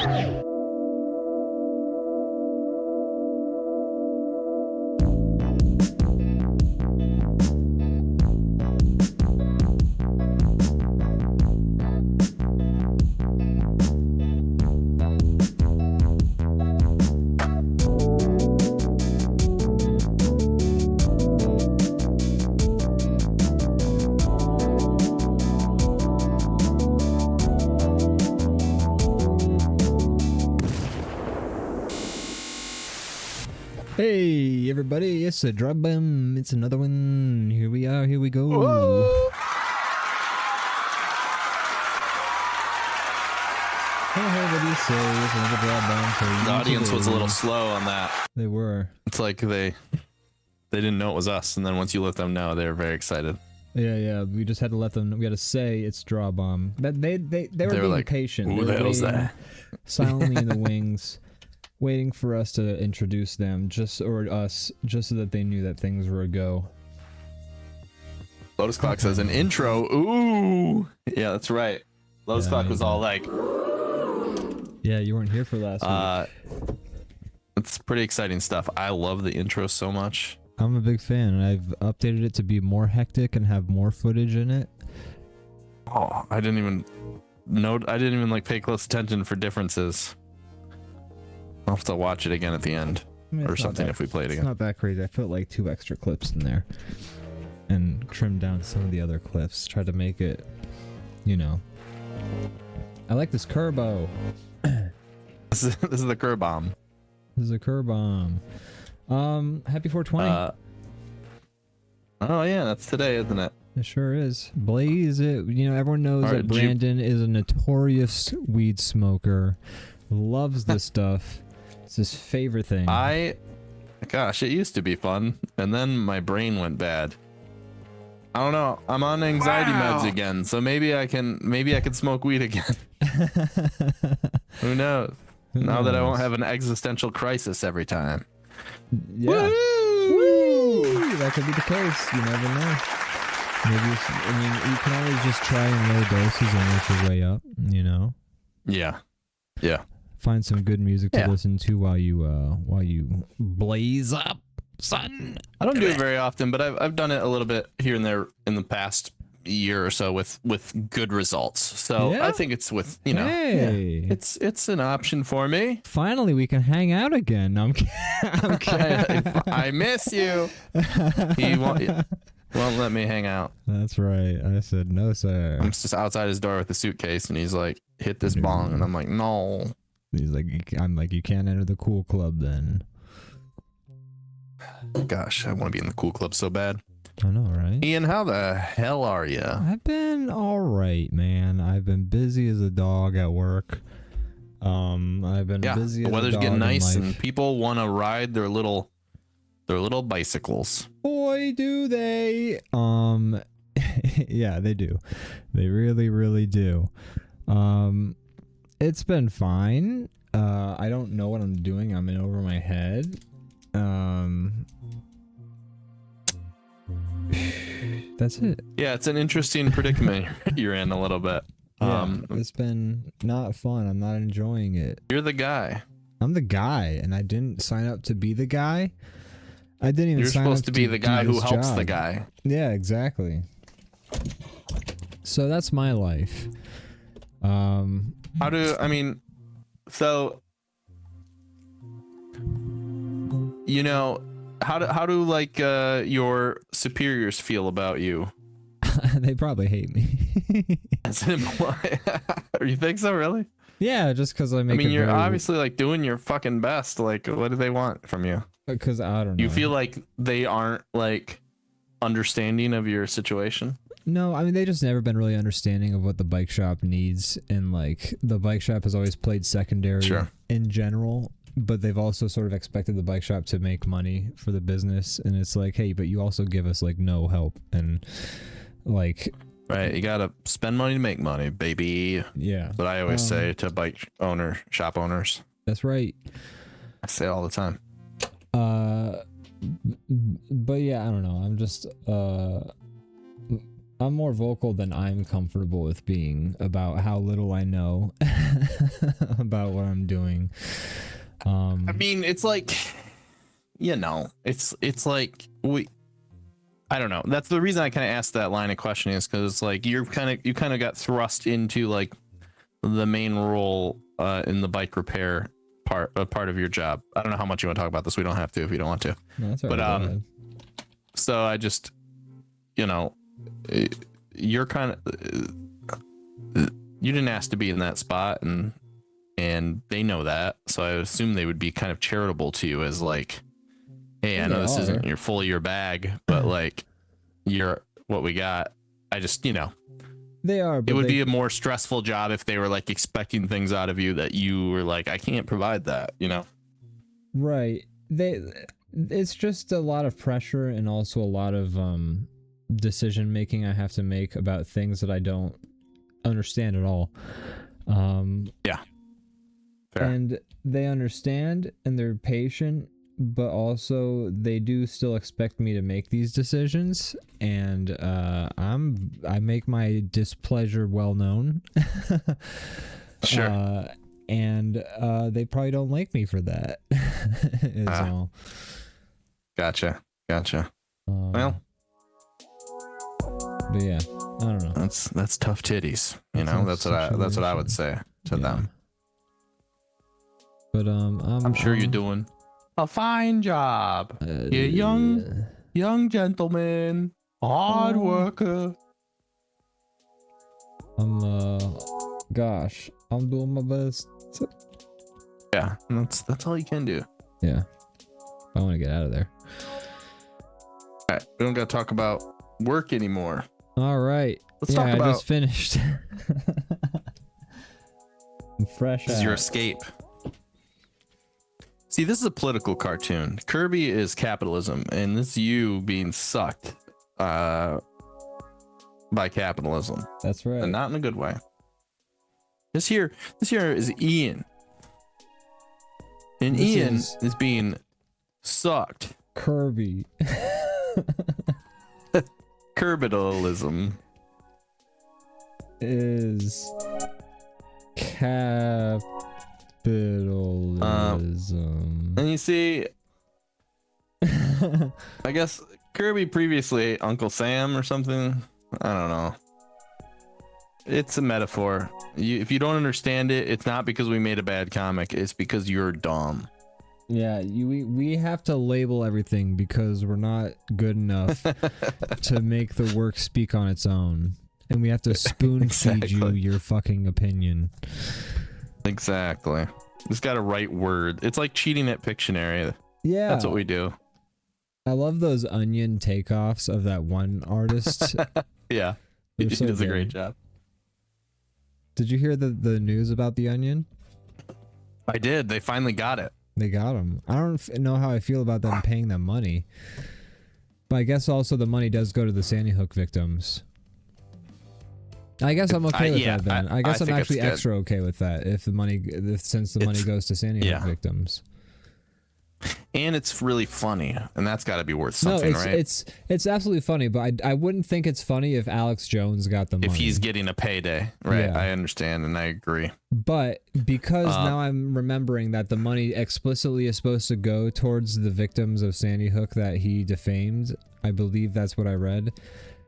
Hey everybody, it's a DrawBomb. It's another one. Here we are, here we go. Whoa. Hey, what do you say? It's another DrawBomb. The audience was a little slow on that. They were. It's like they didn't know it was us, and then once you let them know, they were very excited. Yeah. We just had to let them. We had to say it's DrawBomb. But they were being like, patient. Who the hell's that? Silently in the wings, waiting for us to introduce them, just so that they knew that things were a go. Lotus Clock says an intro. Ooh, yeah, that's right. Lotus Clock was all like, yeah, you weren't here for last week. It's pretty exciting stuff. I love the intro so much. I'm a big fan, and I've updated it to be more hectic and have more footage in it. Oh, I didn't even like pay close attention for differences. I'll have to watch it again at the end, or something if we play it again. It's not that crazy. I put like 2 extra clips in there and trimmed down some of the other clips. Try to make it, you know. I like this Kerbo. This is the DrawBomb. This is a DrawBomb. Happy 420. Oh yeah, that's today, isn't it? It sure is. Blaze it. You know, everyone knows that Brandon is a notorious weed smoker. Loves this stuff. It's his favorite thing. Gosh, it used to be fun, and then my brain went bad. I don't know. I'm on anxiety meds again, so maybe I can smoke weed again. Who knows? Now that I won't have an existential crisis every time. Yeah. Woo! That could be the case. You never know. Maybe you can always just try in low doses and work your way up, you know? Yeah. Find some good music to listen to while you blaze up, son. I don't do it very often, but I've done it a little bit here and there in the past year or so with good results. So I think it's with, you know, it's an option for me. Finally, we can hang out again. I'm kidding. I miss you. He won't let me hang out. That's right. I said no, sir. I'm just outside his door with a suitcase, and he's like, "Hit this bong," and I'm like, "No." He's like, I'm like, you can't enter the cool club then. Gosh, I want to be in the cool club so bad. I know, right? Ian, how the hell are you? I've been all right, man. I've been busy as a dog at work. I've been busy. The weather's getting nice, and people want to ride their little bicycles. Boy, do they! Yeah, they do. They really, really do. It's been fine. I don't know what I'm doing. I'm in over my head. That's it. Yeah, it's an interesting predicament you're in a little bit. It's been not fun. I'm not enjoying it. You're the guy. I'm the guy, and I didn't sign up to be the guy. I didn't even. You're supposed to be the guy who helps the guy. Yeah, exactly. So that's my life. So, you know, how do like your superiors feel about you? They probably hate me. You think so, really? Yeah, just because I make. I mean, you're obviously like doing your fucking best. Like, what do they want from you? Because I don't know. You feel like they aren't like understanding of your situation? No, I mean, they just never been really understanding of what the bike shop needs, and like the bike shop has always played secondary in general, but they've also sort of expected the bike shop to make money for the business, and it's like, hey, but you also give us like no help, and like, right, you gotta spend money to make money, baby. Yeah, but I always say to shop owners. That's right. I say it all the time. But yeah, I don't know. I'm just I'm more vocal than I'm comfortable with being about how little I know about what I'm doing. I mean, it's like, you know, it's like I don't know. That's the reason I kind of asked that line of questioning, is because like you kind of got thrust into like the main role in the bike repair part of your job. I don't know how much you want to talk about this. We don't have to if you don't want to. No, that's all right, so I just, you know, you're kind of you didn't ask to be in that spot, and they know that, so I assume they would be kind of charitable to you as like, hey, I know this isn't your fully your bag, but like you're what we got. I just, you know, they are, but it would be a more stressful job if they were like expecting things out of you that you were like, I can't provide that, you know. Right. It's just a lot of pressure, and also a lot of decision making I have to make about things that I don't understand at all. Yeah. Fair. And they understand and they're patient, but also they do still expect me to make these decisions, and I make my displeasure well known. Sure. And they probably don't like me for that. Is all. Gotcha. Well, but yeah, I don't know. That's tough titties. You know, that's what I would say to them. But I'm sure you're doing a fine job. You're young gentleman, hard worker. Gosh, I'm doing my best. Yeah, that's all you can do. Yeah, I want to get out of there. All right, we don't got to talk about work anymore. All right, let's talk about. I just finished. I'm fresh. This is your escape. See, this is a political cartoon. Kirby is capitalism, and this is you being sucked by capitalism. That's right. And not in a good way. This here is Ian. And Ian is being sucked. Kirby. Capitalism is capitalism. And you see, I guess Kirby previously Uncle Sam or something. I don't know. It's a metaphor. If you don't understand it, it's not because we made a bad comic. It's because you're dumb. Yeah, we have to label everything because we're not good enough to make the work speak on its own. And we have to spoon feed you your fucking opinion. Exactly. It's got a right word. It's like cheating at Pictionary. Yeah. That's what we do. I love those Onion takeoffs of that one artist. Yeah. He does a great job. Did you hear the news about the Onion? I did. They finally got it. They got him. I don't know how I feel about them paying them money. But I guess also the money does go to the Sandy Hook victims. I guess I'm okay with that then. I guess I'm actually extra okay with that since the money goes to Sandy Hook victims. And it's really funny, and that's got to be worth something, right? It's absolutely funny, but I wouldn't think it's funny if Alex Jones got the money. If he's getting a payday, right? Yeah. I understand, and I agree. But because now I'm remembering that the money explicitly is supposed to go towards the victims of Sandy Hook that he defamed, I believe that's what I read.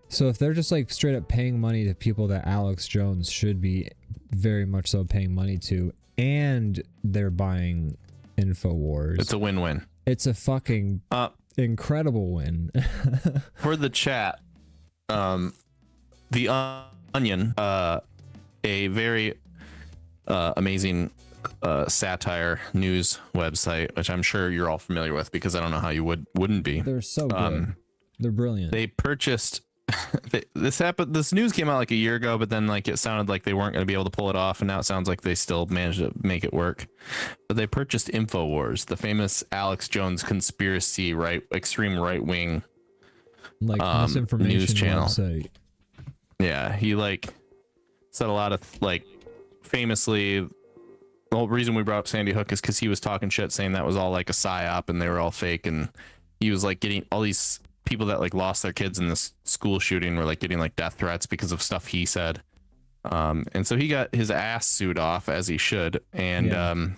So if they're just like straight up paying money to people that Alex Jones should be very much so paying money to, and they're buying InfoWars, it's a win-win. It's a fucking incredible win. For the chat, the Onion, a very amazing satire news website, which I'm sure you're all familiar with because I don't know how you wouldn't be. They're so good. They're brilliant. They purchased. This news came out like a year ago, but then like it sounded like they weren't going to be able to pull it off, and now it sounds like they still managed to make it work. But they purchased InfoWars, the famous Alex Jones conspiracy extreme right wing misinformation news channel. Website. Yeah, he like said a lot of famously. The whole reason we brought up Sandy Hook is because he was talking shit, saying that was all like a psyop and they were all fake, and he was like getting all these people that like lost their kids in this school shooting were like getting like death threats because of stuff he said. And so he got his ass sued off, as he should, and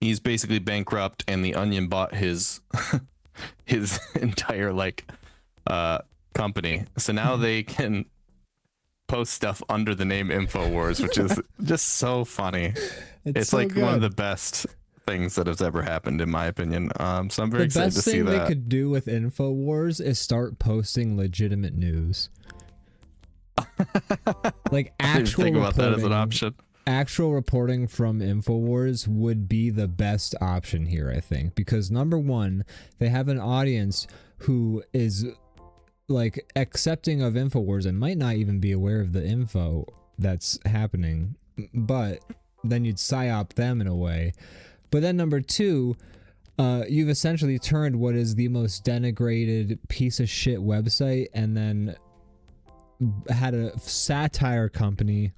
he's basically bankrupt, and the Onion bought his his entire like company. So now they can post stuff under the name InfoWars, which is just so funny. It's so like good. One of the best things that has ever happened, in my opinion. So I'm very excited to see that. The best thing they could do with InfoWars is start posting legitimate news. Like actual think about that as an option. Actual reporting from InfoWars would be the best option here, I think, because number one, they have an audience who is like accepting of InfoWars and might not even be aware of the info that's happening, but then you'd psyop them in a way. But then number two, you've essentially turned what is the most denigrated piece of shit website and then had a satire company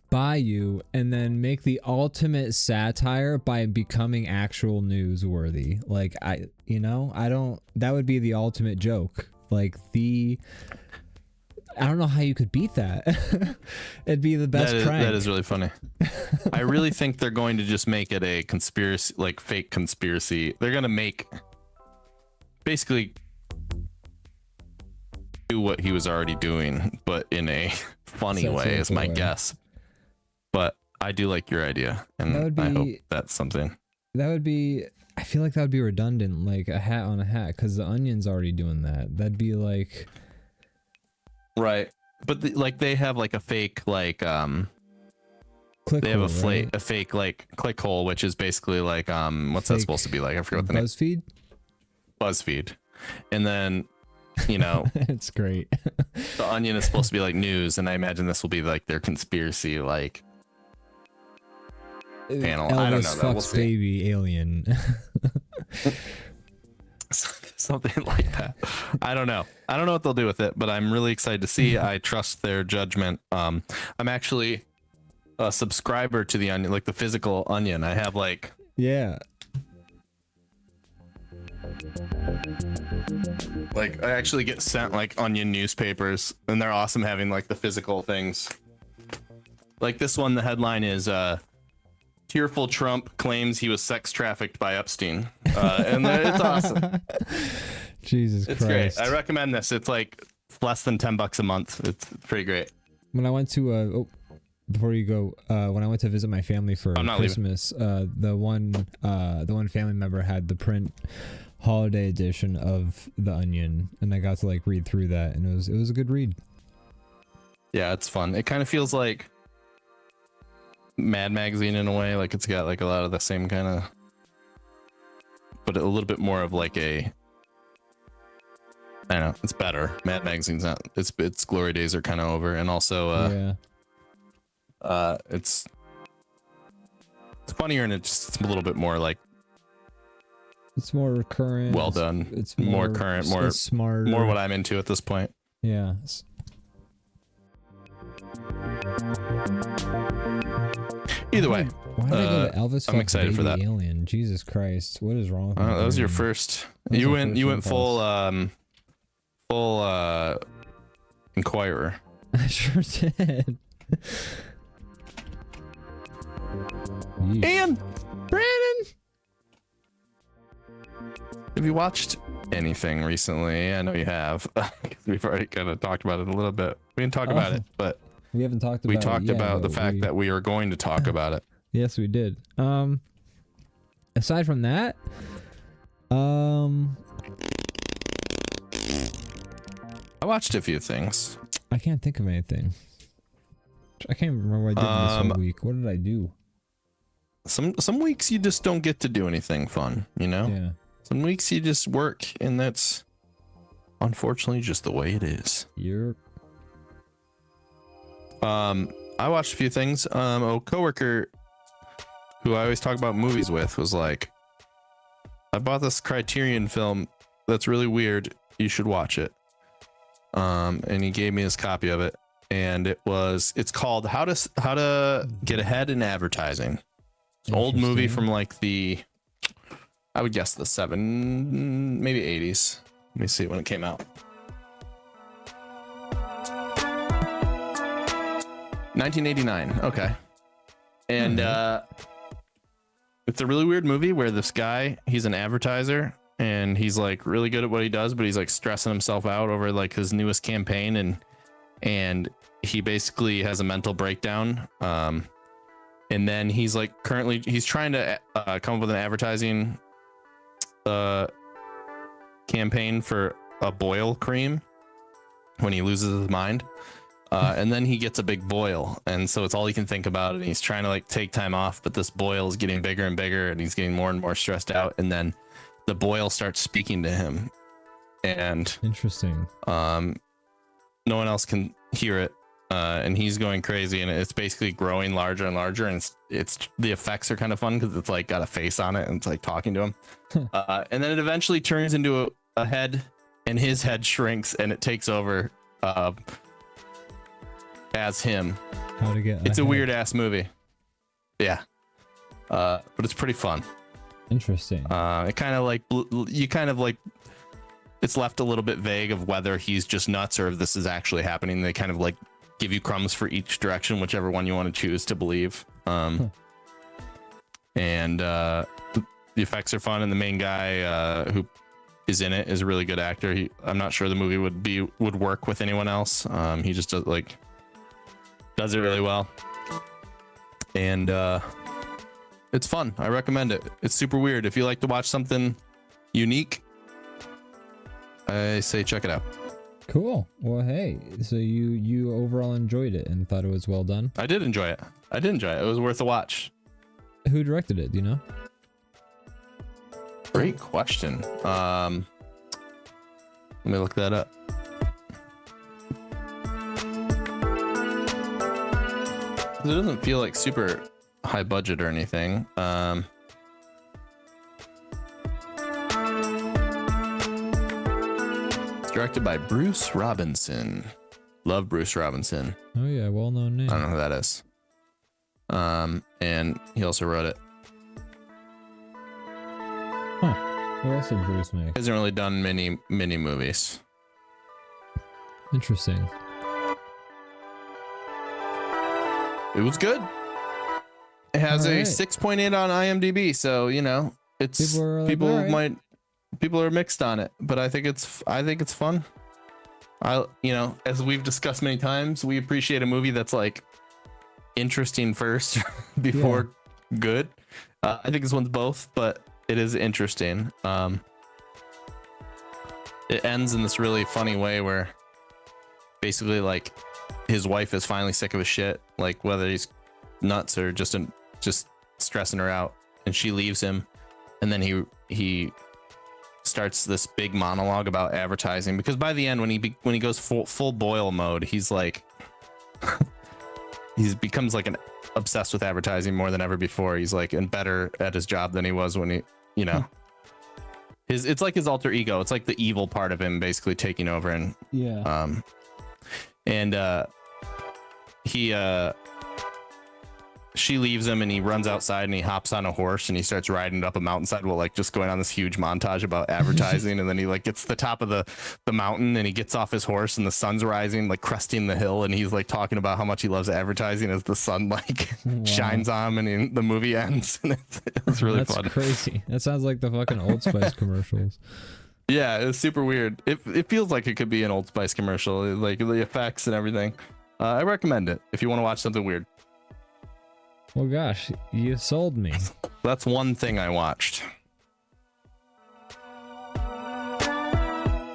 buy you and then make the ultimate satire by becoming actual newsworthy. Like that would be the ultimate joke. Like I don't know how you could beat that. It'd be the best prank. That is really funny. I really think they're going to just make it a conspiracy, like fake conspiracy. They're going to make basically do what he was already doing, but in a funny way, is my guess. But I do like your idea, and I hope that's something. That would be, I feel like that would be redundant, like a hat on a hat, because the Onion's already doing that. That'd be like... Right. But like they have like a fake like they have a fake like clickhole, which is basically like what's that supposed to be like? I forgot what the name. BuzzFeed. And then it's great. The Onion is supposed to be like news, and I imagine this will be like their conspiracy like panel. Elvis I don't know. Fucks baby alien. Something like that. I don't know what they'll do with it, but I'm really excited to see. I trust their judgment. I'm actually a subscriber to the Onion, like the physical Onion. I have like like I actually get sent like Onion newspapers, and they're awesome having like the physical things. Like this one, the headline is Tearful Trump claims he was sex trafficked by Epstein. And it's awesome. Jesus Christ. It's great. I recommend this. It's like less than $10 a month. It's pretty great. When I went to before you go, when I went to visit my family for Christmas, the one family member had the print holiday edition of The Onion, and I got to like read through that, and it was a good read. Yeah, it's fun. It kind of feels like Mad Magazine in a way, like it's got like a lot of the same kind of, but a little bit more of like I don't know, it's better. Mad Magazine's not, its glory days are kind of over, and also it's funnier, and it's a little bit more like, it's more recurrent, well done, it's more current, more smart, more what I'm into at this point. Yeah. Either way, why did I go to Elvis? I'm excited for that. Alien, Jesus Christ, what is wrong with me? That was your first. You went full Inquirer. I sure did. And Brandon, have you watched anything recently? I know you have. We've already kind of talked about it a little bit. We didn't talk about it, but we haven't talked about it. We talked about the fact that we are going to talk about it. Yes, we did. Aside from that, I watched a few things. I can't think of anything. I can't remember what I did this whole week. What did I do? Some weeks you just don't get to do anything fun, you know? Yeah. Some weeks you just work, and that's unfortunately just the way it is. You're... I watched a few things. A coworker who I always talk about movies with was like, I bought this Criterion film that's really weird. You should watch it. And he gave me his copy of it, and it's called How to Get Ahead in Advertising. It's an old movie from like I would guess the maybe 80s. Let me see when it came out. 1989. Okay. And it's a really weird movie where this guy, he's an advertiser and he's like really good at what he does, but he's like stressing himself out over like his newest campaign, and he basically has a mental breakdown. And then he's like he's trying to come up with an advertising campaign for a boil cream when he loses his mind. And then he gets a big boil, and so it's all he can think about, and he's trying to like take time off, but this boil is getting bigger and bigger, and he's getting more and more stressed out, and then the boil starts speaking to him, and interesting. No one else can hear it, and he's going crazy, and it's basically growing larger and larger, and it's the effects are kind of fun because it's like got a face on it and it's like talking to him. And then it eventually turns into a head, and his head shrinks and it takes over as him. How to get it's a weird ass movie. Yeah. But it's pretty fun. Interesting. It kind of like it's left a little bit vague of whether he's just nuts or if this is actually happening. They kind of like give you crumbs for each direction, whichever one you want to choose to believe. And the effects are fun, and the main guy who is in it is a really good actor. I'm not sure the movie would work with anyone else. He just does it really well, and it's fun. I recommend it. It's super weird. If you like to watch something unique, I say check it out. Cool. Well, hey, so you overall enjoyed it and thought it was well done? I did enjoy it. It was worth a watch. Who directed it? Do you know? Great question. Let me look that up. It doesn't feel like super high budget or anything. It's directed by Bruce Robinson. Love Bruce Robinson. Oh yeah, well-known name. I don't know who that is. And he also wrote it. Huh. What else did Bruce make? He hasn't really done many movies. Interesting. It was good. It has a right. 6.8 on IMDb, so you know it's people are mixed on it, but I think it's fun. As we've discussed many times, we appreciate a movie that's like interesting first before good. I think this one's both, but it is interesting. It ends in this really funny way where basically like his wife is finally sick of his shit, like whether he's nuts or just stressing her out, and she leaves him, and then he starts this big monologue about advertising, because by the end when he goes full boil mode, he's like he becomes like an obsessed with advertising more than ever before. He's like and better at his job than he was when it's like his alter ego. It's like the evil part of him basically taking over, and she leaves him, and he runs outside and he hops on a horse and he starts riding up a mountainside while like just going on this huge montage about advertising. And then he like gets to the top of the mountain and he gets off his horse and the sun's rising, like cresting the hill, and he's like talking about how much he loves advertising as the sun like shines on him, and the movie ends. And it's really fun. That's crazy. That sounds like the fucking Old Spice commercials. Yeah, it's super weird. It feels like it could be an Old Spice commercial, like the effects and everything. I recommend it if you want to watch something weird. Well, gosh, you sold me. That's one thing I watched.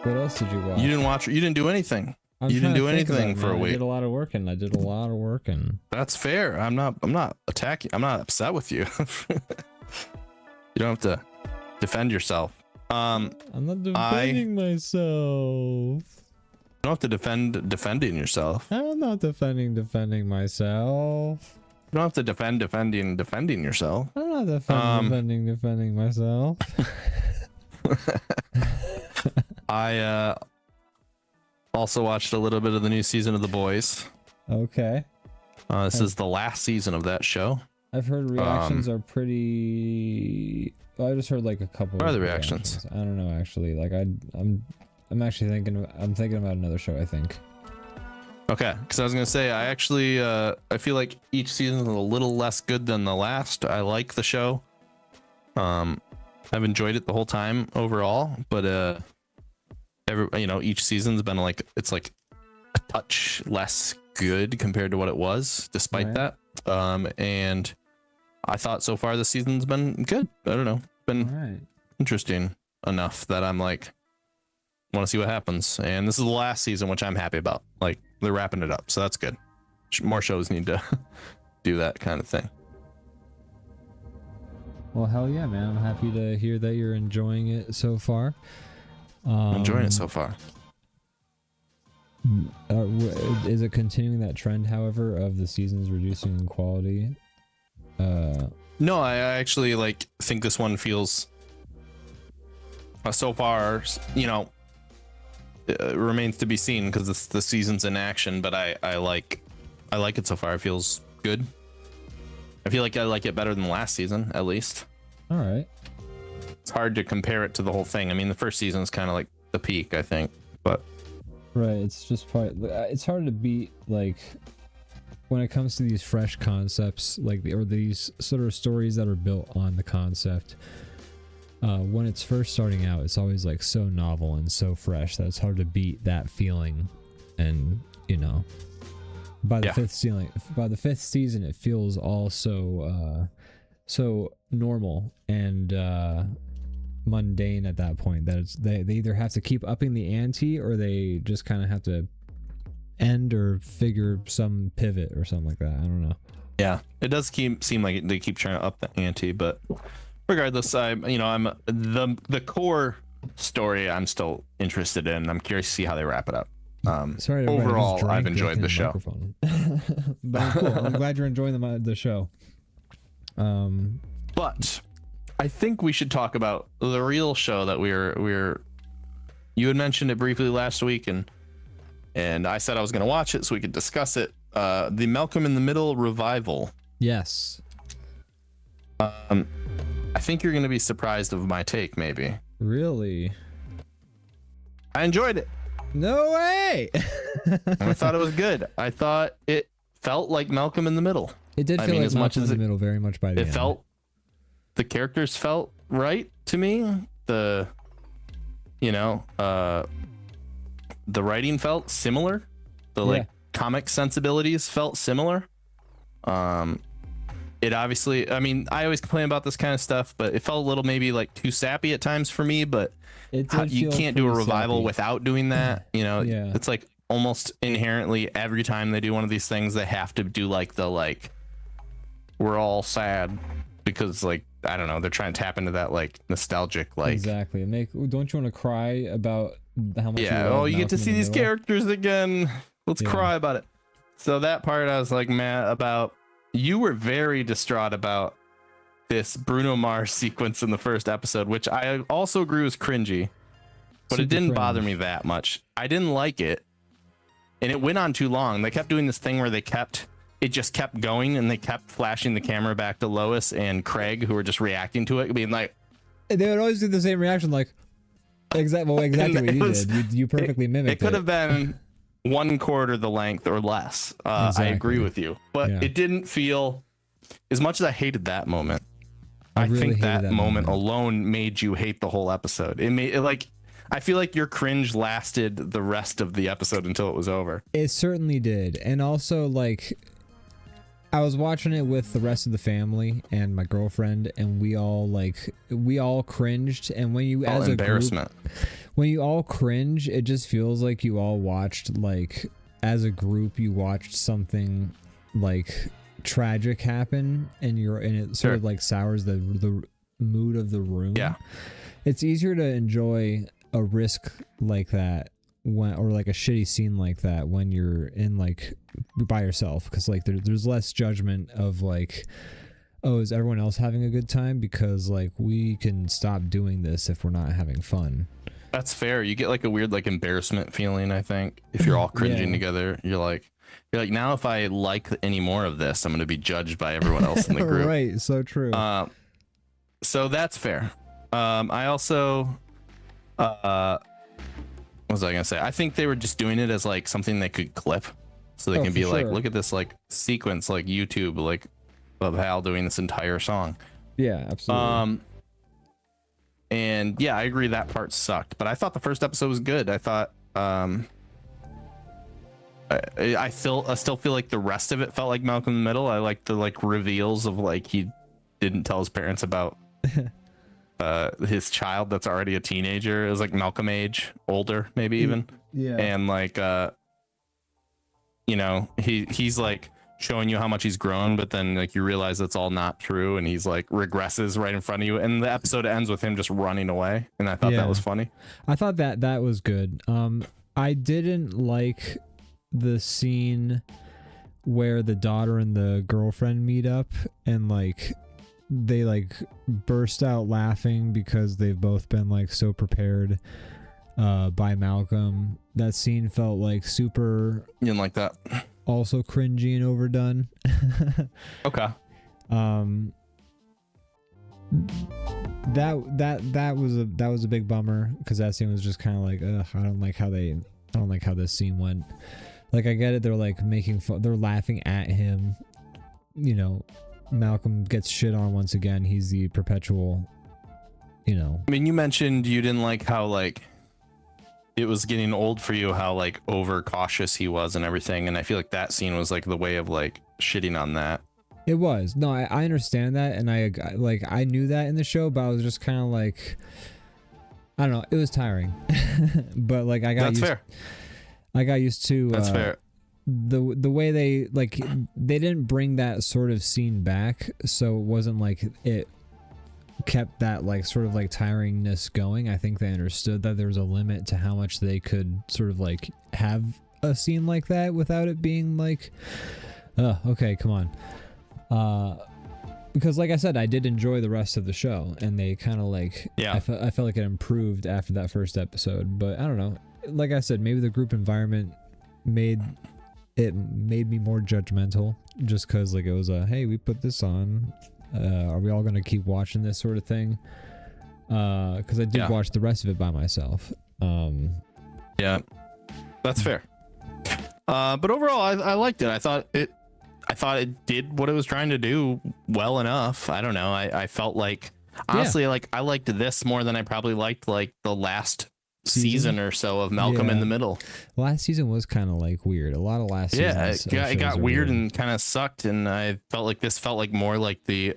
What else did you watch? You didn't watch. You didn't do anything. You didn't do anything for a week. I did a lot of working. That's fair. I'm not attacking. I'm not upset with you. You don't have to defend yourself. I'm not defending myself. You don't have to defending yourself. I'm not defending myself. You don't have to defending yourself. I'm not defending myself. I also watched a little bit of the new season of The Boys. Okay. This is the last season of that show. I've heard reactions are pretty. Well, I just heard like a couple. What are the reactions? I don't know actually. Like I'm I'm actually thinking about another show, I think. Okay, because I was gonna say I actually I feel like each season is a little less good than the last. I like the show. I've enjoyed it the whole time overall, but each season's been like it's like a touch less good compared to what it was, despite that. And I thought so far this season's been good. I don't know, been interesting enough that I'm like want to see what happens. And this is the last season, which I'm happy about. Like they're wrapping it up, so that's good. More shows need to do that kind of thing. Well, hell yeah, man! I'm happy to hear that you're enjoying it so far. I'm enjoying it so far. Is it continuing that trend, however, of the seasons reducing in quality? No, I actually like think this one feels so far, it remains to be seen because the season's in action, but I like it so far. It feels good. I feel like I like it better than last season, at least. All right. It's hard to compare it to the whole thing. I mean, the first season is kind of like the peak, I think, but right. It's just it's hard to beat, like, when it comes to these fresh concepts, like or these sort of stories that are built on the concept. When it's first starting out, it's always like so novel and so fresh that it's hard to beat that feeling. And by the fifth season, it feels all so normal and mundane at that point that they either have to keep upping the ante or they just kind of have to end or figure some pivot or something like that. I don't know. Yeah, it does seem like they keep trying to up the ante, but regardless, I'm the core story I'm still interested in. I'm curious to see how they wrap it up. Sorry, overall, I've enjoyed the show. But cool. I'm glad you're enjoying the show. But I think we should talk about the real show that you had mentioned it briefly last week, and I said I was going to watch it so we could discuss it. The Malcolm in the Middle revival. Yes. I think you're going to be surprised of my take, maybe. Really? I enjoyed it. No way. I thought it was good. I thought it felt like Malcolm in the Middle. It did feel like Malcolm in the Middle very much by the end. The characters felt right to me. The writing felt similar. The comic sensibilities felt similar. It obviously, I mean, I always complain about this kind of stuff, but it felt a little maybe like too sappy at times for me, but you can't do a revival sappy without doing that. It's like almost inherently every time they do one of these things, they have to do we're all sad because I don't know, they're trying to tap into that nostalgic exactly. Don't you want to cry about how much you get to see these characters again. Let's cry about it. So that part I was mad about. You were very distraught about this Bruno Mars sequence in the first episode, which I also agree was cringy, but it didn't bother me that much. I didn't like it, and it went on too long. They kept doing this thing where it just kept going, and they kept flashing the camera back to Lois and Craig, who were just reacting to it, being like, they would always do the same reaction, exactly what you did. You perfectly mimicked it. It could have been 1/4 the length or less. Exactly. I agree with you, but it didn't feel, as much as I hated that moment, I really think that moment alone made you hate the whole episode. It made it I feel like your cringe lasted the rest of the episode until it was over. It certainly did. And also I was watching it with the rest of the family and my girlfriend, and we all cringed. And when you as embarrassment. A group, when you all cringe, it just feels like you all watched as a group, you watched something tragic happen, and it sort of sours the mood of the room. Yeah, it's easier to enjoy a risk like that or a shitty scene like that when you're in by yourself, because there's less judgment of oh, is everyone else having a good time, because we can stop doing this if we're not having fun. That's fair. You get a weird embarrassment feeling, I think, if you're all cringing together. You're like now if I like any more of this, I'm going to be judged by everyone else in the group. Right, so true. So that's fair. I also what was I gonna say? I think they were just doing it as like something they could clip, so they can be like, look at this like sequence, like YouTube, like of Hal doing this entire song. Yeah, absolutely. And yeah, I agree that part sucked, but I thought the first episode was good. I thought I still feel like the rest of it felt like Malcolm in the Middle. I like the like reveals of like he didn't tell his parents about his child that's already a teenager. It was like Malcolm age, older maybe even. Yeah. And like you know, he's like showing you how much he's grown, but then like you realize that's all not true, and he's like regresses right in front of you, and the episode ends with him just running away, and I thought that was funny. I thought that was good. I didn't like the scene where the daughter and the girlfriend meet up and like they like burst out laughing because they've both been like so prepared by Malcolm. That scene felt like super, You didn't like that? also cringy and overdone. Okay. That was a big bummer because that scene was just kind of like, I don't like how this scene went. Like, I get it, they're like making fun, they're laughing at him, you know. Malcolm gets shit on once again. He's the perpetual, you know. I mean, you mentioned you didn't like how like it was getting old for you, how like over cautious he was and everything, and I feel like that scene was like the way of like shitting on that. It was. No, I understand that, and I knew that in the show, but I was just kind of like, I don't know, it was tiring. But like I got used to That's fair. The way they didn't bring that sort of scene back, so it wasn't like it kept that like sort of like tiringness going. I think they understood that there was a limit to how much they could sort of like have a scene like that without it being like, okay, come on. Because like I said, I did enjoy the rest of the show, and they kind of like, I felt like it improved after that first episode. But I don't know, like I said, maybe the group environment made me more judgmental, just because like it was a, hey, we put this on, are we all gonna keep watching this sort of thing? Because I did watch the rest of it by myself. Yeah, that's fair. But overall, I liked it. I thought it did what it was trying to do well enough. I don't know. I felt like, honestly, like I liked this more than I probably liked like the last season or so of Malcolm in the Middle. Last season was kind of like weird. A lot of last seasons. Yeah, it got weird and kind of sucked, and I felt like this felt like more like the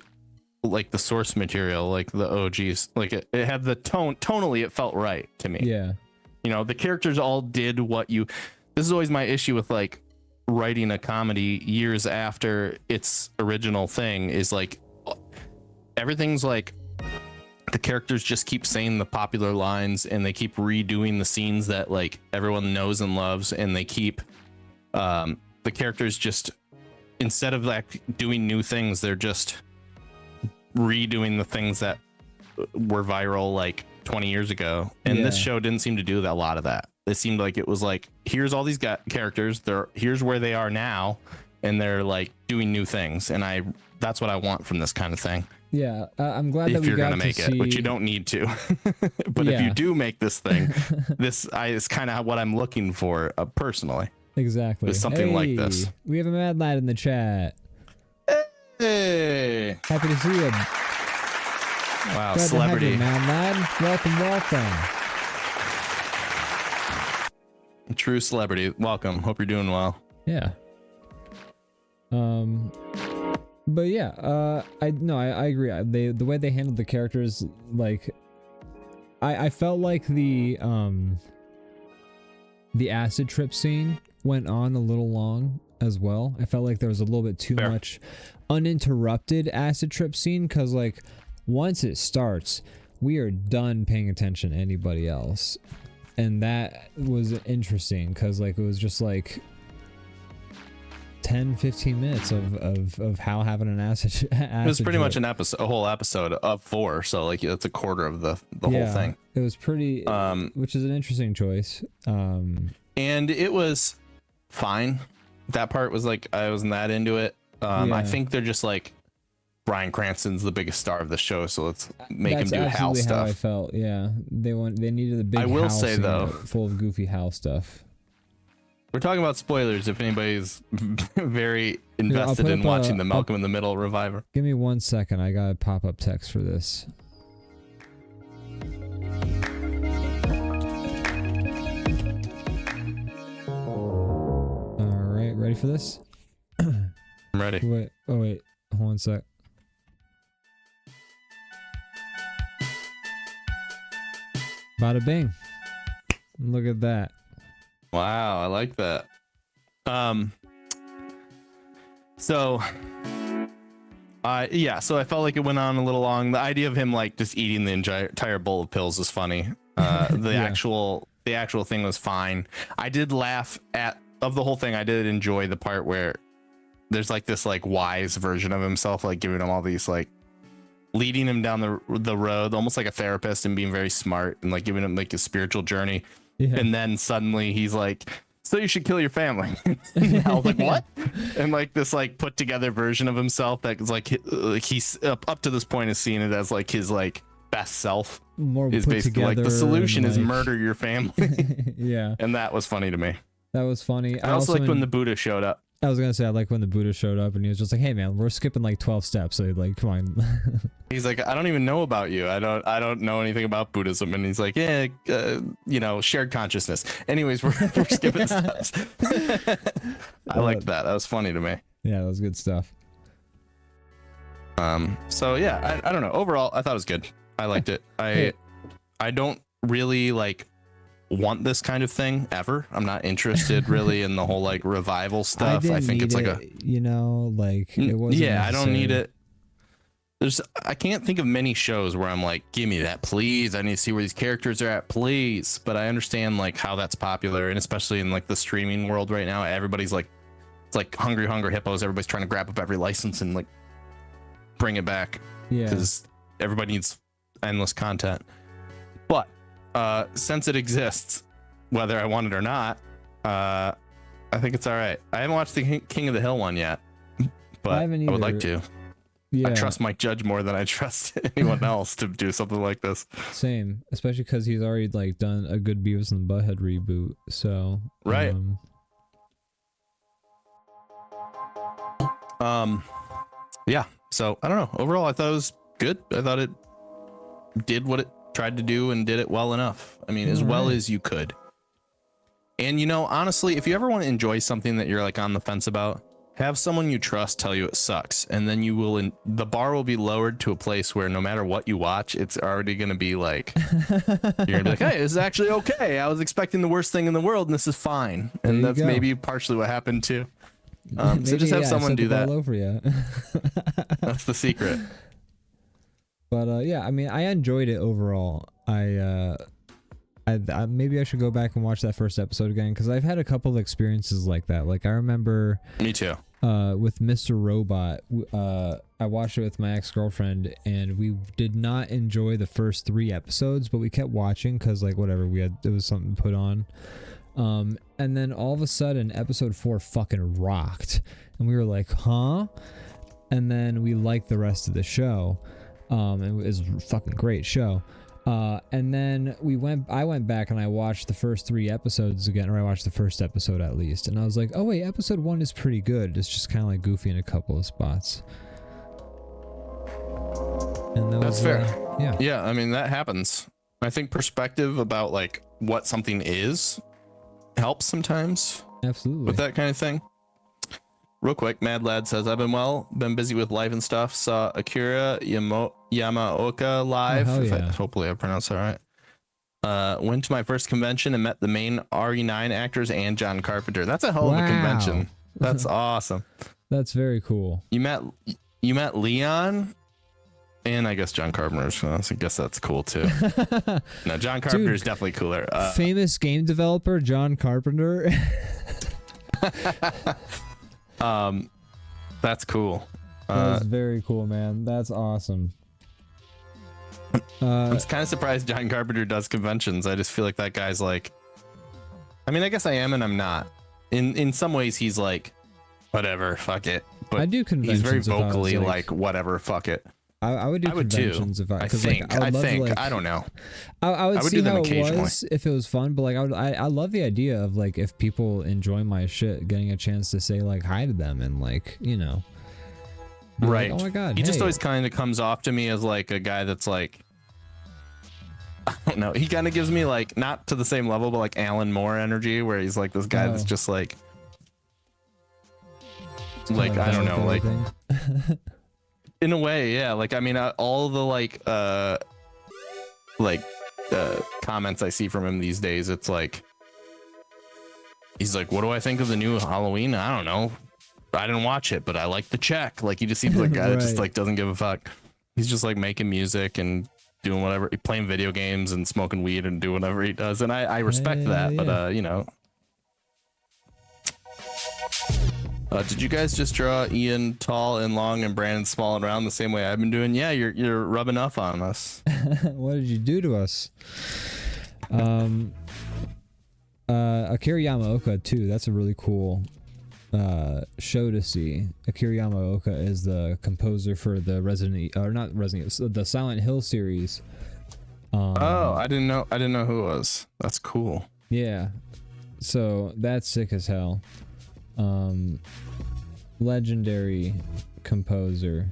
source material, like the OGs. Like it had the tonally, it felt right to me. Yeah. You know, the characters all did what you. This is always my issue with like writing a comedy years after its original thing, is like everything's like the characters just keep saying the popular lines, and they keep redoing the scenes that like everyone knows and loves, and they keep the characters just, instead of like doing new things, they're just redoing the things that were viral like 20 years ago. And this show didn't seem to do a lot of that. It seemed like it was like, here's all these characters, here's where they are now, and they're like doing new things, and that's what I want from this kind of thing. Yeah, I'm glad that we got to see. If you're gonna make it, which you don't need to, but if you do make this thing, this is kind of what I'm looking for personally. Exactly. Is something like this. We have a Mad Lad in the chat. Hey, happy to see you. Wow, glad celebrity. To have you, Mad Lad. Welcome. True celebrity. Welcome. Hope you're doing well. Yeah. But yeah, I agree. The way they handled the characters, like, I felt like the acid trip scene went on a little long as well. I felt like there was a little bit too much uninterrupted acid trip scene, because like once it starts, we are done paying attention to anybody else, and that was interesting because like it was just like 10-15 minutes of Hal having an acid it was pretty trip. much a whole episode of 4, so like that's a quarter of the whole thing. It was pretty, which is an interesting choice. And it was fine. That part was like, I wasn't that into it. I think they're just like, Bryan Cranston's the biggest star of the show, so let's make him do Hal stuff. How I stuff. felt, yeah. They needed a big. I will Hal say scene though, full of goofy Hal stuff. We're talking about spoilers. If anybody's very invested in watching the Malcolm in the Middle reviver, give me 1 second. I got a pop-up text for this. All right, ready for this? I'm ready. Wait, hold on 1 sec. Bada bing. Look at that. Wow, I like that. So I felt like it went on a little long. The idea of him like just eating the entire bowl of pills is funny. The actual thing was fine. I did laugh of the whole thing. I did enjoy the part where there's like this like wise version of himself, like giving him all these like leading him down the road, almost like a therapist, and being very smart and like giving him like a spiritual journey. Yeah. And then suddenly he's like, so you should kill your family. And I was like, what? And like this like put together version of himself that is like he's up to this point is seeing it as like his like best self. More is basically like the solution is murder your family. Yeah. And that was funny to me. That was funny. I also liked when the Buddha showed up. I was gonna say I like when the Buddha showed up and he was just like, "Hey man, we're skipping like 12 steps." So like, come on. He's like, "I don't even know about you. I don't know anything about Buddhism." And he's like, "Yeah, shared consciousness." Anyways, we're skipping steps. I liked that. That was funny to me. Yeah, that was good stuff. So yeah, I don't know. Overall, I thought it was good. I liked it. I don't really like want this kind of thing ever. I'm not interested really in the whole like revival stuff. I think it's like it wasn't I don't need it. I can't think of many shows where I'm like, give me that, please. I need to see where these characters are at, please. But I understand like how that's popular, and especially in like the streaming world right now, everybody's like, it's like Hungry Hippos. Everybody's trying to grab up every license and like bring it back. Yeah, because everybody needs endless content. But since it exists, whether I want it or not, I think it's all right. I haven't watched the King of the Hill one yet, but I would like to. Yeah. I trust Mike Judge more than I trust anyone else to do something like this. Same, especially because he's already like done a good Beavis and Butthead reboot. So right. Yeah. So I don't know. Overall, I thought it was good. I thought it did what it tried to do and did it well enough. I mean, as well as you could. And honestly, if you ever want to enjoy something that you're like on the fence about, have someone you trust tell you it sucks, and then the bar will be lowered to a place where no matter what you watch, it's already going to be like, you're gonna be like, hey, this is actually okay. I was expecting the worst thing in the world, and this is fine. And that's maybe partially what happened too. So just have someone do that. Over you. That's the secret. But yeah, I mean, I enjoyed it overall. I maybe I should go back and watch that first episode again, because I've had a couple of experiences like that. Like I remember, me too. With Mr. Robot, I watched it with my ex-girlfriend, and we did not enjoy the first 3 episodes, but we kept watching because like whatever, it was something put on. And then all of a sudden, episode 4 fucking rocked, and we were like, huh? And then we liked the rest of the show. It was a fucking great show. And then I went back and I watched the first 3 episodes again, or I watched the first episode at least, and I was like, oh wait, episode 1 is pretty good. It's just kind of like goofy in a couple of spots. And that's fair. Yeah, I mean, that happens. I think perspective about like what something is helps sometimes. Absolutely. With that kind of thing. Real quick, Mad Lad says, I've been busy with life and stuff. Saw Akira Yamaoka live. Hopefully I pronounced that right. Went to my first convention and met the main RE9 actors and John Carpenter. That's a hell of a convention. That's awesome. That's very cool. You met Leon and I guess John Carpenter. So I guess that's cool too. No, John Carpenter is definitely cooler. Famous game developer John Carpenter. That's cool. That's very cool, man. That's awesome. I'm kind of surprised John Carpenter does conventions. I just feel like that guy's like, I mean, I guess I am and I'm not. In some ways he's like, whatever, fuck it. but I do conventions. He's very if I was, vocally like whatever, fuck it. I would do conventions too. if I. I think. Like, I don't know. I would see do them how occasionally. it was if it was fun, but like I love the idea of like if people enjoy my shit, getting a chance to say like hi to them and like be right. Like, oh my god. He hey. just always kind of comes off to me as like a guy that's like, I don't know. He kind of gives me like not to the same level, but like Alan Moore energy, where he's like this guy that's just like I don't know, like. In a way, yeah. Like, I mean, all the comments I see from him these days, it's like, he's like, what do I think of the new Halloween? I don't know. I didn't watch it, but I like the check. Like, he just seems like a guy that just like doesn't give a fuck. He's just like making music and doing whatever, playing video games and smoking weed and doing whatever he does. And I respect that, but did you guys just draw Ian tall and long and Brandon small and round the same way I've been doing? Yeah, you're rubbing off on us. What did you do to us? Akira Yamaoka too. That's a really cool show to see. Akira Yamaoka is the composer for the the Silent Hill series. I didn't know who it was. That's cool. Yeah, so that's sick as hell. Legendary composer.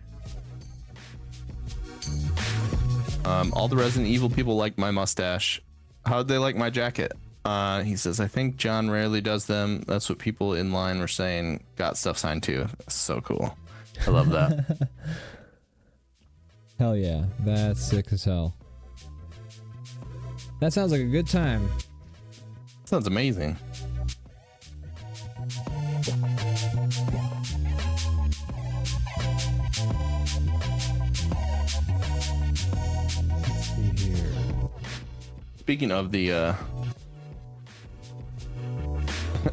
All the Resident Evil people like my mustache. How'd they like my jacket? He says, I think John rarely does them. That's what people in line were saying. Got stuff signed too. That's so cool. I love that. Hell yeah, that's sick as hell. That sounds like a good time. Sounds amazing. Let's see here. Speaking of the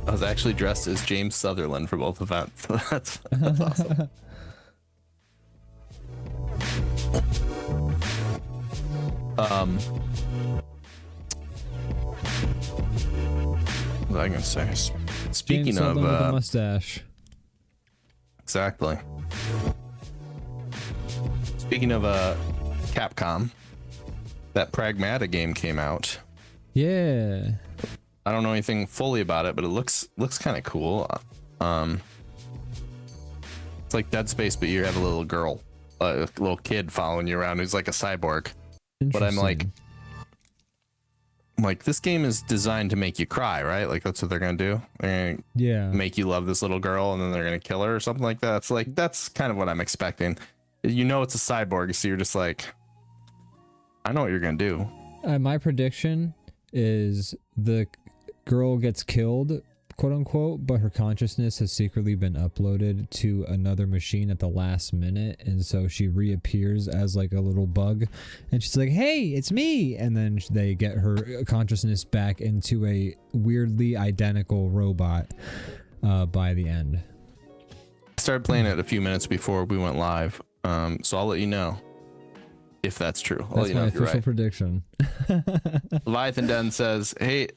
I was actually dressed as James Sutherland for both events. So that's awesome. What was I gonna say? Speaking James of Sutherland with a mustache. Exactly. Speaking of Capcom, that Pragmata game came out. Yeah. I don't know anything fully about it, but it looks kind of cool. It's like Dead Space, but you have a little girl, a little kid following you around who's like a cyborg. But I'm like, this game is designed to make you cry, right? Like that's what they're gonna do. They're gonna make you love this little girl, and then they're gonna kill her or something like that. It's like that's kind of what I'm expecting. You know, it's a cyborg, so you're just like, I know what you're gonna do. My prediction is the girl gets killed, quote unquote, but her consciousness has secretly been uploaded to another machine at the last minute, and so she reappears as like a little bug, and she's like, hey, it's me, and then they get her consciousness back into a weirdly identical robot by the end. I started playing it a few minutes before we went live, so I'll let you know if that's true. That's my official prediction. Leviathan Den says, hey,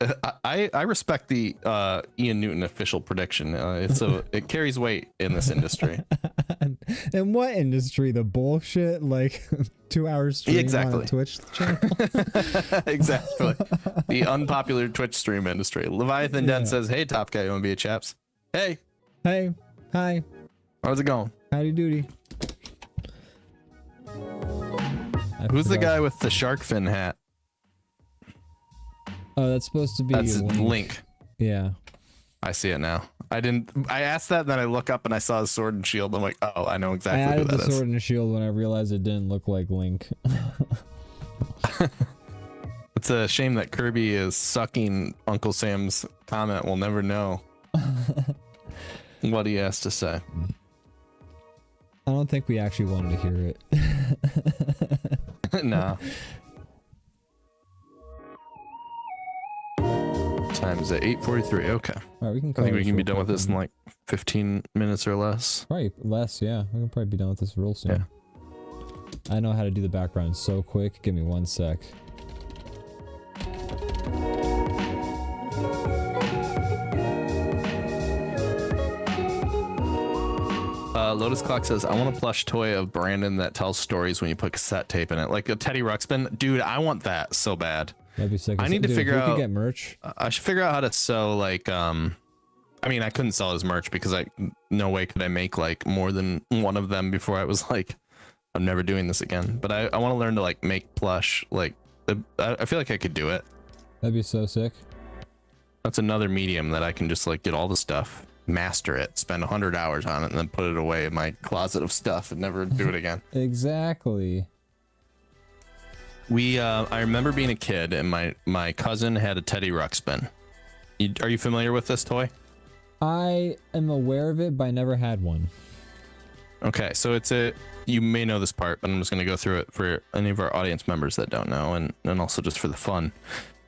I respect the Ian Newton official prediction. It carries weight in this industry. In what industry? The bullshit like 2 hours stream on a Twitch channel? Exactly. The unpopular Twitch stream industry. Leviathan Den says, hey, Top Guy, you want to be a chaps? Hey. Hey. Hi. How's it going? Howdy doody. Who's the guy with the shark fin hat? Oh, that's supposed to be Link. Yeah. I see it now. I asked that, and then I look up and I saw his sword and shield. I'm like, oh, I know exactly who that is. I added the sword and shield when I realized it didn't look like Link. It's a shame that Kirby is sucking Uncle Sam's comment. We'll never know what he has to say. I don't think we actually wanted to hear it. No. Time's at 8:43. Okay. All right, we can. I think we can be done with this in like 15 minutes or less. Probably less. Yeah, we can probably be done with this real soon. Yeah. I know how to do the background so quick. Give me 1 sec. Lotus Clock says, I want a plush toy of Brandon that tells stories when you put cassette tape in it, like a Teddy Ruxpin. Dude, I want that so bad. That'd be sick. I need to figure out. Get merch. I should figure out how to sew like I mean, I couldn't sell his merch because no way could I make like more than one of them before I was like, I'm never doing this again. But I want to learn to like make plush. Like, I feel like I could do it. That'd be so sick. That's another medium that I can just like get all the stuff, master it, spend 100 hours on it, and then put it away in my closet of stuff and never do it again. Exactly. I remember being a kid and my cousin had a Teddy Ruxpin. Are you familiar with this toy? I am aware of it, but I never had one. Okay, so you may know this part, but I'm just going to go through it for any of our audience members that don't know, and also just for the fun.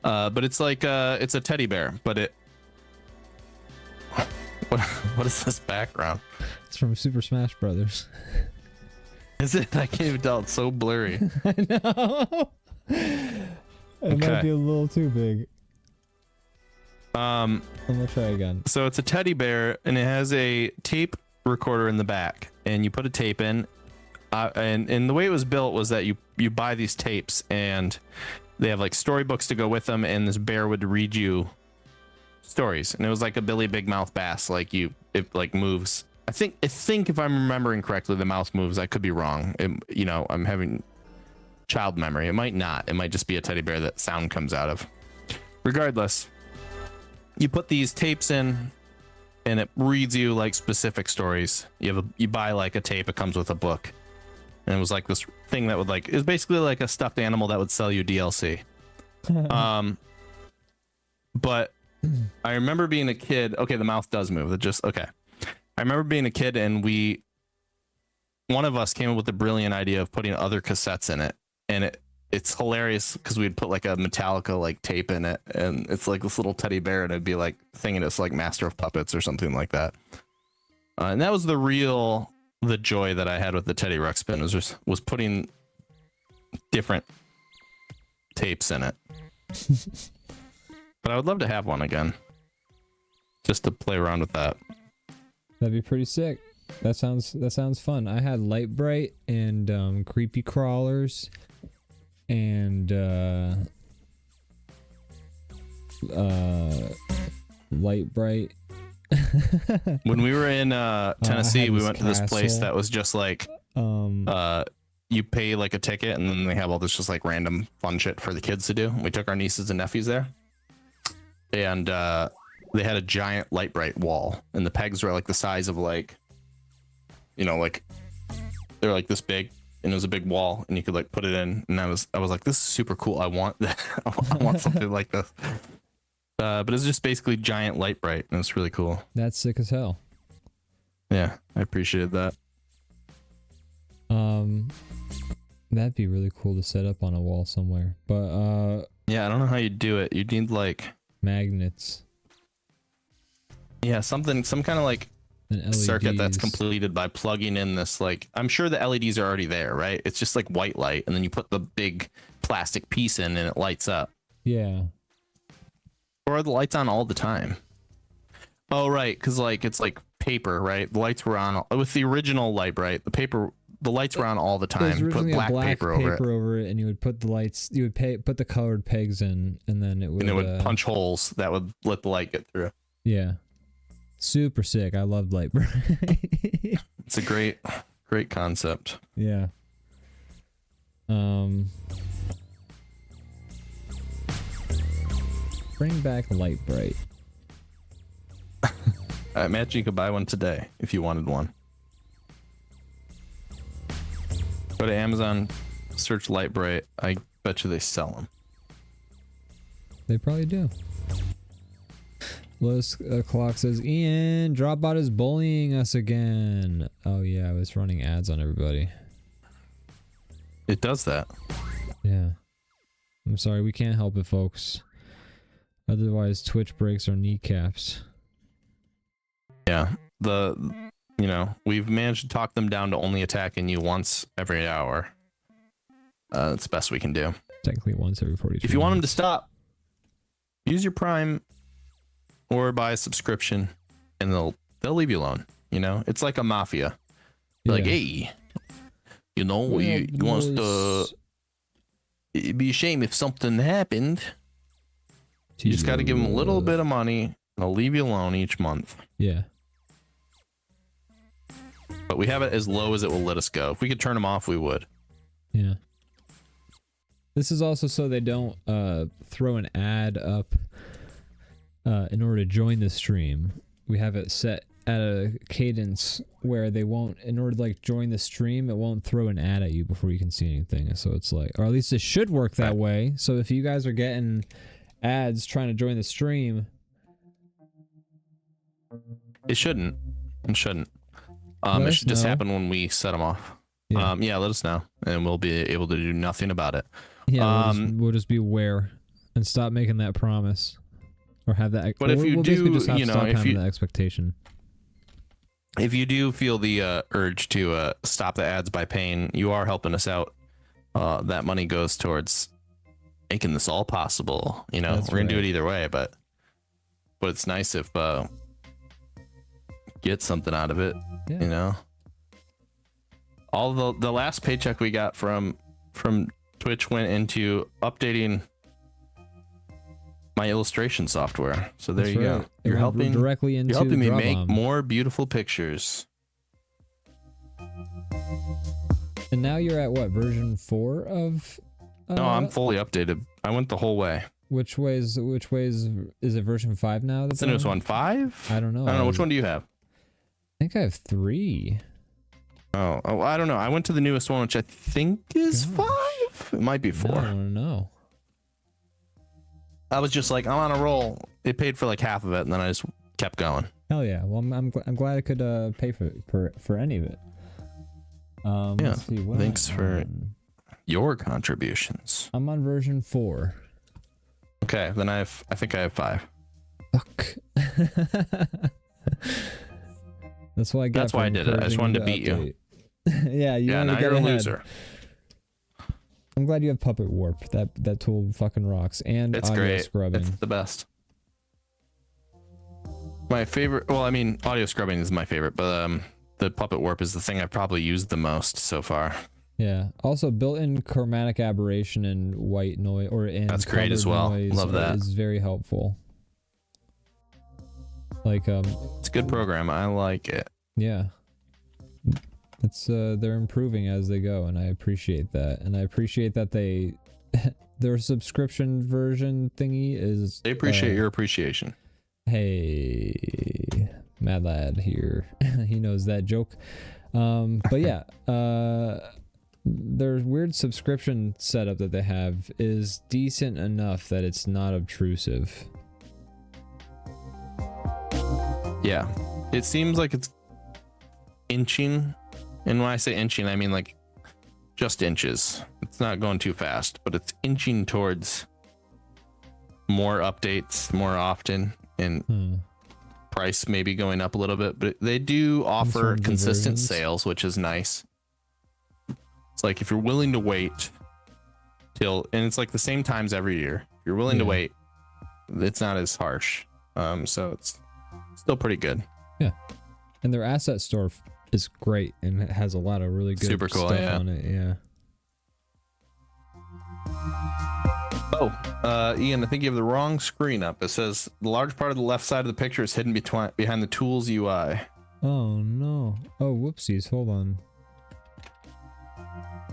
But it's like it's a teddy bear, but it. What is this background? It's from Super Smash Brothers. Is it? I can't even tell. It's so blurry. I know. It might be a little too big. I'm gonna try again. So it's a teddy bear, and it has a tape recorder in the back, and you put a tape in. And the way it was built was that you buy these tapes, and they have like storybooks to go with them, and this bear would read you stories, and it was like a Billy Big Mouth Bass. Like it like moves. I think if I'm remembering correctly, the mouth moves. I could be wrong. I'm having child memory. It might not. It might just be a teddy bear that sound comes out of. Regardless, you put these tapes in, and it reads you like specific stories. You buy like a tape. It comes with a book, and it was like this thing that would like, it was basically like a stuffed animal that would sell you DLC. But I remember being a kid. Okay, the mouth does move. Okay. I remember being a kid, and one of us came up with the brilliant idea of putting other cassettes in it, and it's hilarious because we'd put like a Metallica like tape in it, and it's like this little teddy bear, and it'd be like thinking it's like Master of Puppets or something like that. And that was the joy that I had with the Teddy Ruxpin was putting different tapes in it. But I would love to have one again, just to play around with that. That'd be pretty sick. That sounds fun. I had Light Bright and Creepy Crawlers and Light Bright. When we were in Tennessee, we went to this place that was just like you pay like a ticket, and then they have all this just like random fun shit for the kids to do. We took our nieces and nephews there, and they had a giant Light Bright wall, and the pegs were like the size of like, like they're like this big, and it was a big wall, and you could like put it in, and I was like, this is super cool. I want that. I want something like this. But it's just basically giant Light Bright, and it's really cool. That's sick as hell. Yeah, I appreciated that. That'd be really cool to set up on a wall somewhere. But yeah, I don't know how you do it. You need like magnets. Yeah, some kind of like circuit that's completed by plugging in this, like, I'm sure the LEDs are already there, right? It's just like white light, and then you put the big plastic piece in, and it lights up. Yeah. Or are the lights on all the time? Oh, right, because like it's like paper, right? The lights were on with the original Light Bright. The lights were on all the time. You put black paper over it, and you would put the lights. You would put the colored pegs in, and then it would punch holes that would let the light get through. Yeah. Super sick. I loved Light Bright. It's a great concept. Yeah. Bring back Light Bright. I imagine you could buy one today if you wanted one. Go to Amazon, search Light Bright. I bet you they sell them. They probably do. Lotus Clock says, Ian, DrawBot is bullying us again. Oh yeah, I was running ads on everybody. It does that. Yeah. I'm sorry, we can't help it, folks. Otherwise, Twitch breaks our kneecaps. Yeah. We've managed to talk them down to only attacking you once every hour. That's the best we can do. Technically once every 42 If you want them to stop, use your Prime or buy a subscription, and they'll leave you alone. It's like a mafia. Like, hey, you know, you wants to. It'd be a shame if something happened. You just got to give them a little bit of money. And I'll leave you alone each month. Yeah. But we have it as low as it will let us go. If we could turn them off, we would. Yeah. This is also so they don't throw an ad up in order to join the stream. We have it set at a cadence where they won't, in order to like join the stream, it won't throw an ad at you before you can see anything. So it's like, or at least it should work that way. So if you guys are getting ads trying to join the stream, it shouldn't. It shouldn't. It should just happen when we set them off. Yeah, let us know, and we'll be able to do nothing about it. Yeah, we'll just be aware and stop making that promise, or have that. But if you do, you know, if you the expectation. If you do feel the urge to stop the ads by paying, you are helping us out. That money goes towards making this all possible. You know, we're gonna do it either way, but it's nice if get something out of it. Yeah. You know, all the last paycheck we got from Twitch went into updating my illustration software. So there you go. You're helping directly into me DrawBomb. make more beautiful pictures. And now you're at what, version 4 of? No, I'm fully updated. I went the whole way. Which ways is it version 5 now? That's the newest one. 5? I don't know. I don't know. Which one do you have? I think I have 3. Oh, I don't know. I went to the newest one, which I think is 5. It might be 4. I don't know. I was just like, I'm on a roll. It paid for like half of it, and then I just kept going. Hell yeah! Well, I'm glad I could pay for any of it. Yeah. Let's see, what Thanks for your contributions. I'm on version 4. Okay, then I think I have 5. Fuck. That's why I got. That's why I did it. I just wanted to beat you. Yeah, you now you're a loser. I'm glad you have Puppet Warp. That tool fucking rocks. And it's audio great. scrubbing. It's the best. My favorite. Well, I mean, audio scrubbing is my favorite, but the Puppet Warp is the thing I've probably used the most so far. Yeah. Also, built-in chromatic aberration and white noise, or in that's great as well. Love that. Is very helpful. Like it's a good program. I like it. Yeah. It's they're improving as they go, and I appreciate that. And I appreciate that they their subscription version thingy is. They appreciate your appreciation. Hey, Mad Lad here. He knows that joke. But yeah, their weird subscription setup that they have is decent enough that it's not obtrusive. Yeah, it seems like it's inching. And when I say inching, I mean like just inches. It's not going too fast, but it's inching towards more updates more often, and price maybe going up a little bit. But they do offer consistent sales, which is nice. It's like if you're willing to wait till, and it's like the same times every year. If you're willing to wait, it's not as harsh. So it's still pretty good. Yeah, and their asset store is great, and it has a lot of really good super cool stuff on it. Yeah. Oh, Ian, I think you have the wrong screen up. It says the large part of the left side of the picture is hidden behind the tools UI. Oh no. Oh, whoopsies. Hold on.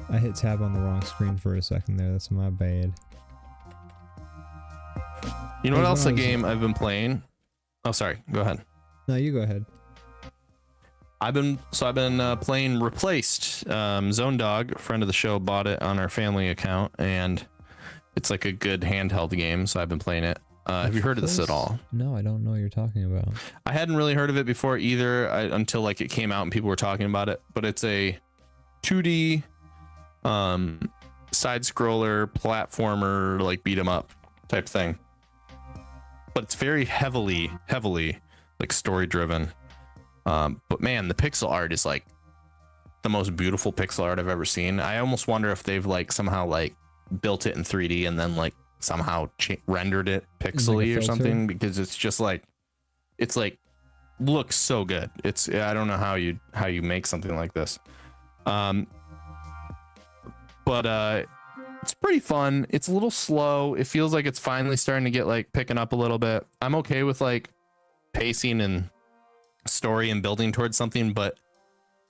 I hit tab on the wrong screen for a second there. That's my bad. You know what else? A game I've been playing. Oh, sorry. Go ahead. No, you go ahead. I've been playing Replaced. Zone Dog, friend of the show, bought it on our family account, and it's like a good handheld game. So I've been playing it. Have you heard of this at all? No, I don't know what you're talking about. I hadn't really heard of it before either, until like it came out and people were talking about it. But it's a 2D side scroller platformer, like beat 'em up type thing. But it's very heavily like story driven. But man, the pixel art is like the most beautiful pixel art I've ever seen. I almost wonder if they've like somehow like built it in 3D and then like somehow rendered it pixely or something, because it's just like, it's like looks so good. I don't know how you make something like this. But it's pretty fun. It's a little slow. It feels like it's finally starting to get like picking up a little bit. I'm okay with like pacing and story and building towards something, but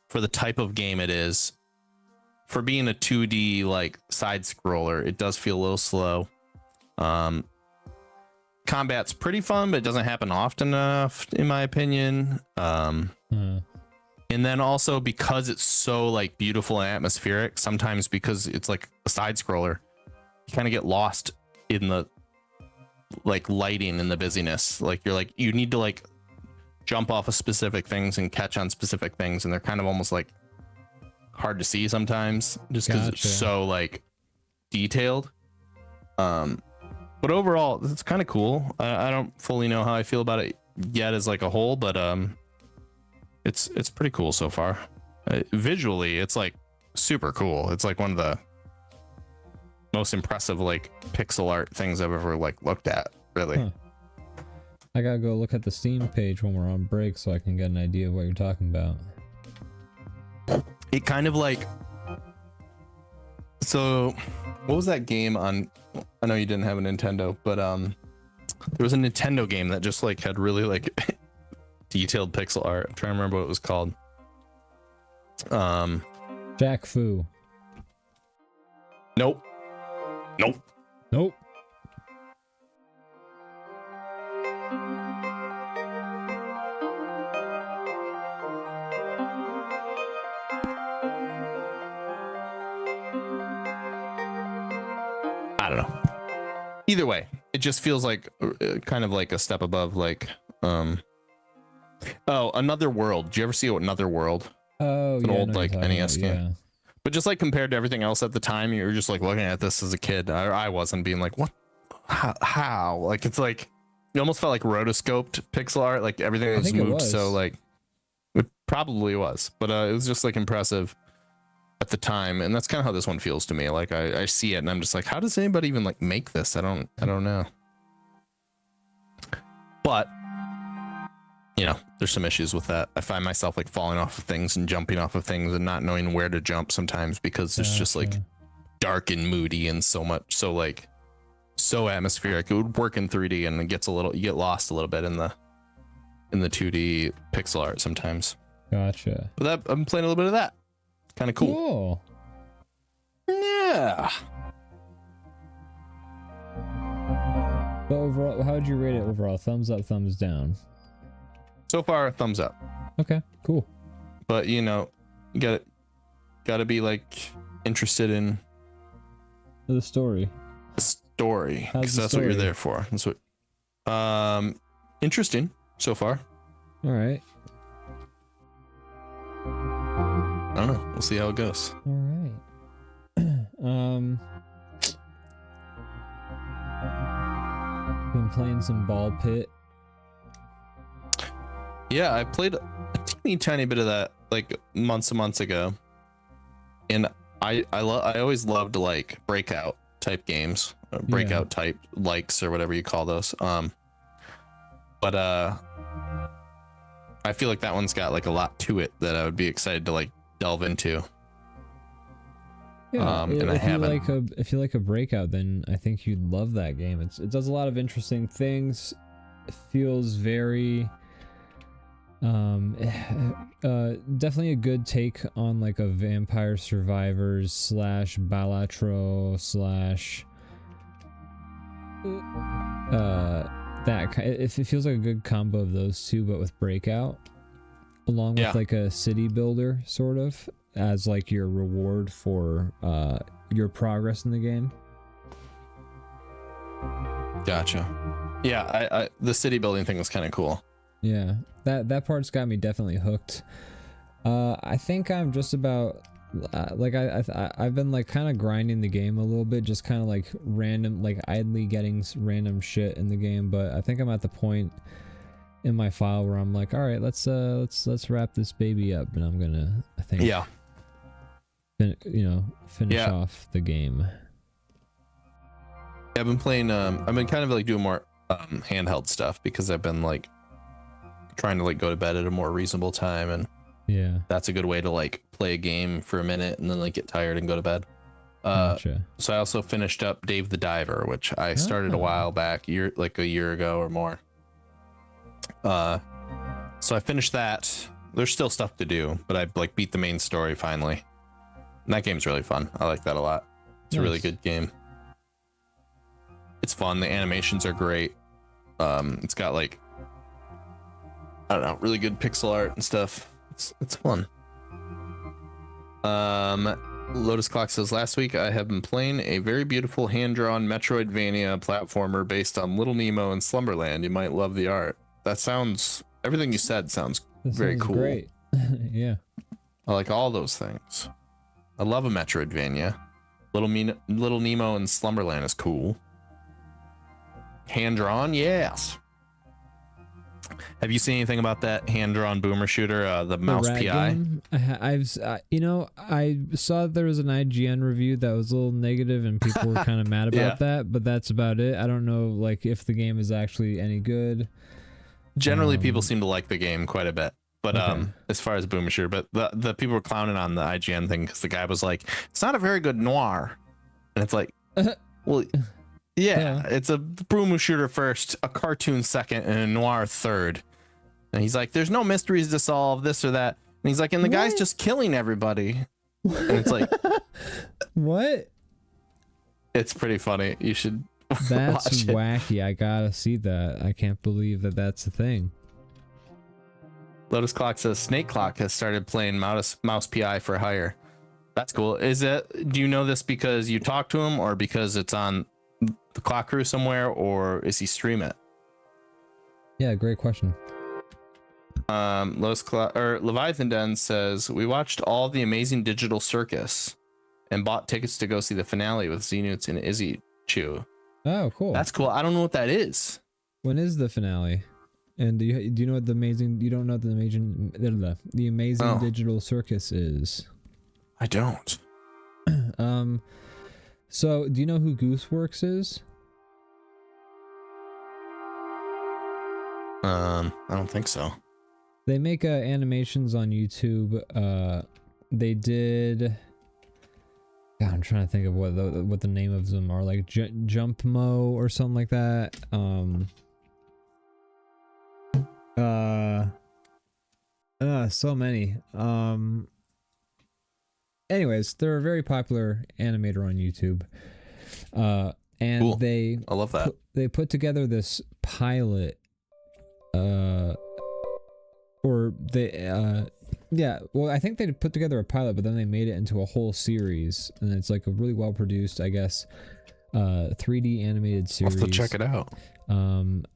for the type of game it is, for being a 2D like side scroller, it does feel a little slow. Combat's pretty fun, but it doesn't happen often enough, in my opinion. And then also because it's so like beautiful and atmospheric, sometimes because it's like a side scroller, you kind of get lost in the like lighting and the busyness. Like you need to like jump off of specific things and catch on specific things, and they're kind of almost like hard to see sometimes just because it's so like detailed. But overall, it's kind of cool. I don't fully know how I feel about it yet as like a whole, but it's pretty cool so far. Visually, it's like super cool. It's like one of the most impressive like pixel art things I've ever like looked at, really. I gotta go look at the Steam page when we're on break so I can get an idea of what you're talking about. It kind of like, so what was that game on? I know you didn't have a Nintendo, but there was a Nintendo game that just like had really like detailed pixel art. I'm trying to remember what it was called. Jack Fu. Nope. I don't know. Either way, it just feels like kind of like a step above like Another World. Did you ever see Another World? Oh, it's an old like NES about, game. But just like compared to everything else at the time, you were just like looking at this as a kid. I wasn't being like, what? How? Like it's like you almost felt like rotoscoped pixel art. Like everything was moved so like it probably was, but it was just like impressive at the time, and that's kind of how this one feels to me. Like I see it and I'm just like, how does anybody even like make this? I don't know. But you know, there's some issues with that. I find myself like falling off of things and jumping off of things and not knowing where to jump sometimes because it's just like dark and moody and so atmospheric. It would work in 3D and it gets you get lost a little bit in the 2D pixel art sometimes. Gotcha. But I'm playing a little bit of that. Kind of cool. Yeah. But overall, how would you rate it overall? Thumbs up, thumbs down? So far, thumbs up. Okay, cool. But you know, you gotta be like interested in the story. Because that's what you're there for. That's what. Interesting so far. All right. I don't know. We'll see how it goes. All right. Been playing some Ball Pit. Yeah, I played a teeny tiny bit of that like months ago, and I always loved like breakout type games, breakout type likes or whatever you call those. But I feel like that one's got like a lot to it that I would be excited to like delve into. Yeah, and I haven't. If you like a breakout, then I think you'd love that game. It does a lot of interesting things. It feels very definitely a good take on like a Vampire Survivors / Balatro / it feels like a good combo of those two, but with breakout along with like a city builder sort of as like your reward for your progress in the game. Gotcha. Yeah, I the city building thing was kind of cool. Yeah, that part's got me definitely hooked. I think I'm just about like I've been like kind of grinding the game a little bit, just kind of like random, like idly getting random shit in the game. But I think I'm at the point in my file where I'm like, all right, let's wrap this baby up, and I'm gonna, I think, finish off the game. I've been playing. I've been kind of like doing more handheld stuff because I've been like trying to like go to bed at a more reasonable time, and yeah, that's a good way to like play a game for a minute and then like get tired and go to bed. Gotcha. So I also finished up Dave the Diver, which I started a while back, a year ago or more. So I finished that. There's still stuff to do, but I like beat the main story finally. And that game's really fun. I like that a lot. It's a really good game. It's fun. The animations are great. It's got like, I don't know, really good pixel art and stuff. It's fun. Lotus Clock says, last week I have been playing a very beautiful hand-drawn Metroidvania platformer based on Little Nemo and Slumberland. You might love the art. That sounds, everything you said sounds very cool. Great. Yeah. I like all those things. I love a Metroidvania. Little Nemo and Slumberland is cool. Hand-drawn, yes. Have you seen anything about that hand-drawn boomer shooter, the Mouse PI? I saw there was an IGN review that was a little negative and people were kind of mad about that, but that's about it. I don't know, like, if the game is actually any good. Generally, people seem to like the game quite a bit, but as far as boomer shooter, but the people were clowning on the IGN thing because the guy was like, "It's not a very good noir," and it's like, well. Yeah, it's a boomer shooter first, a cartoon second, and a noir third. And he's like, there's no mysteries to solve, this or that. And he's like, and the guy's just killing everybody. And it's like, what? It's pretty funny. You should That's watch wacky. it. I gotta see that. I can't believe that that's a thing. Lotus Clock says Snake Clock has started playing Mouse PI for hire. That's cool. Do you know this because you talked to him or because it's on the Clock Crew somewhere, or is he stream it? Yeah, great question. Leviathan Den says, we watched all the Amazing Digital Circus and bought tickets to go see the finale with Xenoots and Izzy Chew. Oh, cool. That's cool. I don't know what that is. When is the finale? And do you know what the amazing? You don't know what the Amazing Digital Circus is? I don't. So, do you know who Gooseworks is? I don't think so. They make animations on YouTube. They did. God, I'm trying to think of what the name of them are, like Jumpmo or something like that. So many. Anyways, they're a very popular animator on YouTube. And cool. I love that. They put together this pilot. I think they put together a pilot, but then they made it into a whole series, and it's like a really well produced, I guess, 3D animated series. I'll have to check it out.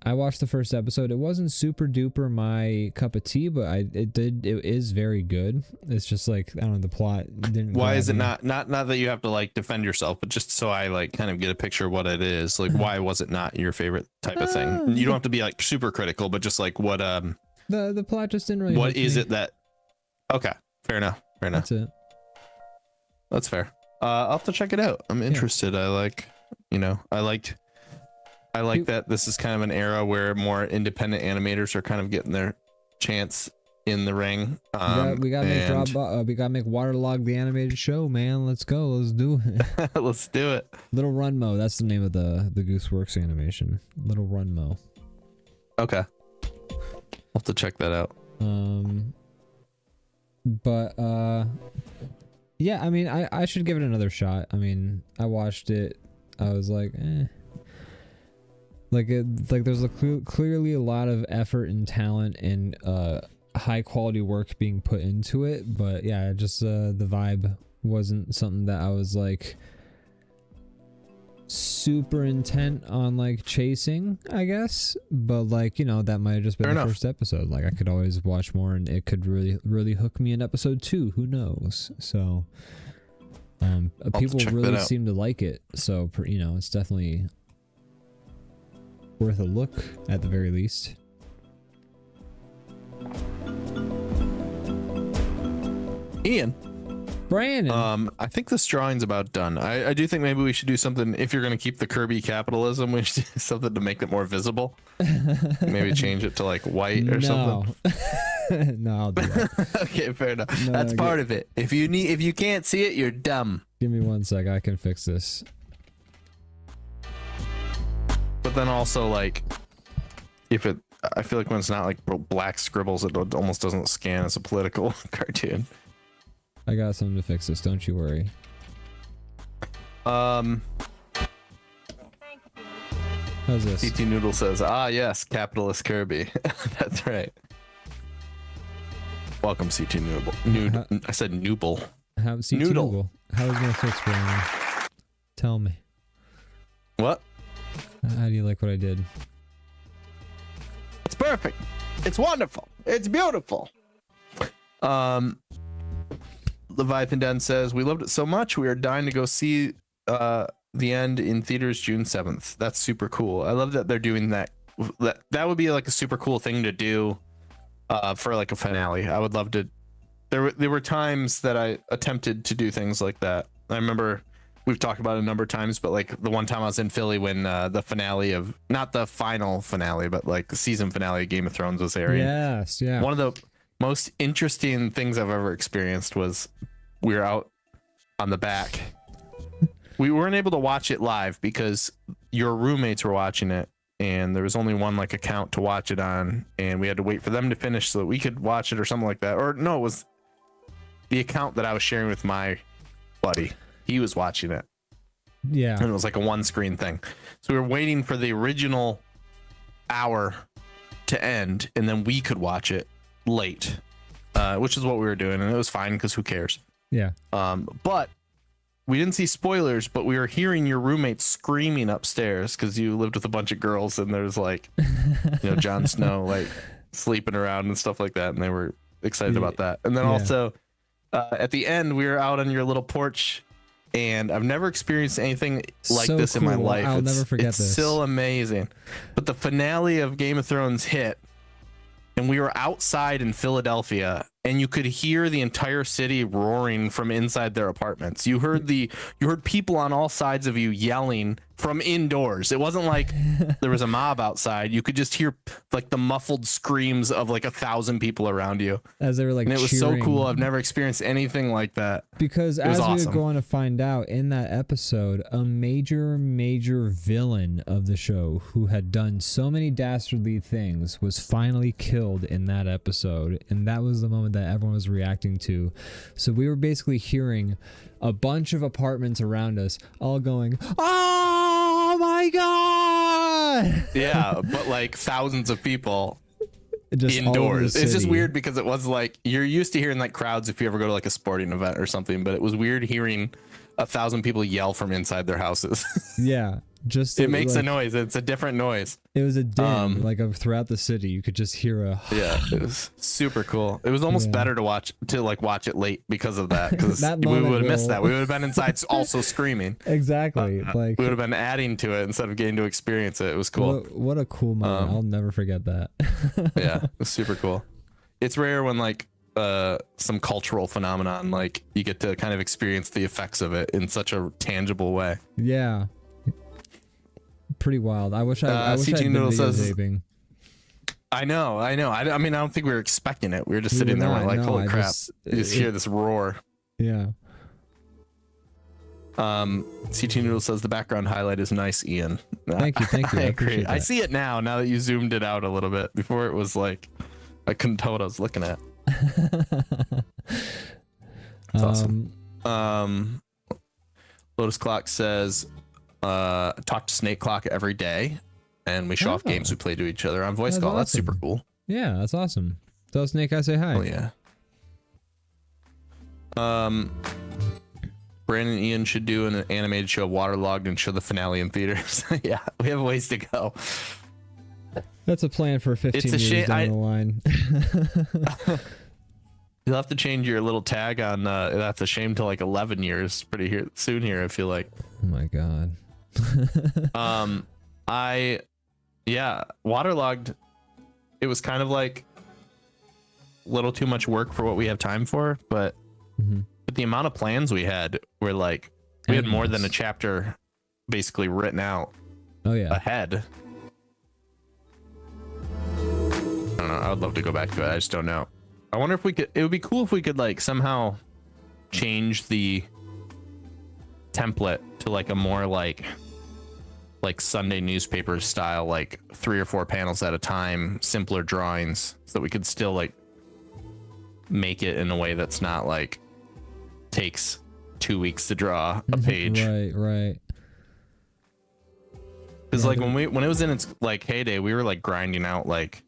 I watched the first episode. It wasn't super duper my cup of tea, but it is very good. It's just like, I don't know, the plot didn't. Why is it not that you have to like defend yourself, but just so I like kind of get a picture of what it is, like why was it not your favorite type of thing? You don't have to be like super critical, but just like what the plot just didn't really. What is it that? Okay, fair enough. That's it. That's fair. I'll have to check it out. I'm interested. Yeah. I like that this is kind of an era where more independent animators are kind of getting their chance in the ring. We gotta make Waterlog the animated show, man. Let's go. Let's do it. Let's do it. Little Runmo. That's the name of the Gooseworks animation. Little Runmo. Okay. I'll have to check that out. Yeah, I mean, I should give it another shot. I mean, I watched it. I was like, there's clearly a lot of effort and talent and high quality work being put into it, but yeah, just the vibe wasn't something that I was like super intent on like chasing, I guess. But like, that might have just been the first episode. Like I could always watch more and it could really hook me in episode 2. Who knows? So people really seem to like it, so it's definitely worth a look at the very least. Ian, Brandon. I think this drawing's about done. I do think maybe we should do something. If you're going to keep the Kirby capitalism, we should do something to make it more visible. Maybe change it to like white or something. No, I'll do that. Okay, fair enough. That's part of it. If you can't see it, you're dumb. Give me 1 sec. I can fix this. But then also, like, I feel like when it's not like black scribbles, it almost doesn't scan as a political cartoon. I got something to fix this. Don't you worry. How's this? CT Noodle says, "Ah, yes, capitalist Kirby." That's right. Welcome, CT Noodle. I said Nooble. How CT Noodle? How is my fix, Brandon? Tell me. What? How do you like what I did? It's perfect. It's wonderful. It's beautiful. Leviathan Den says, "We loved it so much, we are dying to go see the end in theaters June 7th. That's super cool. I love that they're doing that. That would be like a super cool thing to do for like a finale. I would love to. There were times that I attempted to do things like that. I remember we've talked about it a number of times, but like the one time I was in Philly when the finale of, not the final finale, but like the season finale of Game of Thrones was airing. Yes, yeah. One of the most interesting things I've ever experienced was we were out on the back. We weren't able to watch it live because your roommates were watching it and there was only one like account to watch it on, and we had to wait for them to finish so that we could watch it or something like that. Or no, it was the account that I was sharing with my buddy. He was watching it. Yeah. And it was like a one screen thing. So we were waiting for the original hour to end and then we could watch it late, which is what we were doing, and it was fine because who cares. Yeah. But we didn't see spoilers, but we were hearing your roommate screaming upstairs because you lived with a bunch of girls and there's like, you know, Jon Snow like sleeping around and stuff like that, and they were excited about that. And then also at the end we were out on your little porch, and I've never experienced anything like so this cool. in my life. I'll never forget it's this. Still amazing. But the finale of Game of Thrones hit, and we were outside in Philadelphia, and you could hear the entire city roaring from inside their apartments. You heard people on all sides of you yelling from indoors. It wasn't like there was a mob outside. You could just hear like the muffled screams of like 1,000 people around you as they were like, and it was cheering. so cool. I've never experienced anything like that. Because as we were going to find out in that episode, a major villain of the show who had done so many dastardly things was finally killed in that episode, and that was the moment that everyone was reacting to. So we were basically hearing a bunch of apartments around us all going, "Oh my god!" Yeah, but like thousands of people just indoors. It's just weird because it was like, you're used to hearing like crowds if you ever go to like a sporting event or something, but it was weird hearing 1,000 people yell from inside their houses. Yeah. Just it makes a noise. It's a different noise. It was a din like throughout the city. You could just hear a yeah. It was super cool. It was almost better to watch it late because of that. Because we would have missed that. We would have been inside also screaming. Exactly. Like we would have been adding to it instead of getting to experience it. It was cool. What a cool moment. I'll never forget that. Yeah, it was super cool. It's rare when like some cultural phenomenon, like you get to kind of experience the effects of it in such a tangible way. Yeah. Pretty wild. I wish I'd been videotaping. I know. I mean, I don't think we were expecting it. We were just sitting there like, holy crap. You just hear this roar. Yeah. CT Noodle says the background highlight is nice, Ian. Thank you. I agree. I see it now that you zoomed it out a little bit. Before it was like, I couldn't tell what I was looking at. That's awesome. Lotus Clock says, talk to Snake Clock every day, and we show off games we play to each other on voice call. Awesome. That's super cool. Yeah, that's awesome. Tell Snake I say hi. Oh yeah. Brandon and Ian should do an animated show, Waterlogged, and show the finale in theaters. Yeah, we have a ways to go. That's a plan for 15 years down the line. You'll have to change your little tag on that's a shame to like 11 years pretty soon here, I feel like. Oh my god. Waterlogged, it was kind of like a little too much work for what we have time for, but the with the amount of plans we had, we're like, we had more than a chapter basically written out. Oh yeah. Ahead. I don't know. I would love to go back to it. I just don't know. I wonder if we could, it would be cool if we could like somehow change the template to like a more like Sunday newspaper style, like 3 or 4 panels at a time, simpler drawings, so that we could still like make it in a way that's not like takes 2 weeks to draw a page. Right. Because like when it was in its like heyday, we were like grinding out, like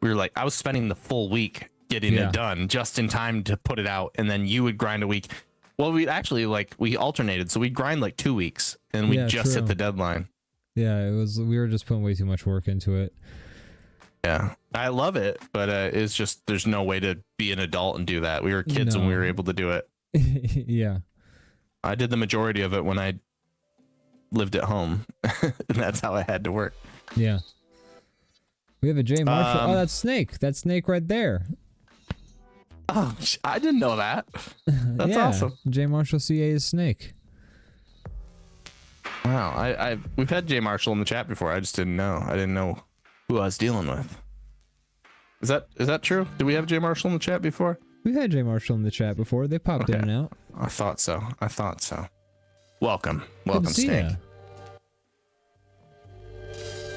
we were like, I was spending the full week getting it done just in time to put it out, and then you would grind a week. Well, we actually like we alternated, so we'd grind like 2 weeks, and we just hit the deadline. Yeah, it was. We were just putting way too much work into it. Yeah, I love it, but it's just there's no way to be an adult and do that. We were kids when we were able to do it. Yeah, I did the majority of it when I lived at home, and that's how I had to work. Yeah. We have a J Marshall. Oh, that's Snake. That's Snake right there. Oh, I didn't know that. That's awesome. J Marshall CA is Snake. Wow, we've had J Marshall in the chat before. I just didn't know. I didn't know who I was dealing with. Is that true? Did we have J Marshall in the chat before? We've had J Marshall in the chat before. They popped in and out. I thought so. Welcome, Snake.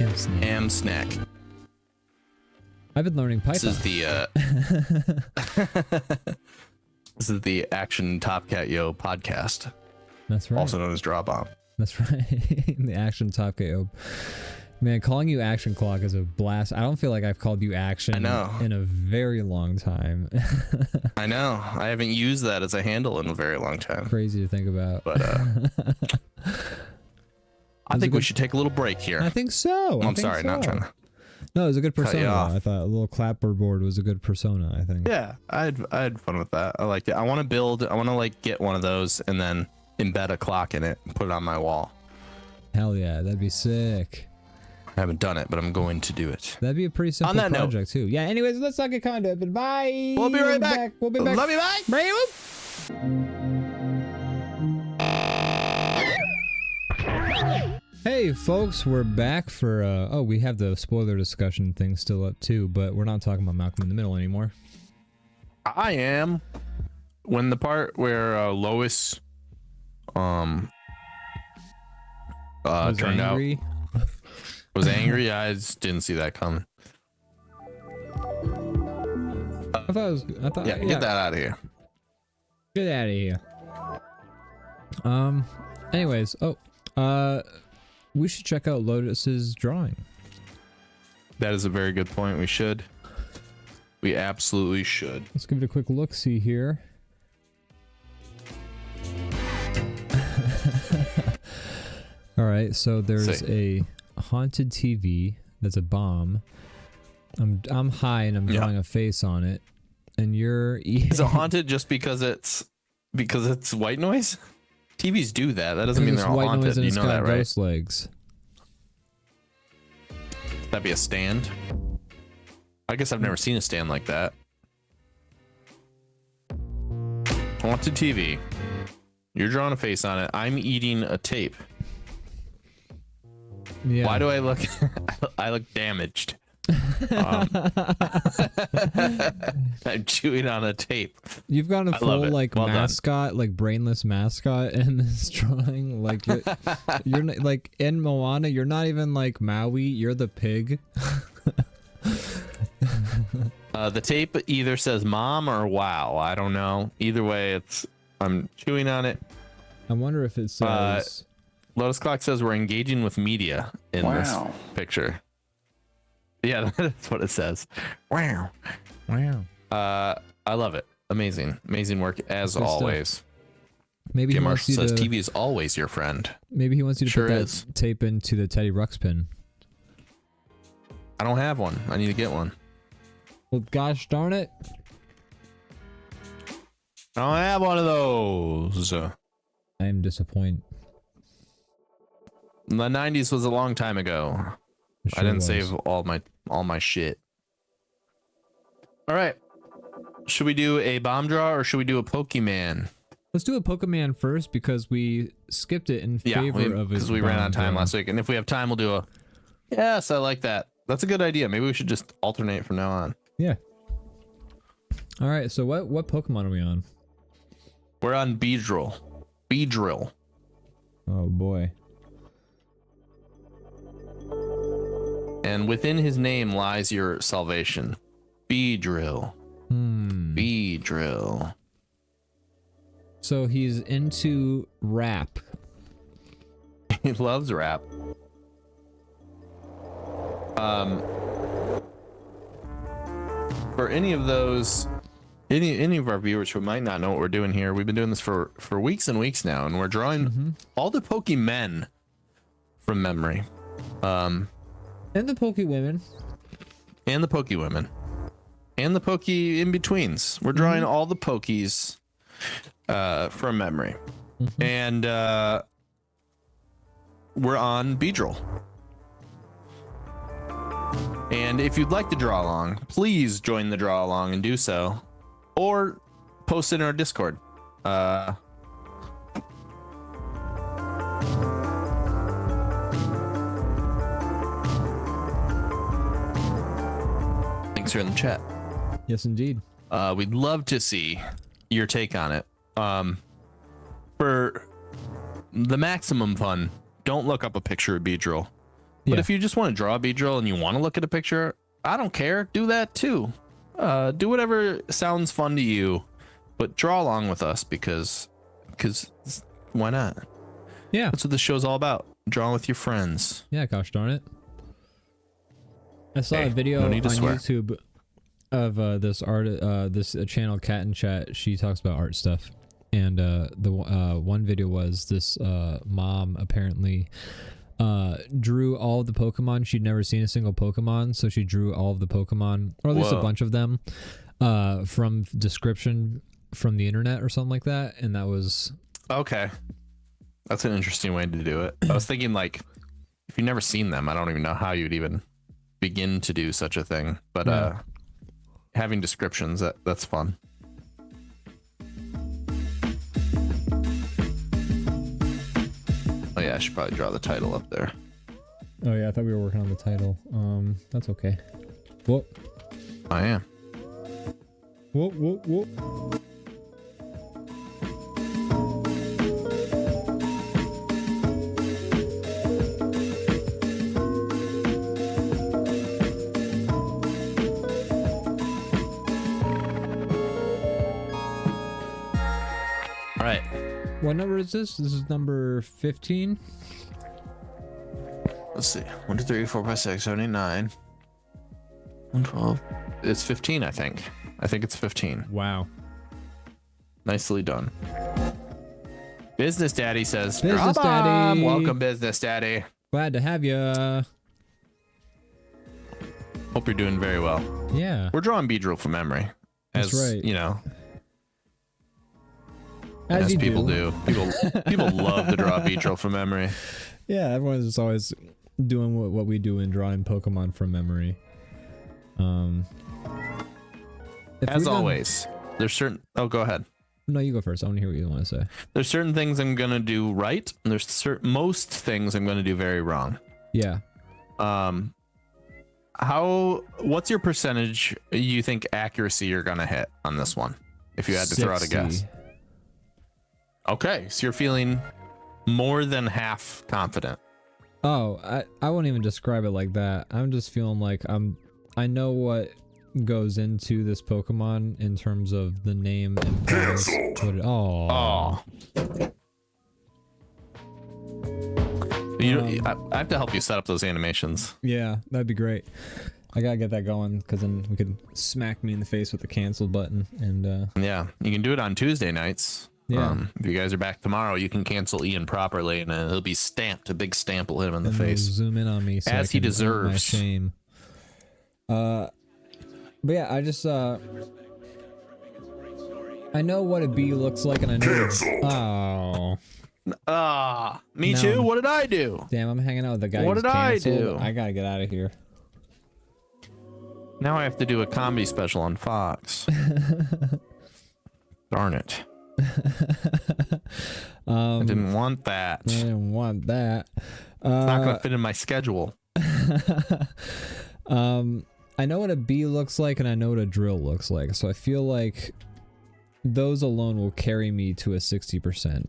Am Snack. I've been learning Python. This is the Action Top Cat Yo podcast. That's right. Also known as DrawBomb. That's right. The Action Top Cat Yo. Man, calling you Action Clock is a blast. I don't feel like I've called you Action in a very long time. I know. I haven't used that as a handle in a very long time. Crazy to think about. But I think we should take a little break here. I think so. I'm sorry, not trying to. No, it was a good persona. I thought a little clapperboard was a good persona, I think. Yeah, I had fun with that. I liked it. I want to like get one of those and then embed a clock in it and put it on my wall. Hell yeah, that'd be sick. I haven't done it, but I'm going to do it. That'd be a pretty simple project too. Yeah, anyways, let's not get kind of. Bye. We'll be right back. We'll be back. Love you, bye. Hey folks, we're back for we have the spoiler discussion thing still up too, but we're not talking about Malcolm in the Middle anymore. I am. When the part where Lois turned angry. out was angry, I just didn't see that coming. I thought get that out of here. Get out of here. Anyways, we should check out Lotus's drawing. That is a very good point. We should. We absolutely should. Let's give it a quick look-see here. All right, so there's a haunted TV that's a bomb. I'm high and I'm drawing a face on it, and you're. Is it haunted just because it's white noise? TVs do that. That doesn't mean they're all haunted. You know that, right? Ghost legs. That'd be a stand. I guess I've never seen a stand like that. Haunted TV. You're drawing a face on it. I'm eating a tape. Yeah. Why do I look? I look damaged. I'm chewing on a tape. You've got a full like mascot, like brainless mascot in this drawing. Like you're like in Moana. You're not even like Maui. You're the pig. The tape either says "mom" or "wow." I don't know. Either way, I'm chewing on it. I wonder if it says. Lotus Clock says we're engaging with media in this picture. Yeah, that's what it says. Wow. I love it. Amazing work as always. Maybe Jim Marshall says TV is always your friend. Maybe he wants you to put that tape into the Teddy Ruxpin pin. I don't have one. I need to get one. Well, gosh darn it. I don't have one of those. I am disappointed. The 90s was a long time ago. Sure I didn't save all my shit. All right. Should we do a bomb draw or should we do a Pokemon? Let's do a Pokemon first because we skipped it in favor of because we ran out of time last week, and if we have time, we'll do a. Yes, I like that. That's a good idea. Maybe we should just alternate from now on. Yeah. All right. So what Pokemon are we on? We're on Beedrill. Beedrill. Oh boy. And within his name lies your salvation. Beedrill. Beedrill. So he's into rap. He loves rap. For any of those, any of our viewers who might not know what we're doing here, we've been doing this for weeks and weeks now, and we're drawing all the Pokemen from memory. And the Pokewomen. And the Pokewomen. And the Poke in-betweens. We're drawing all the Pokies from memory. And we're on Beedrill. And if you'd like to draw along, please join the draw along and do so. Or post it in our Discord. Links are in the chat. Yes, indeed. We'd love to see your take on it. For the maximum fun, don't look up a picture of Beedrill. But if you just want to draw a Beedrill and you want to look at a picture, I don't care. Do that too. Do whatever sounds fun to you, but draw along with us because why not? Yeah. That's what this show's all about. Draw with your friends. Yeah, gosh darn it. I saw a video on YouTube of this channel, Cat and Chat. She talks about art stuff. And the one video was this mom apparently drew all of the Pokemon. She'd never seen a single Pokemon, so she drew all of the Pokemon, or at least a bunch of them, from description from the internet or something like that. And that was okay. That's an interesting way to do it. I was thinking, like, if you've never seen them, I don't even know how you'd even begin to do such a thing. But having descriptions, that's fun. Oh yeah, I should probably draw the title up there. Oh yeah, I thought we were working on the title. That's okay. Whoop. I am. Whoop, whoop, whoop. All right. What number is this? This is number 15. Let's see. 1, 2, 3, 4, 5, 6, 7, 8, 9. 112. It's 15, I think. I think it's 15. Wow. Nicely done. Business Daddy says, Business Daddy. Welcome, Business Daddy. Glad to have you. Hope you're doing very well. Yeah. We're drawing Beedrill from memory. That's right. You know. As people do. People love to draw Beedrill from memory. Yeah, everyone's just always doing what we do in drawing Pokemon from memory. As always, there's certain... Oh, go ahead. No, you go first. I want to hear what you want to say. There's certain things I'm going to do right, and there's most things I'm going to do very wrong. Yeah. What's your percentage you think accuracy you're going to hit on this one? If you had to throw out a guess. Okay, so you're feeling more than half confident. Oh, I won't even describe it like that. I'm just feeling like I know what goes into this Pokemon in terms of the name and price. Oh. I have to help you set up those animations. Yeah, that'd be great. I gotta get that going because then we could smack me in the face with the cancel button and yeah, you can do it on Tuesday nights. Yeah. If you guys are back tomorrow, you can cancel Ian properly, and he'll be stamped. A big stamp will hit him in the face. Zoom in on me, so as he deserves. My shame. But yeah, I just I know what a bee looks like, and I know. Me too. What did I do? Damn, I'm hanging out with the guy. What did I do? I gotta get out of here. Now I have to do a comedy special on Fox. Darn it. I didn't want that. I didn't want that. It's not going to fit in my schedule. I know what a bee looks like and I know what a drill looks like. So I feel like those alone will carry me to a 60%.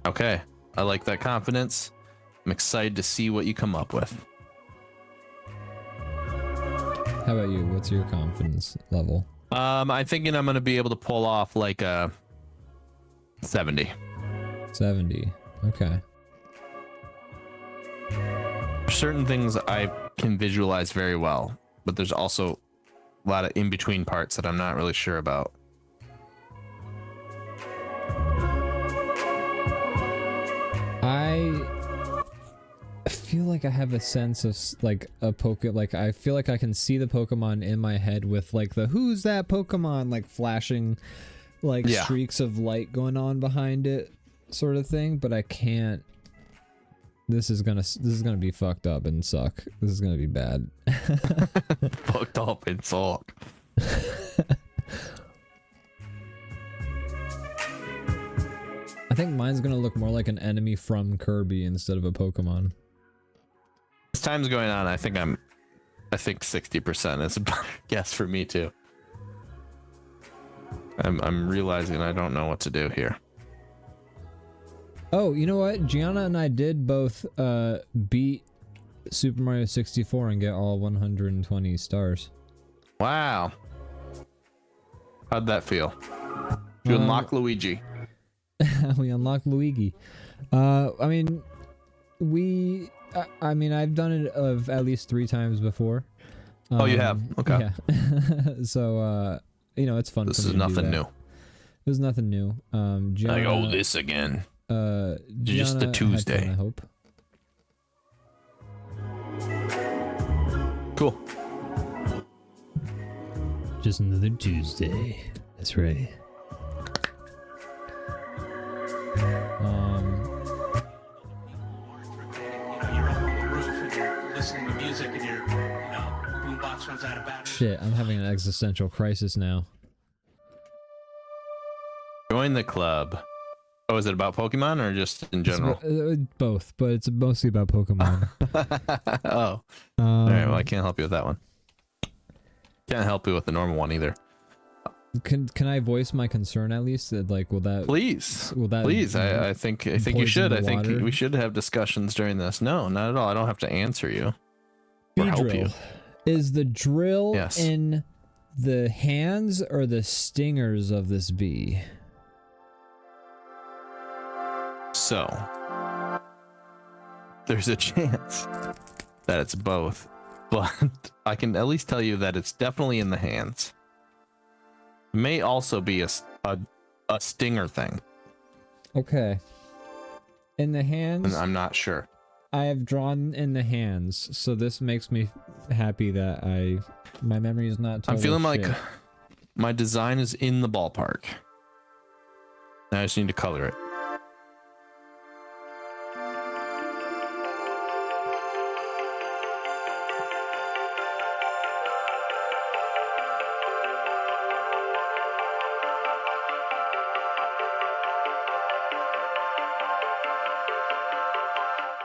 Okay. I like that confidence. I'm excited to see what you come up with. How about you? What's your confidence level? I'm thinking I'm going to be able to pull off like a 70. 70. Okay. Certain things I can visualize very well, but there's also a lot of in-between parts that I'm not really sure about. I feel like I have a sense of like a like I feel like I can see the Pokemon in my head with like the who's that Pokemon like flashing like streaks of light going on behind it sort of thing, but I can't. This is gonna be fucked up and suck. This is gonna be bad. Fucked up and suck. I think mine's gonna look more like an enemy from Kirby instead of a Pokemon. As time's going on, I think 60% is a better guess for me too. I'm realizing I don't know what to do here. Oh, you know what? Gianna and I did both beat Super Mario 64 and get all 120 stars. Wow. How'd that feel? You unlock Luigi. We unlocked Luigi. I mean, I've done it at least 3 times before. Oh, you have? Okay. Yeah. So, you know, it's fun. This is nothing new. It was nothing new. Gianna, like, oh, this again. Just Gianna a Tuesday. had fun, I hope. Cool. Just another Tuesday. That's right. Shit, I'm having an existential crisis now. Join the club. Oh, is it about Pokemon or just in general? Both, but it's mostly about Pokemon. Oh. All right, well, I can't help you with that one. Can't help you with the normal one either. Can I voice my concern at least? Like, will that? Please. Will that? Please. I think you should. I think we should have discussions during this. No, not at all. I don't have to answer you or help you. Is the drill in the hands or the stingers of this bee? So, there's a chance that it's both, but I can at least tell you that it's definitely in the hands. It may also be a stinger thing. Okay. In the hands? And I'm not sure. I have drawn in the hands, so this makes me happy that my memory is not total I'm feeling shit. like my design is in the ballpark. Now I just need to color it.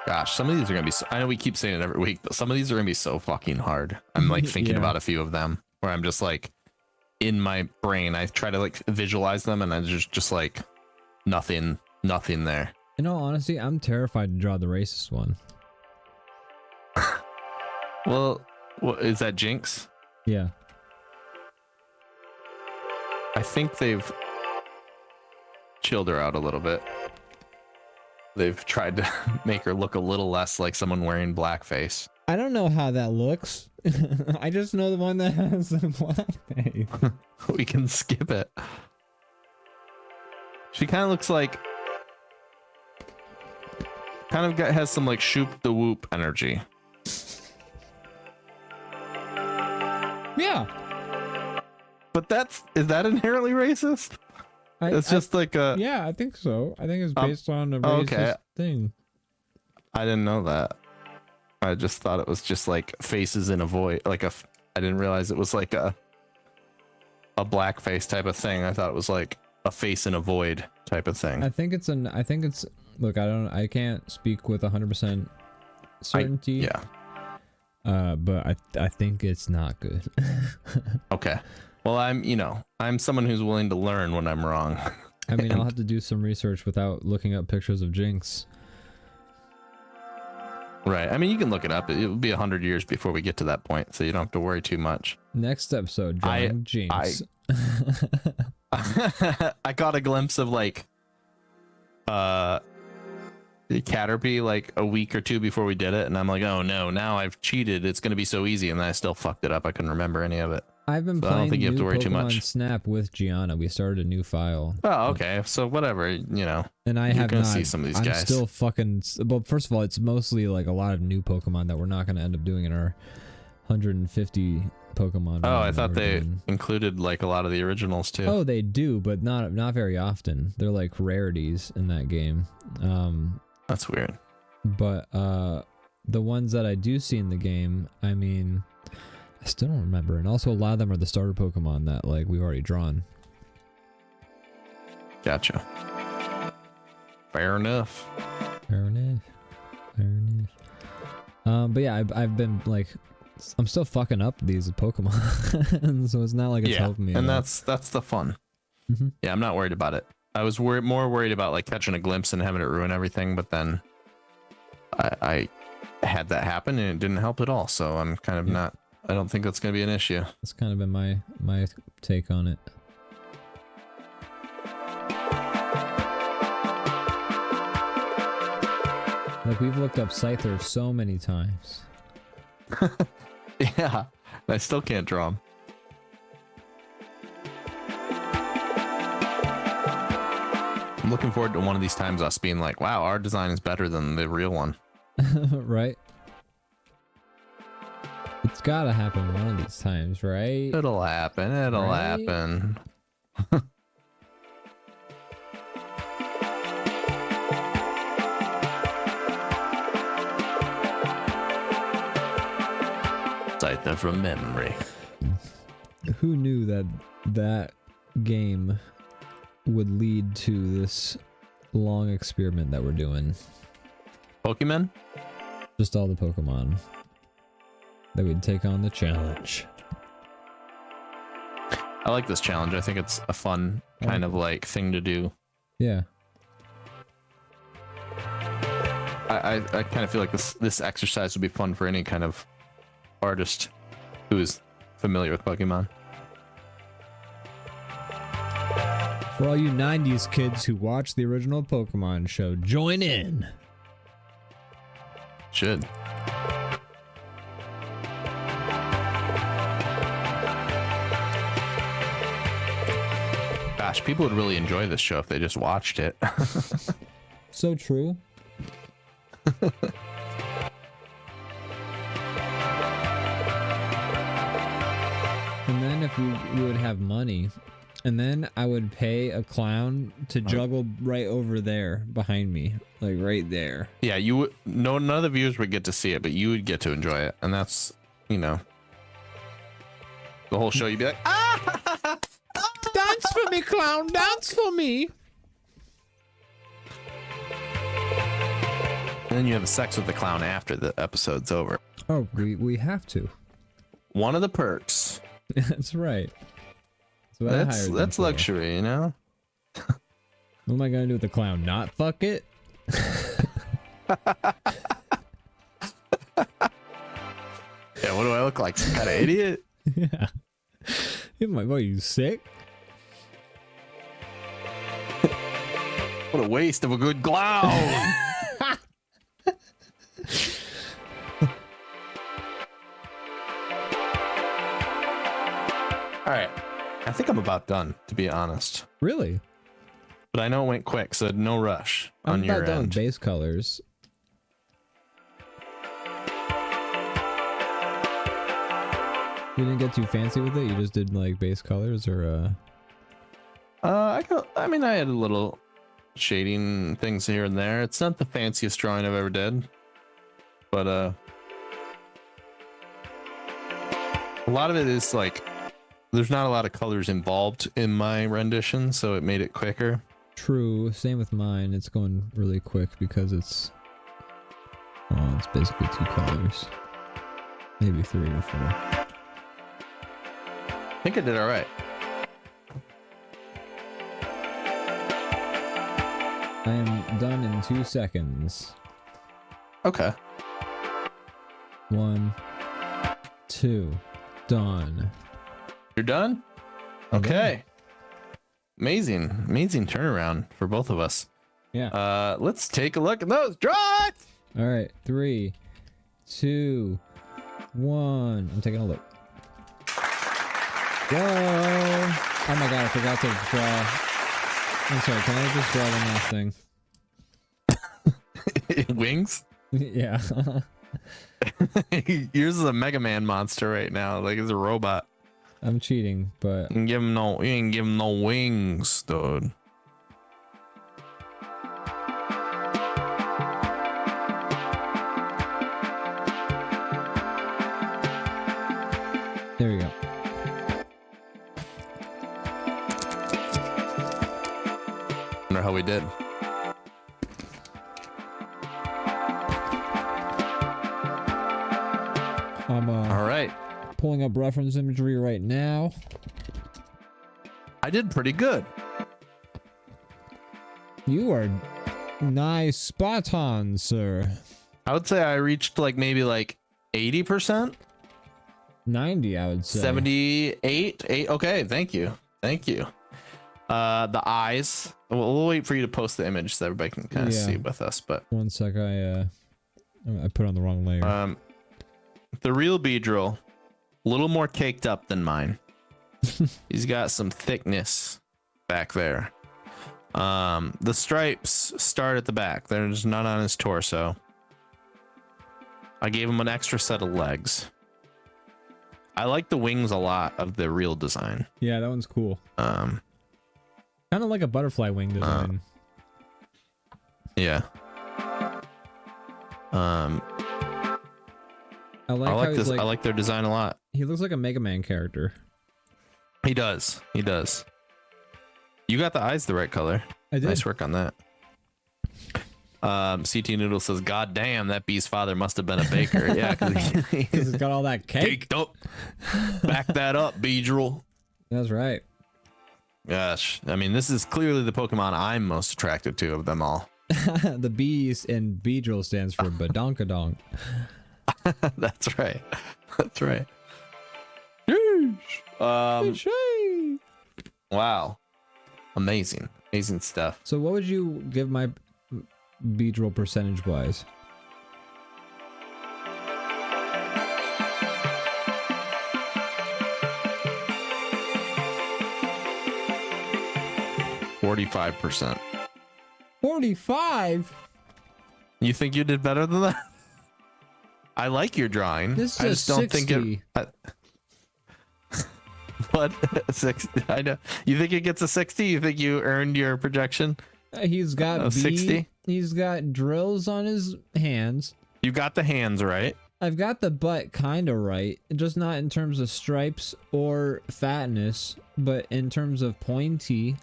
Gosh, some of these are gonna be I know we keep saying it every week, but some of these are gonna be so fucking hard. I'm like thinking about a few of them where I'm just like in my brain I try to like visualize them and I just like nothing there. In all honesty, I'm terrified to draw the racist one. Well, what is that, Jinx? Yeah. I think they've chilled her out a little bit. They've tried to make her look a little less like someone wearing blackface. I don't know how that looks. I just know the one that has the blackface. We can skip it. She kind of looks like... has some like Shoop the Whoop energy. Yeah. But is that inherently racist? It's just like a... Yeah, I think so. I think it's based on a racist thing. I didn't know that. I just thought it was just like faces in a void, like I didn't realize it was like a blackface type of thing. I thought it was like a face in a void type of thing. I think it's look, I can't speak with 100% certainty. But I think it's not good. Okay. Well, I'm someone who's willing to learn when I'm wrong. I mean, I'll have to do some research without looking up pictures of Jinx. Right. I mean, you can look it up. It will be 100 years before we get to that point, so you don't have to worry too much. Next episode, drawing Jinx. I caught a glimpse of like Caterpie like a week or two before we did it, and I'm like, oh no, now I've cheated. It's gonna be so easy, and then I still fucked it up. I couldn't remember any of it. I've been playing. I don't think you have to worry Pokemon too much. Snap with Gianna. We started a new file. Oh, okay. So whatever, And I you're have gonna not. see some of these I'm guys. still fucking. Well, first of all, it's mostly like a lot of new Pokemon that we're not gonna end up doing in our 150 Pokemon. Oh, I thought they included like a lot of the originals too. Oh, they do, but not very often. They're like rarities in that game. That's weird. But the ones that I do see in the game, I mean, I still don't remember. And also a lot of them are the starter Pokemon that like we've already drawn. Gotcha. Fair enough. Fair enough. But yeah, I've been like, I'm still fucking up these Pokemon, so it's not like it's helping me. And that's the fun. Mm-hmm. Yeah, I'm not worried about it. I was more worried about like catching a glimpse and having it ruin everything, but then I had that happen and it didn't help at all. So I'm kind of not. I don't think that's going to be an issue. That's kind of been my take on it. Like, we've looked up Scyther so many times. Yeah, I still can't draw him. I'm looking forward to one of these times us being like, wow, our design is better than the real one. Right? It's gotta happen one of these times, right? It'll happen. It'll happen. Scyther from memory. Who knew that game would lead to this long experiment that we're doing? Pokemon? Just all the Pokemon. That we'd take on the challenge. I like this challenge. I think it's a fun kind of like thing to do. Yeah. I kind of feel like this exercise would be fun for any kind of artist who is familiar with Pokemon. For all you 90s kids who watched the original Pokemon show, join in. Should. Gosh, people would really enjoy this show if they just watched it. So true. And then if we would have money, and then I would pay a clown to juggle right over there behind me, like right there. Yeah, you would. No, none of the viewers would get to see it, but you would get to enjoy it, and that's, the whole show. You'd be like, ah, Dance for me, clown, dance for me. and then you have sex with the clown after the episode's over. Oh, we have to. One of the perks. That's right. That's luxury, What am I gonna do with the clown? Not fuck it? Yeah, what do I look like? Some kind of idiot? Yeah. What, you sick? What a waste of a good clown. All right. I think I'm about done, to be honest. Really? But I know it went quick, so no rush on I'm your about done end. with base colors. You didn't get too fancy with it? You just did like base colors, or I had a little shading things here and there. It's not the fanciest drawing I've ever did, but A lot of it is like, there's not a lot of colors involved in my rendition, so it made it quicker. True. Same with mine. It's going really quick because it's basically 2 colors. Maybe 3 or 4. I think I did all right. I am done in 2 seconds. Okay. 1, 2, done. You're done? Okay. Amazing turnaround for both of us. Yeah. Let's take a look at those drawings. All right, 3, 2, 1. I'm taking a look. Go! Oh my god, I forgot to draw. I'm sorry, can I just draw one last thing? Wings? Yeah. Yours is a Mega Man monster right now. Like it's a robot. I'm cheating, but You ain't give him no wings, dude. there we go. Wonder how we did. I'm All right. pulling up reference imagery right now. I did pretty good. You are nice, spot on, sir. I would say I reached like maybe like 80%, 90, I would say. 78, 8. Okay, thank you. The eyes. We'll wait for you to post the image so everybody can kind of see with us. But 1 sec, I put on the wrong layer. The real Beedrill, a little more caked up than mine. He's got some thickness back there. The stripes start at the back. There's none on his torso. I gave him an extra set of legs. I like the wings a lot of the real design. Yeah, that one's cool. Kind of like a butterfly wing design. Yeah. I like this. I like their design a lot. He looks like a Mega Man character. He does. You got the eyes the right color. I did. Nice work on that. CT Noodle says, "God damn, that bee's father must have been a baker." Yeah, because He's got all that cake. caked up. Back that up, Beedrill. That's right. Gosh, I mean, this is clearly the Pokemon I'm most attracted to of them all. The B's in Beedrill stands for Badonkadonk. That's right. Wow. Amazing stuff. So what would you give my Beedrill percentage wise? %. 45? You think you did better than that? I like your drawing. This is I just don't think it. What? 60? I know. You think it gets a 60? You think you earned your projection? He's got 60. He's got drills on his hands. You got the hands right. I've got the butt kind of right, just not in terms of stripes or fatness, but in terms of pointy.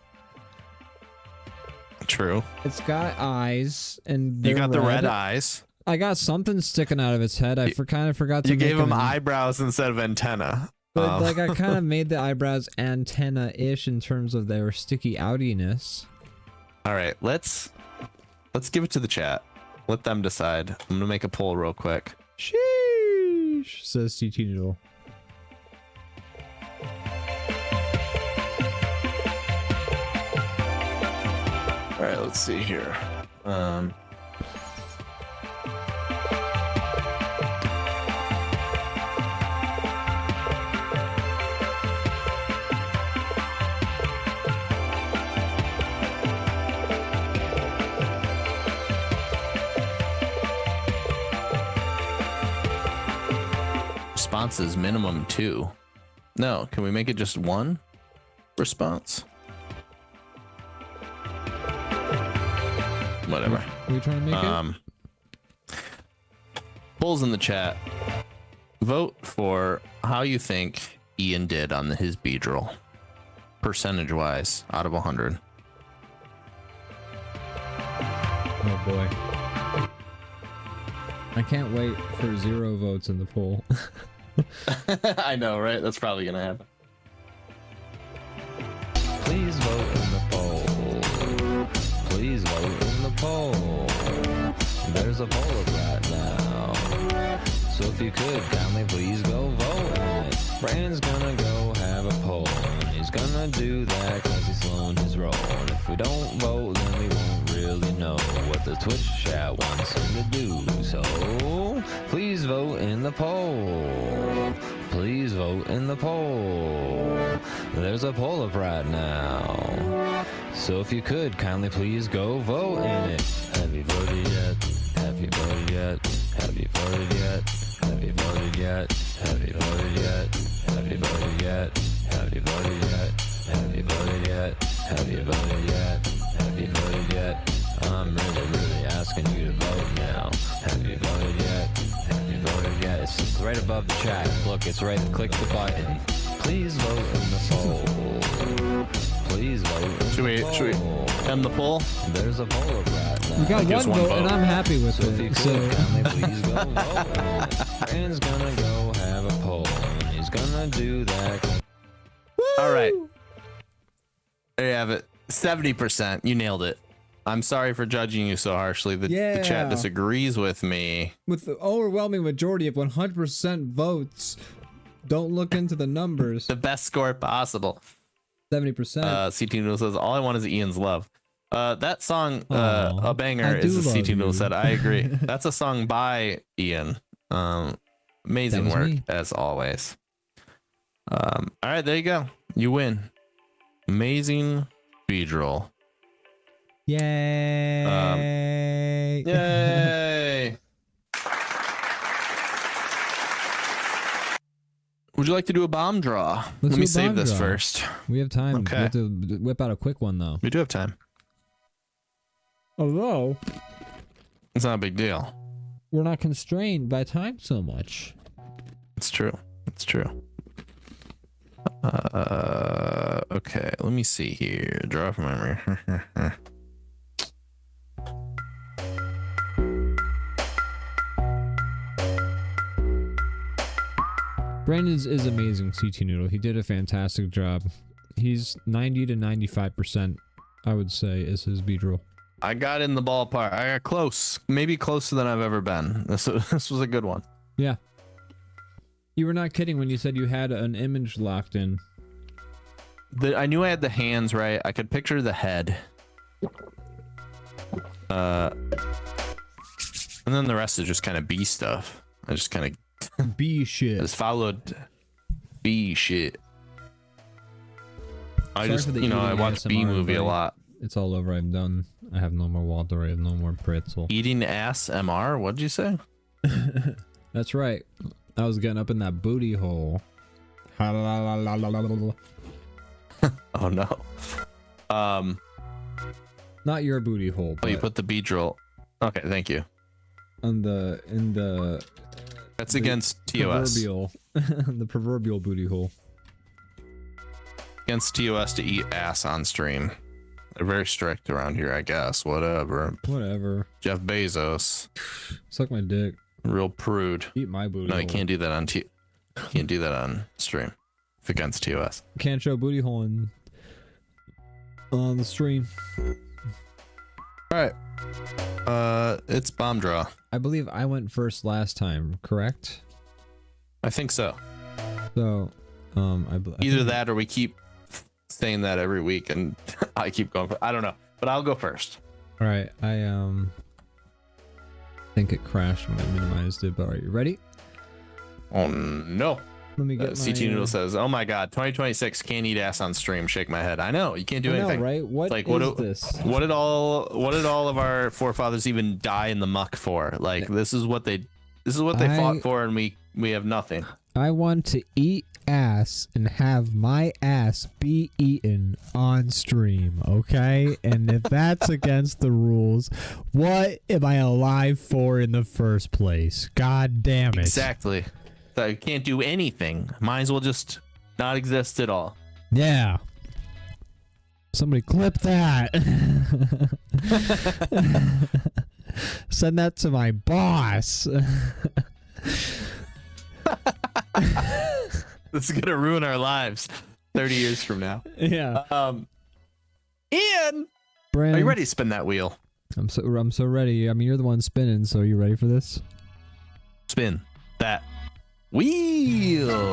True. It's got eyes, and you got the red eyes. I got something sticking out of its head. I kind of forgot to. You gave him eyebrows instead of antenna. But like I kind of made the eyebrows antenna-ish in terms of their sticky outiness. All right, let's give it to the chat. Let them decide. I'm gonna make a poll real quick. Sheesh, says CT Noodle. All right, let's see here. Responses minimum 2. No, can we make it just 1 response? Whatever. Are we trying to make it? Polls in the chat. vote for how you think Ian did on his B-roll, percentage-wise, out of 100. Oh boy. I can't wait for 0 votes in the poll. I know, right? That's probably gonna happen. Please vote in the poll. Please vote in the poll. There's a poll up right now. So if you could, kindly please go vote in it. Brandon's gonna go have a poll. And he's gonna do that cause he's slowing his roll. And if we don't vote, then we won't really know what the Twitch chat wants him to do. So please vote in the poll. Please vote in the poll. There's a poll up right now. So if you could, kindly please go vote in it. Have you voted yet? Have you voted yet? Have you voted yet? Have you voted yet? Have you voted yet? Have you voted yet? Have you voted yet? Have you voted yet? Have you voted yet? Have you voted yet? I'm really asking you to vote now. Have you voted yet? Have you voted yet? It's just right above the chat. Look, it's right. Click the button. Please vote in the poll. Please vote in the poll. Should we end the poll? There's a poll up right now. We got one vote, and I'm happy with So if you it. could, So kindly please go vote. Brandon's gonna go have a poll. And he's gonna do that. All right. There you have it. 70%. You nailed it. I'm sorry for judging you so harshly. The Yeah. chat disagrees with me. with the overwhelming majority of 100% votes, don't look into the numbers. The best score possible. 70%. CT Noodle says, all I want is Ian's love. That song, Aw, A Banger, I is do a love CT Noodle you. said. I agree. That's a song by Ian. Amazing That was work, me. as always. All right, there you go. You win. Amazing B-roll. Yay! Yay! Would you like to do a bomb draw? Let's Let do me a save bomb this draw. first. We have time. Okay. We have to whip out a quick one, though. We do have time. Although, It's not a big deal. we're not constrained by time so much. It's true. It's true. Okay, let me see here. Draw from memory. Brandon is amazing, CT Noodle. He did a fantastic job. He's 90 to 95%, I would say, is his B-roll. I got in the ballpark. I got close. Maybe closer than I've ever been. This was a good one. Yeah. You were not kidding when you said you had an image locked in. I knew I had the hands right. I could picture the head. And then the rest is just kind of B stuff. I just kind of B shit. just followed B shit. I Sorry just, for the you know, I eating watch B ASMR, movie a buddy. lot. It's all over. I'm done. I have no more Walter. I have no more pretzel. Eating ass MR? What'd you say? That's right. I was getting up in that booty hole. Oh no. Not your booty hole. Oh, you but put the B drill. Okay, thank you. in the That's against TOS. proverbial the proverbial booty hole. Against TOS to eat ass on stream. They're very strict around here, I guess. Whatever. Whatever. Jeff Bezos, Suck my dick. real prude. Eat my booty No, hole. you can't do that on can't do that on stream. If against TOS. Can't show booty hole on the stream. All right. It's bomb draw. I believe I went first last time, correct? I think so. So, I Either think- that or we keep saying that every week and I keep going. I don't know, but I'll go first. All right, I think it crashed when I minimized it. But are you ready? Oh no. Let me get CT my, Noodle says, "Oh my God, 2026 can't eat ass on stream." Shake my head. I know you can't do I know, anything. right? What Like, is what do- this? What did all of our forefathers even die in the muck for? Like this is what they fought for, and we have nothing. I want to eat ass and have my ass be eaten on stream, okay? And if that's against the rules, what am I alive for in the first place? God damn it. Exactly. So you can't do anything. Might as well just not exist at all. Yeah. Somebody clip that. Send that to my boss. This is gonna ruin our lives 30 years from now. Yeah. Ian, Brandon, are you ready to spin that wheel? I'm so ready. I mean, you're the one spinning, so are you ready for this? Spin that wheel.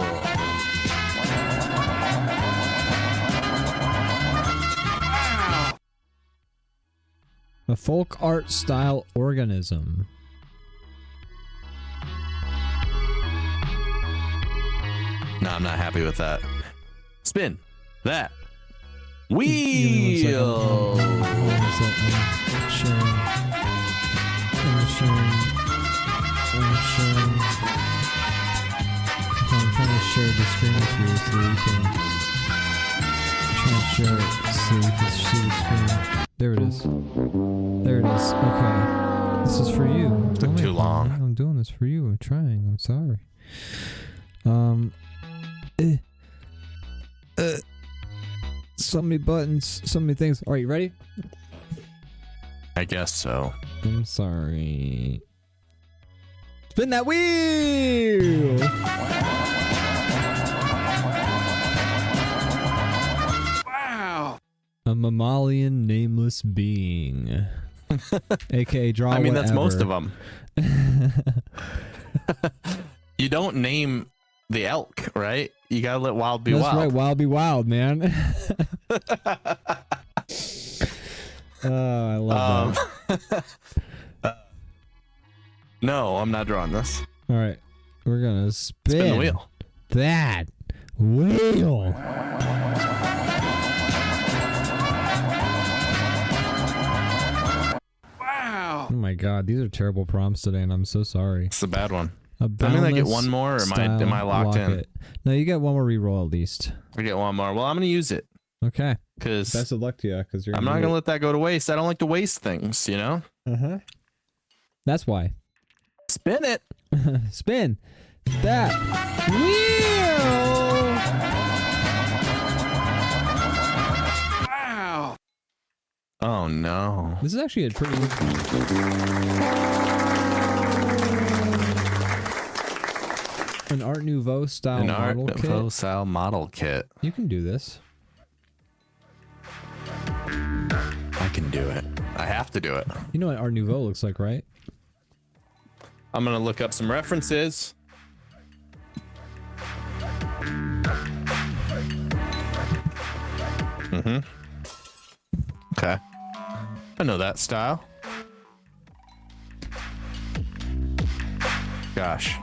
A folk art style organism. No, I'm not happy with that. Spin that wheel. I'm trying to share the screen with you so you can. I'm trying to share it so you can see the screen. There it is. There it is. Okay. This is for you. Took too long. I'm doing this for you. I'm trying. I'm sorry. So many buttons, so many things. All right, you ready? I guess so. I'm sorry. Spin that wheel! Wow. A mammalian nameless being. AKA draw I mean, that's whatever. most of them. You don't name the elk, right? You gotta let wild be That's wild. right, wild be wild, man. Oh, I love that. No, I'm not drawing this. All right, we're gonna Spin the wheel. that wheel. Wow. Oh my god, these are terrible prompts today, and I'm so sorry. It's a bad one. A I mean, I get boundless one more, or am I locked style in? locket. No, you get one more reroll at least. I get one more. Well, I'm gonna use it Okay. because Best of luck to you, because you're. I'm not gonna let that go to waste. I don't like to waste things, you know. That's why. Spin it. Spin that wheel. Wow. Oh no. This is actually a pretty. An Art Nouveau style An Art model Nouveau kit. style model kit. You can do this. I can do it. I have to do it. You know what Art Nouveau looks like, right? I'm gonna look up some references. Okay. I know that style. Gosh.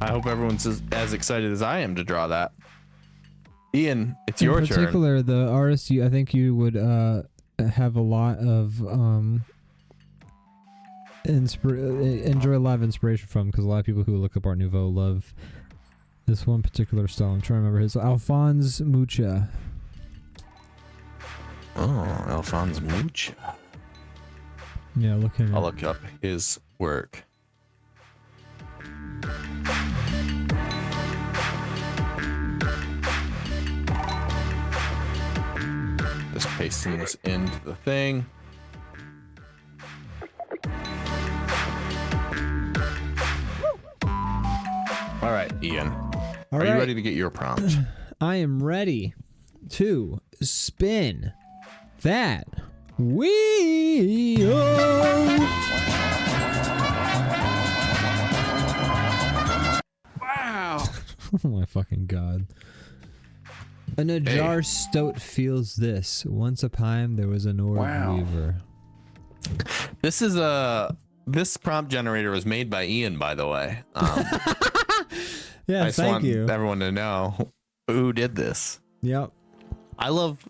I hope everyone's as excited as I am to draw that. Ian, it's your In turn. particular, the artist I think you would have a lot of enjoy a lot of inspiration from, because a lot of people who look up Art Nouveau love this one particular style. I'm trying to remember his. Alphonse Mucha. Oh, Alphonse Mucha. Yeah, look at I'll it. look up his work. Just pasting this into the thing. All right, Ian. All Are you right. ready to get your prompt? I am ready to spin that wheel. Wow. Oh my fucking god. A Najar stoat feels this. Once upon a time there was an orb weaver. This is this prompt generator was made by Ian, by the way. Yeah, I just thank want you. everyone to know who did this. Yep. I love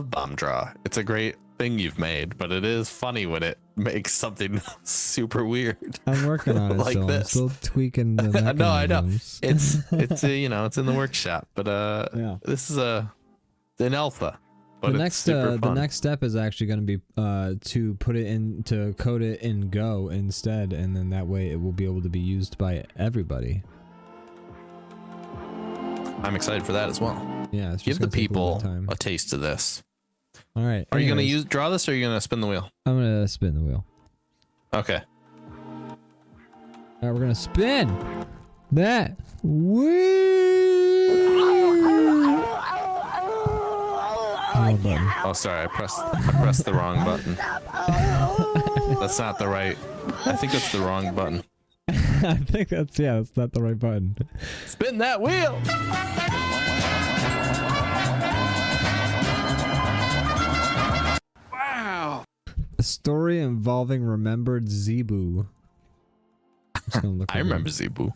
bomb draw. It's a great thing you've made, but it is funny when it makes something super weird. I'm working on it like still. this. I'm still tweaking the mechanisms. No, I know. It's you know, it's in the workshop, but Yeah. this is an alpha. but the it's next super the fun. next step is actually going to be to put it in, to code it in Go instead, and then that way it will be able to be used by everybody. I'm excited for that as well. Yeah, it's Give just the gonna take a little people time. a taste of this. All right. Are you gonna anyways, draw this, or are you gonna spin the wheel? I'm gonna spin the wheel. Okay. All right, we're gonna spin that wheel. Oh, sorry, I pressed the wrong button. That's not the right. I think that's the wrong button. I think that's not the right button. Spin that wheel. Wow. A story involving remembered Zebu. I remember Zebu.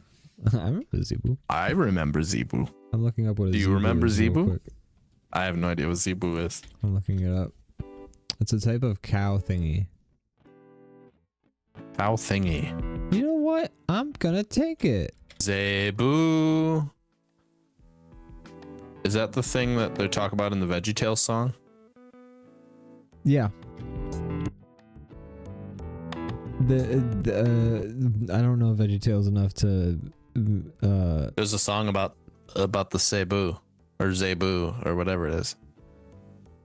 I remember Zebu. I remember Zebu. I'm looking up what a Do you Zebu remember is real Zebu? quick. I have no idea what Zebu is. I'm looking it up. It's a type of cow thingy. Cow thingy. You know what? I'm gonna take it. Zebu. Is that the thing that they talk about in the VeggieTales song? Yeah. I don't know VeggieTales enough to. There's a song about the Cebu or Zebu or whatever it is.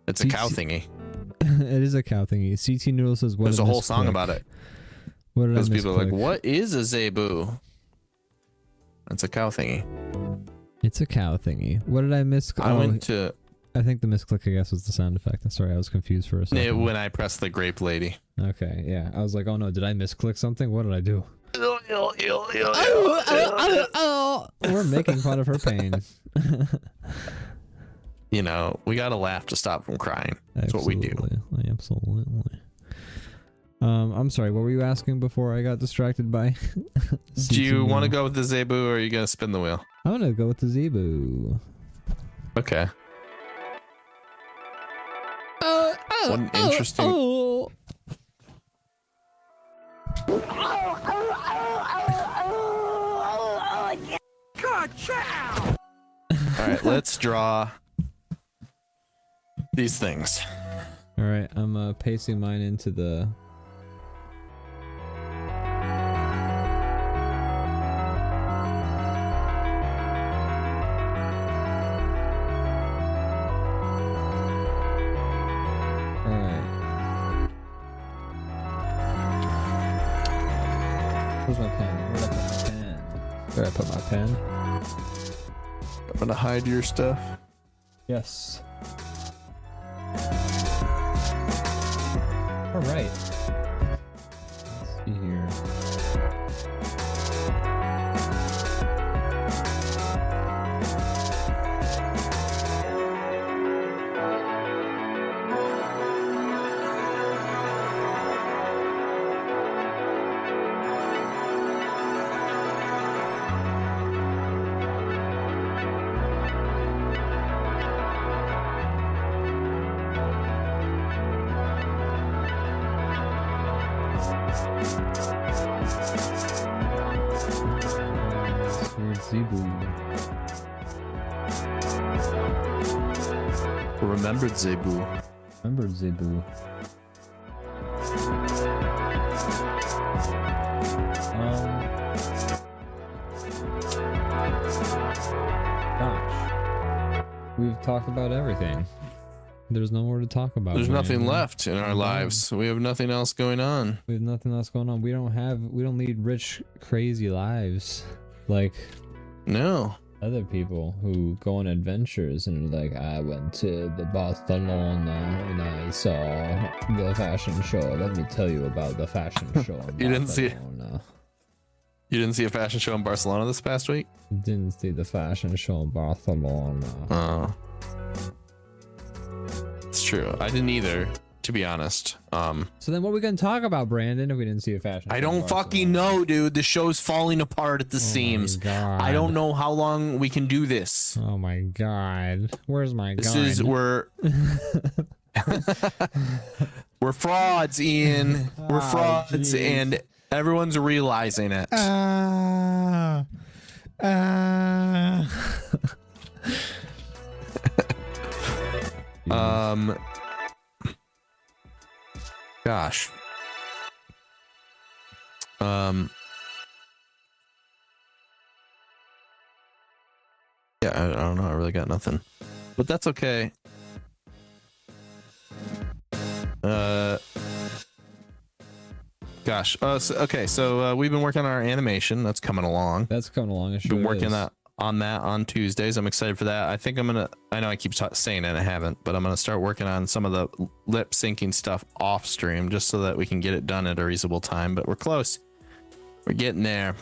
It's a cow thingy. It is a cow thingy. CT Noodle says what. There's a whole song about it. What did I Because people are like, misclick? "What is a Zebu?" It's a cow thingy. It's a cow thingy. What did I miss? I went to I think the misclick, I guess, was the sound effect. Sorry, I was confused for a second. when I pressed the grape lady. Okay, yeah. I was like, oh no, did I misclick something? What did I do? We're making fun of her pain. You know, we gotta laugh to stop from crying. That's what we do. Absolutely. I'm sorry, what were you asking before I got distracted by? Do you want to go with the Zebu, or are you gonna spin the wheel? I'm gonna go with the Zebu. Okay. What an interesting. All right, let's draw these things. All right, I'm pasting mine into the. All right. Where's my pen? Where did I put my pen? I'm gonna hide your stuff. Yes. All right. Let's see here. Zebu. Remembered Zebu. Remember Zebu. Gosh. We've talked about everything. There's no more to talk about. There's nothing Brandon. left in our lives. We have nothing else going on. We have nothing else going on. We don't lead rich, crazy lives like No. other people who go on adventures and are like, I went to the Barcelona and I saw the fashion show. Let me tell you about the fashion show. In You didn't see- Barcelona. You didn't see a fashion show in Barcelona this past week? Didn't see the fashion show in Barcelona. Oh. It's true. I didn't either, to be honest. So then what are we going to talk about, Brandon, if we didn't see a fashion show I in don't Barcelona? fucking know, dude. The show's falling apart at the seams. God. I don't know how long we can do this. Oh my god. Where's my This gun? is we're frauds, Ian. We're Oh, frauds, geez. and everyone's realizing it. Gosh. Yeah, I don't know. I really got nothing, but that's okay. Gosh. Okay. So we've been working on our animation. That's coming along. That's coming along. It sure been working is. on that on Tuesdays. I'm excited for that. I think I know I keep saying it and I haven't, but I'm gonna start working on some of the lip syncing stuff off stream just so that we can get it done at a reasonable time. But we're close. We're getting there.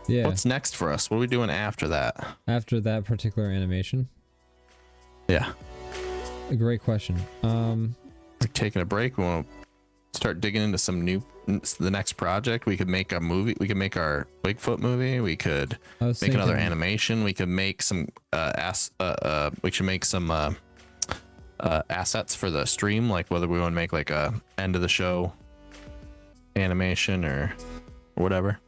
Yeah. What's next for us? What are we doing after that? After that particular animation? Yeah. A great question. We're taking a break. We want to start digging into the next project. We could make a movie. We could make our Bigfoot movie. We could make another animation. We could make some we should make some assets for the stream, like whether we want to make like a end of the show animation or whatever.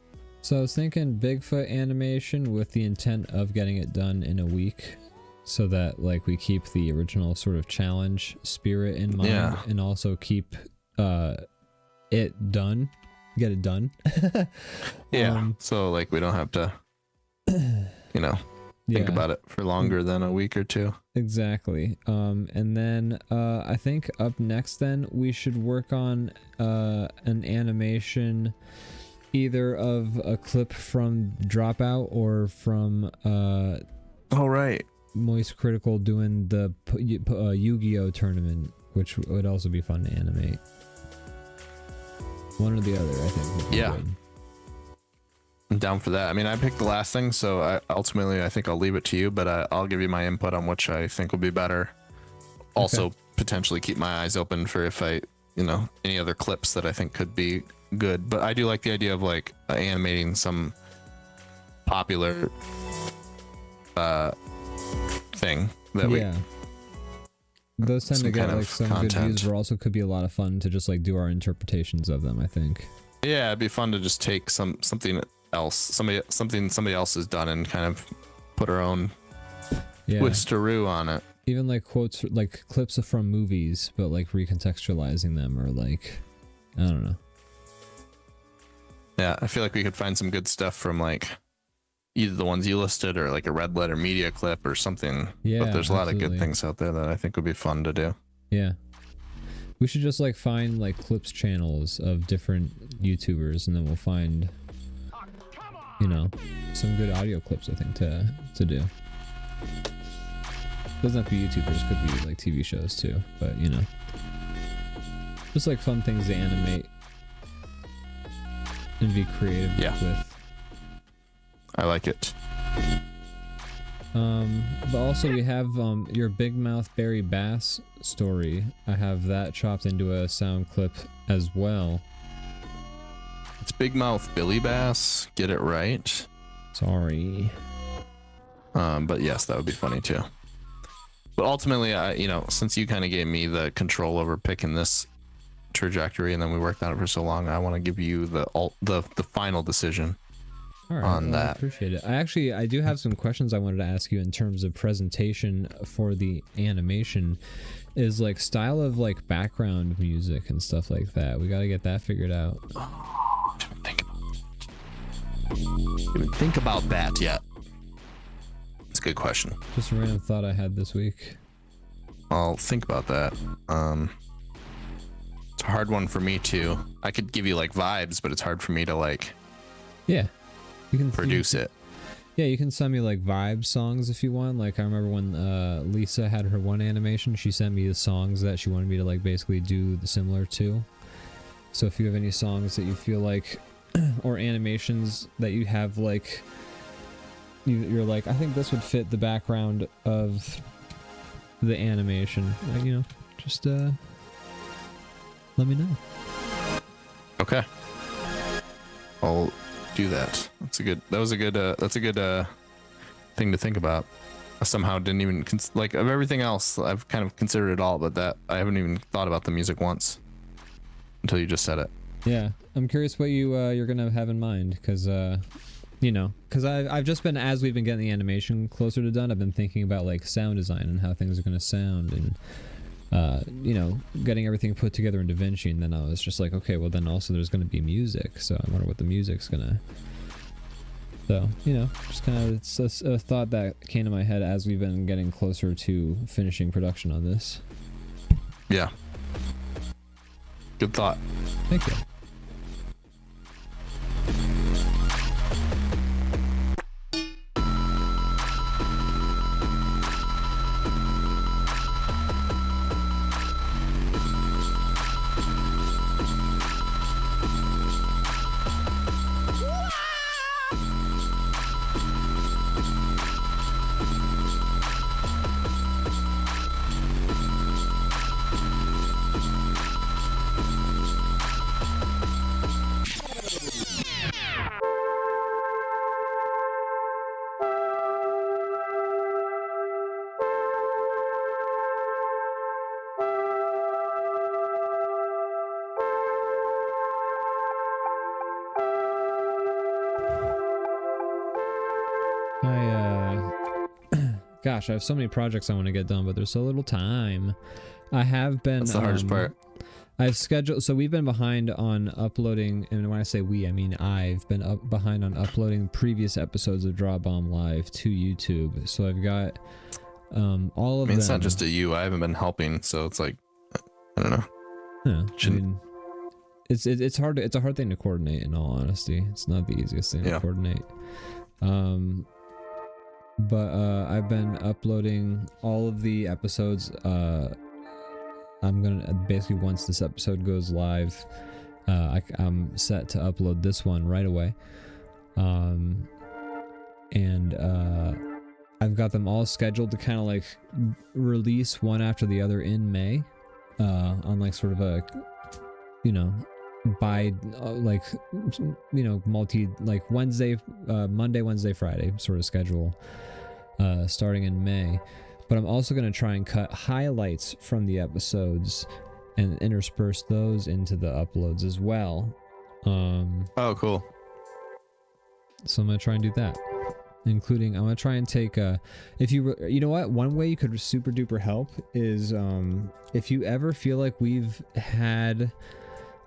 So I was thinking Bigfoot animation with the intent of getting it done in a week, so that like we keep the original sort of challenge spirit in mind, and also keep it done, get it done. So like we don't have to, think about it for longer than a week or two. Exactly. And then I think up next then we should work on an animation either of a clip from Dropout or from right. Moist Critical doing the Yu-Gi-Oh tournament, which would also be fun to animate. One or the other, I think. Would be good. I'm down for that. I mean, I picked the last thing, so I think I'll leave it to you, but I'll give you my input on which I think will be better. Also, potentially keep my eyes open for if any other clips that I think could be good. But I do like the idea of like animating some popular thing that those tend to get like some content. good views, but also could be a lot of fun to just like do our interpretations of them, I think. Yeah, it'd be fun to just take something else, somebody else has done and kind of put our own twisteroo on it. Even like quotes, like clips from movies, but like recontextualizing them, or like, I don't know. Yeah, I feel like we could find some good stuff from like either the ones you listed or like a Red Letter Media clip or something. Yeah, but there's a lot of good things out there that I think would be fun to do. Yeah. We should just like find like clips channels of different YouTubers, and then we'll find, some good audio clips, I think, to do. Doesn't have to be YouTubers, could be like TV shows too, but just like fun things to animate and be creative with. I like it. But also we have your Big Mouth Barry Bass story. I have that chopped into a sound clip as well. It's Big Mouth Billy Bass. Get it right. Sorry. But yes, that would be funny too. But ultimately, since you kind of gave me the control over picking this trajectory, and then we worked on it for so long, I want to give you the final decision. All right, on that. I appreciate it. I do have some questions I wanted to ask you in terms of presentation for the animation. Is like style of like background music and stuff like that. We got to get that figured out. Oh, didn't think about that yet. It's a good question. Just a random thought I had this week. I'll think about that. It's a hard one for me too. I could give you like vibes, but it's hard for me to like. Yeah. You can produce it. Yeah, you can send me like vibe songs if you want. Like I remember when Lisa had her one animation, she sent me the songs that she wanted me to like basically do the similar to. So if you have any songs that you feel like, or animations that you have like, you're like, I think this would fit the background of the animation. Just let me know. Okay. I'll do that. That's a good thing to think about. I somehow didn't even like of everything else. I've kind of considered it all, but that I haven't even thought about the music once until you just said it. Yeah, I'm curious what you're gonna have in mind, because I've just been, as we've been getting the animation closer to done, I've been thinking about like sound design and how things are gonna sound, and you know, getting everything put together in DaVinci, and then I was just like, okay, well then also there's going to be music, so I wonder what the music's gonna. So, you know, just kind of it's a thought that came to my head as we've been getting closer to finishing production on this. Yeah. Good thought. Thank you. Gosh, I have so many projects I want to get done, but there's so little time. I have been... That's the hardest part. I've scheduled... So we've been behind on uploading, and when I say we, I mean I've been behind on uploading previous episodes of DrawBomb Live to YouTube. So I've got all of them... It's not just a you. I haven't been helping, so it's like... I don't know. Yeah, I mean... It's hard. It's a hard thing to coordinate, in all honesty. It's not the easiest thing to coordinate. But I've been uploading all of the episodes. I'm gonna basically, once this episode goes live, I'm set to upload this one right away. And I've got them all scheduled to kind of like release one after the other in May, on like sort of a, you know, by like, you know, like Wednesday, Monday, Wednesday, Friday sort of schedule, starting in May. But I'm also going to try and cut highlights from the episodes and intersperse those into the uploads as well. Oh, cool. So I'm going to try and do that, including I'm going to try and take if you know what, one way you could super duper help is if you ever feel like we've had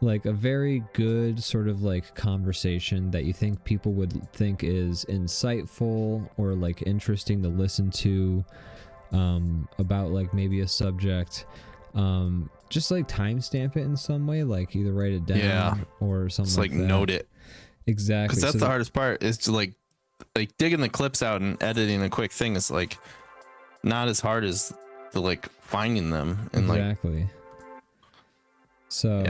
like a very good sort of like conversation that you think people would think is insightful or like interesting to listen to, about like maybe a subject, just like timestamp it in some way, like either write it down or something. Just like that. Note it. Exactly. Because that's the hardest part, is to like digging the clips out and editing a quick thing is like not as hard as the like finding them and exactly. So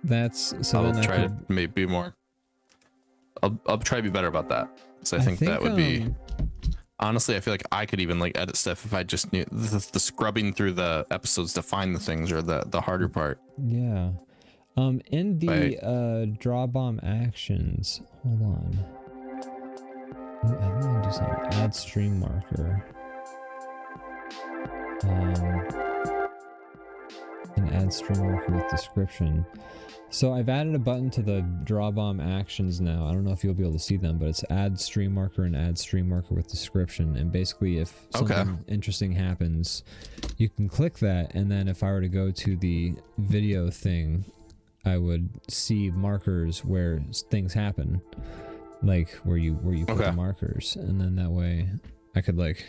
that's so. I'll try to maybe be more. I'll try to be better about that. So I think that would be. Honestly, I feel like I could even like edit stuff if I just knew the scrubbing through the episodes to find the things or the harder part. Yeah. In the DrawBomb actions, hold on. I'm gonna do something. Add stream marker. And add stream marker with description. So I've added a button to the DrawBomb actions now. I don't know if you'll be able to see them, but it's add stream marker and add stream marker with description. And basically if something interesting happens, you can click that, and then if I were to go to the video thing, I would see markers where things happen, like where you put the markers, and then that way I could like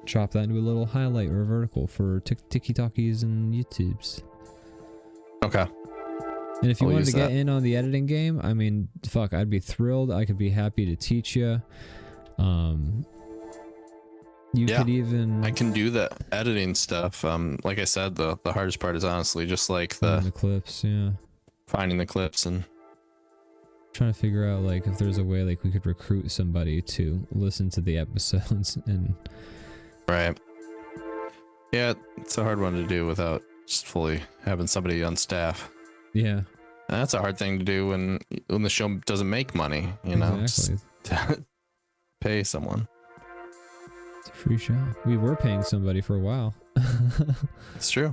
chop that into a little highlight or vertical for TikTokies and YouTubes. Okay. And if you wanted to get in on the editing game, I mean, fuck, I'd be thrilled. I could be happy to teach you. You could even... I can do the editing stuff. Like I said, the hardest part is honestly just like the clips, yeah. Finding the clips and trying to figure out like if there's a way like we could recruit somebody to listen to the episodes and... Right. Yeah, it's a hard one to do without just fully having somebody on staff. Yeah. And that's a hard thing to do when the show doesn't make money, you know? Exactly. Just pay someone. It's a free show. We were paying somebody for a while. It's true.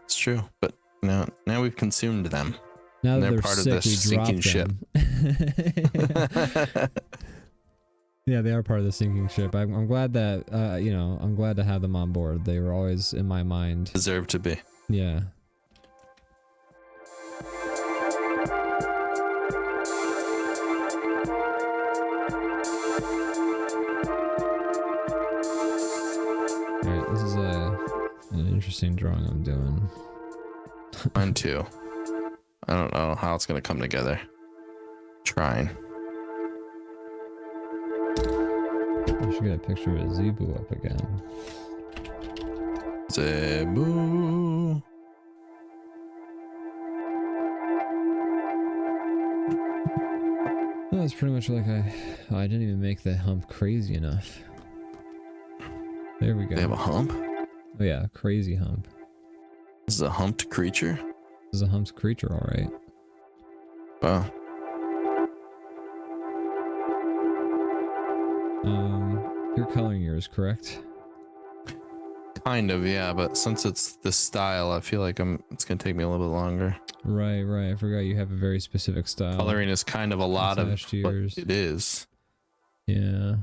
It's true. But now we've consumed them. Now that they're part sick, of this sinking ship. Yeah, they are part of the sinking ship. I'm glad that I'm glad to have them on board. They were always in my mind. Deserve to be. Yeah. Alright, this is an interesting drawing I'm doing. Mine too. I don't know how it's gonna come together. Trying. I should get a picture of Zebu up again. Zebu. Well, it's pretty much like I didn't even make the hump crazy enough. There we go. They have a hump? Oh yeah, crazy hump. This is a humped creature? This is a humped creature, alright. Wow. You're coloring yours, correct? Kind of, yeah, but since it's this style, I feel like it's gonna take me a little bit longer. Right. I forgot you have a very specific style. Coloring is kind of a lot of Attached to yours. what it is. Yeah.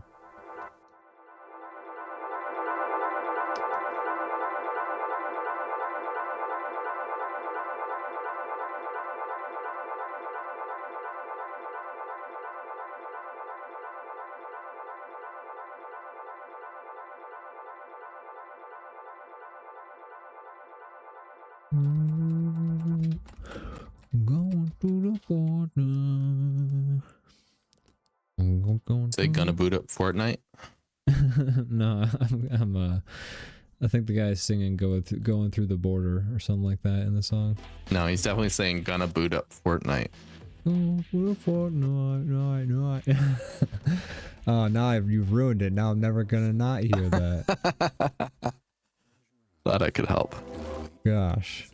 Going through the border. Say gonna boot up Fortnite? No, I think the guy's singing going through the border or something like that in the song. No, he's definitely saying gonna boot up Fortnite. Going through Fortnite, night. Oh, now you've ruined it. Now I'm never gonna not hear that. Glad I could help. Gosh.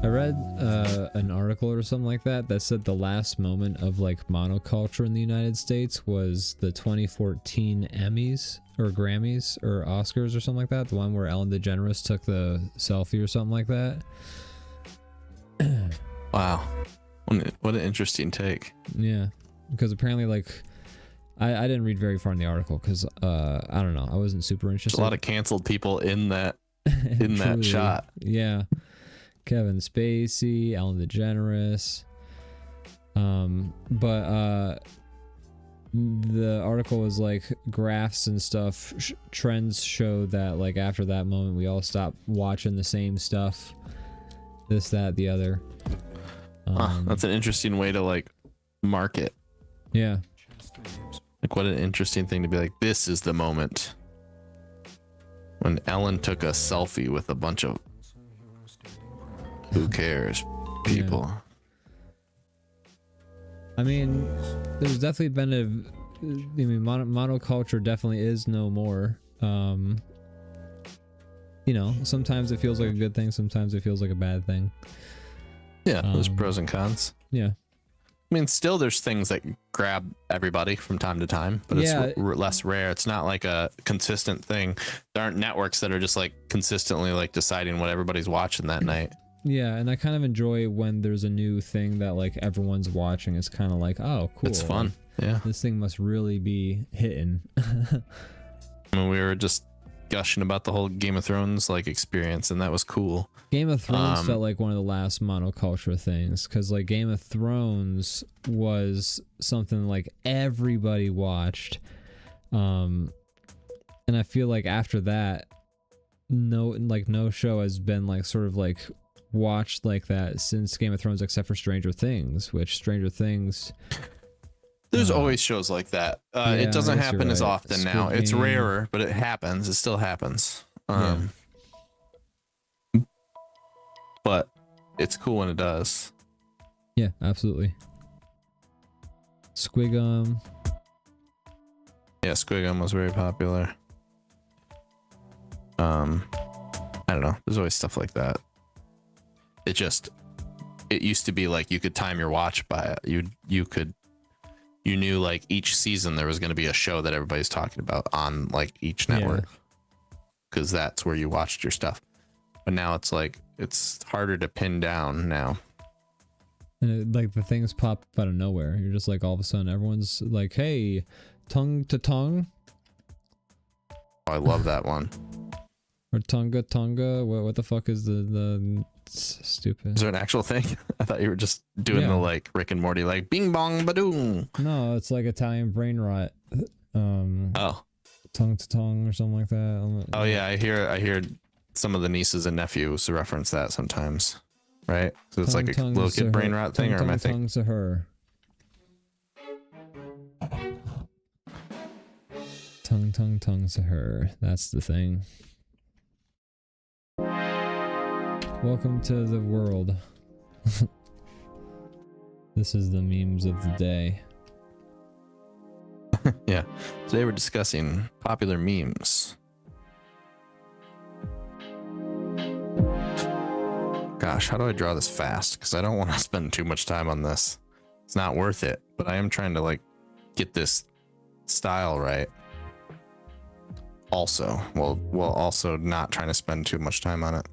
I read an article or something like that said the last moment of like monoculture in the United States was the 2014 Emmys or Grammys or Oscars or something like that. The one where Ellen DeGeneres took the selfie or something like that. Wow. What an interesting take. Yeah, because apparently like I didn't read very far in the article because I don't know, I wasn't super interested. There's a lot of canceled people in that that shot. Yeah. Kevin Spacey, Ellen DeGeneres. But the article was like graphs and stuff. Trends show that like after that moment, we all stopped watching the same stuff. This, that, the other. That's an interesting way to like market. Yeah. Like what an interesting thing to be like, this is the moment when Ellen took a selfie with a bunch of who cares people. Yeah. I mean, there's definitely been monoculture definitely is no more. You know, sometimes it feels like a good thing, sometimes it feels like a bad thing. Yeah, there's pros and cons. Yeah. I mean, still there's things that grab everybody from time to time, but it's less rare. It's not like a consistent thing. There aren't networks that are just like consistently like deciding what everybody's watching that night. Yeah, and I kind of enjoy when there's a new thing that like everyone's watching. It's kind of like, oh, cool. It's fun. Yeah. This thing must really be hitting. I mean, we were just gushing about the whole Game of Thrones like experience, and that was cool. Game of Thrones felt like one of the last monoculture things, because like Game of Thrones was something like everybody watched, and I feel like after that, no show has been like sort of like watched like that since Game of Thrones, except for Stranger Things, which Stranger Things. There's always shows like that. Yeah, it doesn't happen as right. often Squid now. It's Game. rarer, but it happens. It still happens. But it's cool when it does. Yeah, absolutely. Squigum. Yeah, Squigum was very popular. I don't know. There's always stuff like that. it used to be like you could time your watch by it. You knew like each season there was going to be a show that everybody's talking about on like each network, because that's where you watched your stuff. But now it's like it's harder to pin down now. And like the things pop up out of nowhere. You're just like all of a sudden everyone's like, "Hey, tongue to tongue." Oh, I love that one. Or Tonga. What the fuck is the stupid? Is there an actual thing? I thought you were just doing the like Rick and Morty, like bing bong badoom. No, it's like Italian brain rot. Oh, tongue to tongue or something like that. Oh yeah, I hear some of the nieces and nephews reference that sometimes, right? So it's like a little kid brain rot thing, or am I thinking? Tongue to her. Tongue to her. That's the thing. Welcome to the world. This is the memes of the day. Yeah. Today we're discussing popular memes. Gosh, how do I draw this fast? Because I don't want to spend too much time on this. It's not worth it, but I am trying to like get this style right. Also, while also not trying to spend too much time on it.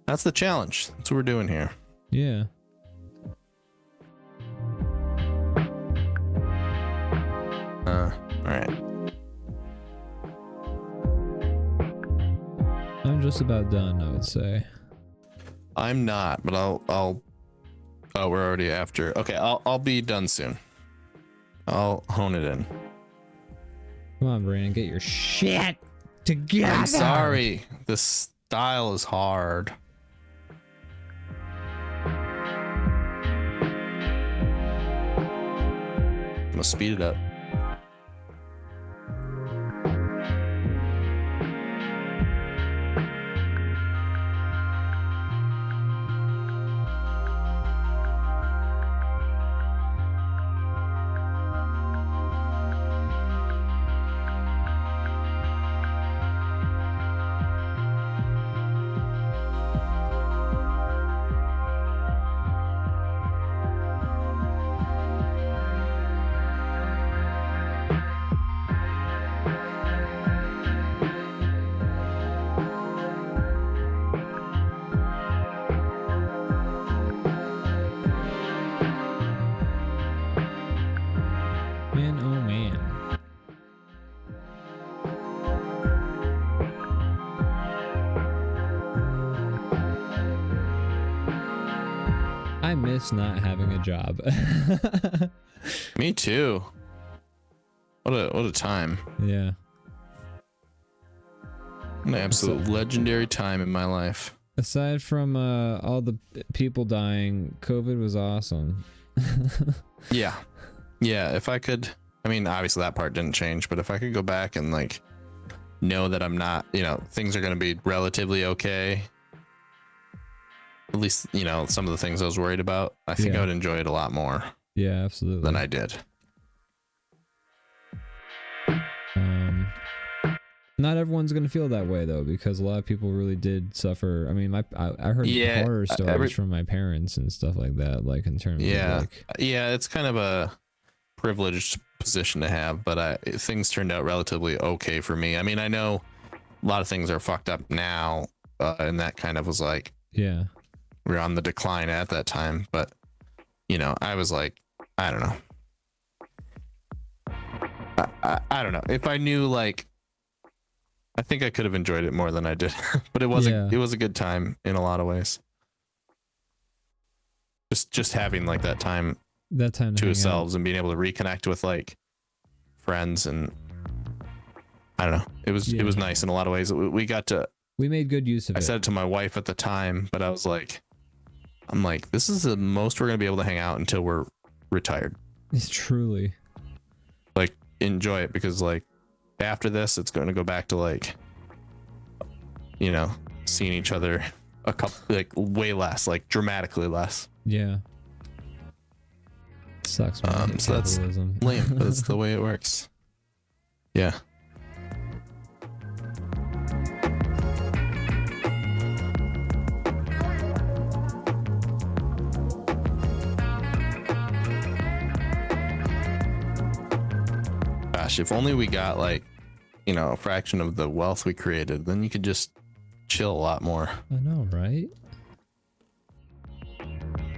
That's the challenge. That's what we're doing here. Yeah. All right. I'm just about done, I would say. I'm not, but I'll oh, we're already after. Okay, I'll be done soon. I'll hone it in. Come on, Brandon, get your shit together. I'm sorry. This style is hard. I'm gonna speed it up. Man, oh man. I miss not having a job. Me too. What a time. Yeah. An absolute legendary time in my life. Aside from all the people dying, COVID was awesome. Yeah. Yeah, if I could, I mean, obviously that part didn't change, but if I could go back and like know that I'm not, things are going to be relatively okay. At least, some of the things I was worried about, I think I would enjoy it a lot more. Yeah, absolutely. Than I did. Not everyone's gonna feel that way though, because a lot of people really did suffer. I mean, I heard horror stories from my parents and stuff like that, like in terms of like, it's kind of a privileged position to have, but things turned out relatively okay for me. I mean, I know a lot of things are fucked up now, and that kind of was like, we're on the decline at that time, but I was like, I don't know. I don't know. If I knew, like, I think I could have enjoyed it more than I did, but it was it was a good time in a lot of ways. Just having like that time to ourselves and being able to reconnect with like friends, and I don't know. It was nice in a lot of ways. We made good use of it. I said it to my wife at the time, but I was like, this is the most we're gonna be able to hang out until we're retired. It's truly like enjoy it, because like after this it's going to go back to like seeing each other a couple, like way less, like dramatically less. Yeah. Sucks, man. So that's lame, but it's the way it works. Yeah. gosh, if only we got like, you know, a fraction of the wealth we created, then you could just chill a lot more. I know, right?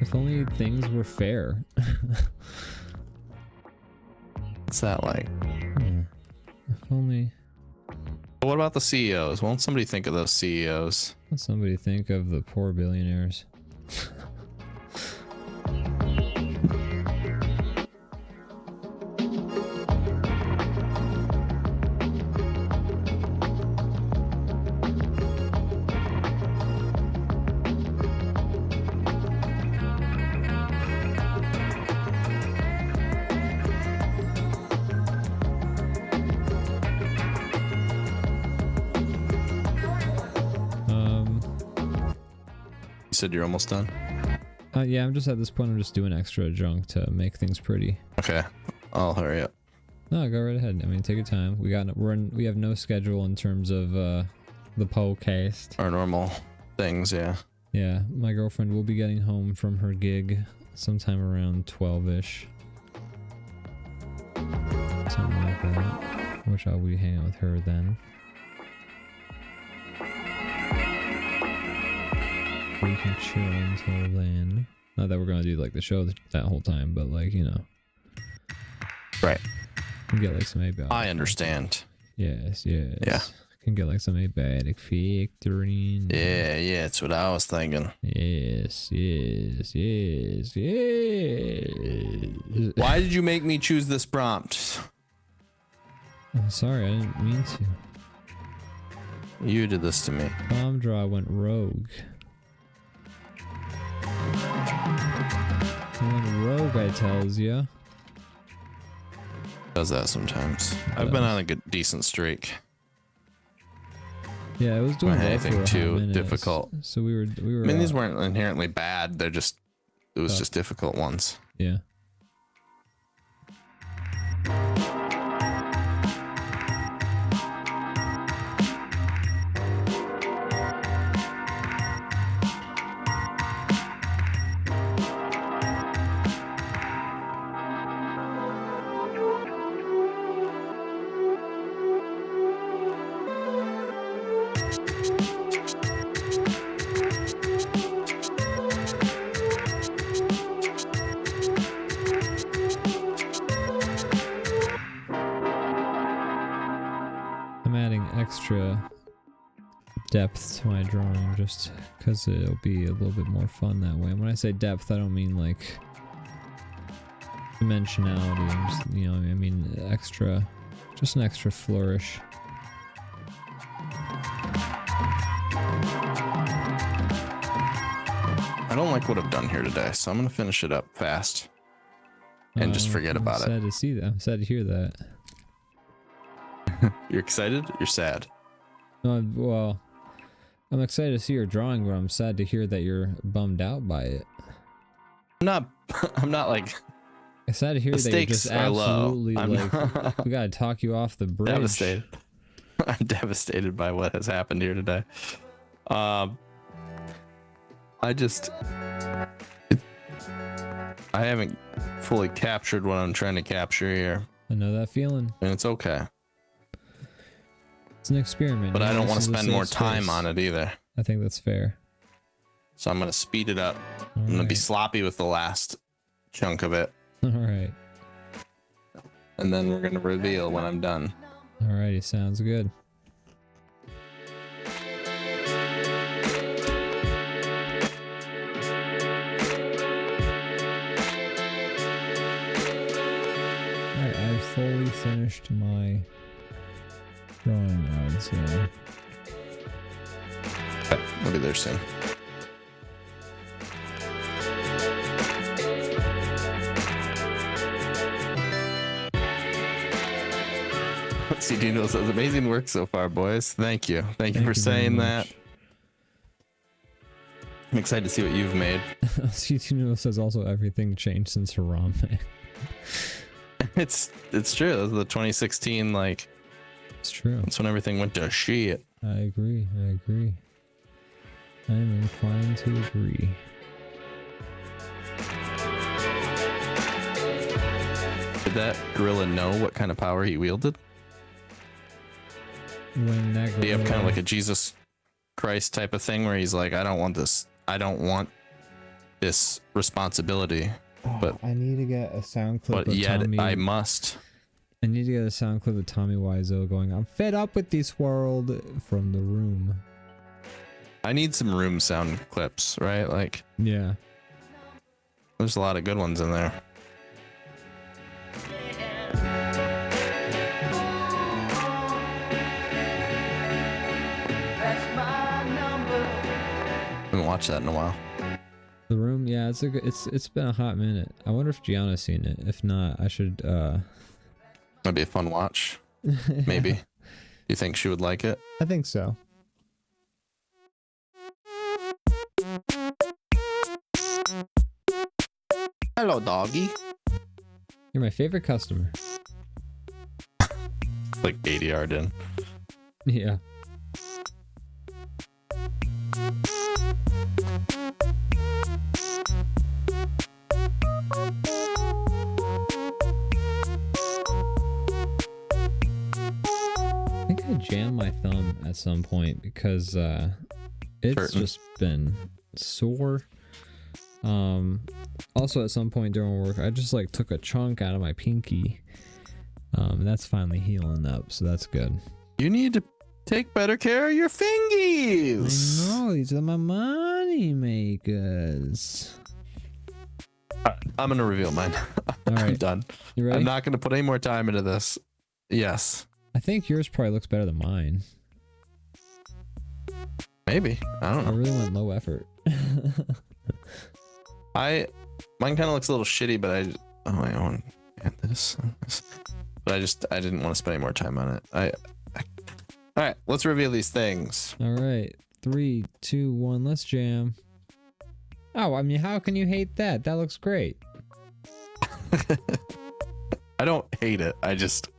If only things were fair. What's that like? If only. But what about the CEOs? Won't somebody think of those CEOs? Let somebody think of the poor billionaires. Said you're almost done. Yeah, I'm just at this point. I'm just doing extra junk to make things pretty. Okay, I'll hurry up. No, go right ahead. I mean, take your time. We have no schedule in terms of the podcast. Our normal things, yeah. Yeah, my girlfriend will be getting home from her gig sometime around 12ish, something like that. Which I'll be hanging out with her then. We can chill until then. Not that we're gonna do like the show that whole time, but like, you know, right? Can get like some abiotic. I understand. Yes. Yeah. Can get like some abiotic factoring. Yeah. That's what I was thinking. Yes. Why did you make me choose this prompt? I'm sorry, I didn't mean to. You did this to me. Bomb draw went rogue. I went rogue, I tells ya. Does that sometimes. I've been on a good, decent streak. Yeah, it was doing well anything for too minutes. difficult. So we were. I mean, these weren't inherently bad. They're just. It was just difficult ones. Yeah. Extra depth to my drawing just because it'll be a little bit more fun that way. And when I say depth, I don't mean like dimensionality. I'm just, you know, I mean extra, just an extra flourish. I don't like what I've done here today, so I'm gonna finish it up fast and just forget about it. I'm sad to see that. I'm sad to hear that. You're excited? You're sad? Well, I'm excited to see your drawing, but I'm sad to hear that you're bummed out by it. I'm not like. I'm sad to hear that you're just absolutely like, we gotta talk you off the bridge. Devastated. I'm devastated by what has happened here today. I haven't fully captured what I'm trying to capture here. I know that feeling. And it's okay. It's an experiment. But I don't want to spend more time on it either. I think that's fair. So I'm going to speed it up. I'm going to be sloppy with the last chunk of it. All right. And then we're going to reveal when I'm done. Alrighty, sounds good. Alright, I've fully finished my drawing, I would say. Okay, we'll be there soon. CD Noodle says, amazing work so far, boys. Thank you. Thank you for saying that. I'm excited to see what you've made. CD Noodle says also everything changed since Harambe. It's true. That was the 2016, like. It's true. That's when everything went to shit. I agree. I am inclined to agree. Did that gorilla know what kind of power he wielded? When that Do you have kind of like a Jesus Christ type of thing where he's like, I don't want this responsibility, but I need to get a sound clip. But yet I must. I need to get a sound clip of Tommy Wiseau going, I'm fed up with this world, from The Room. I need some Room sound clips, right? Like, yeah, there's a lot of good ones in there. Haven't watched that in a while. The Room, yeah, it's a good, it's been a hot minute. I wonder if Gianna's seen it. If not, I should That'd be a fun watch. Maybe. You think she would like it? I think so. Hello, doggy. You're my favorite customer. Like ADR did. Yeah. I think I jammed my thumb at some point because it's just been sore. Also at some point during work, I just like took a chunk out of my pinky. And that's finally healing up, so that's good. You need to take better care of your fingies. I know, these are my money makers. I'm gonna reveal mine. All right. I'm done. You ready? I'm not gonna put any more time into this. Yes. I think yours probably looks better than mine. Maybe. I don't I know. really went low effort. Mine kind of looks a little shitty, but I want to add this. But I didn't want to spend any more time on it. All right, let's reveal these things. All right, 3, 2, 1, let's jam. Oh, I mean, how can you hate that? That looks great. I don't hate it. I just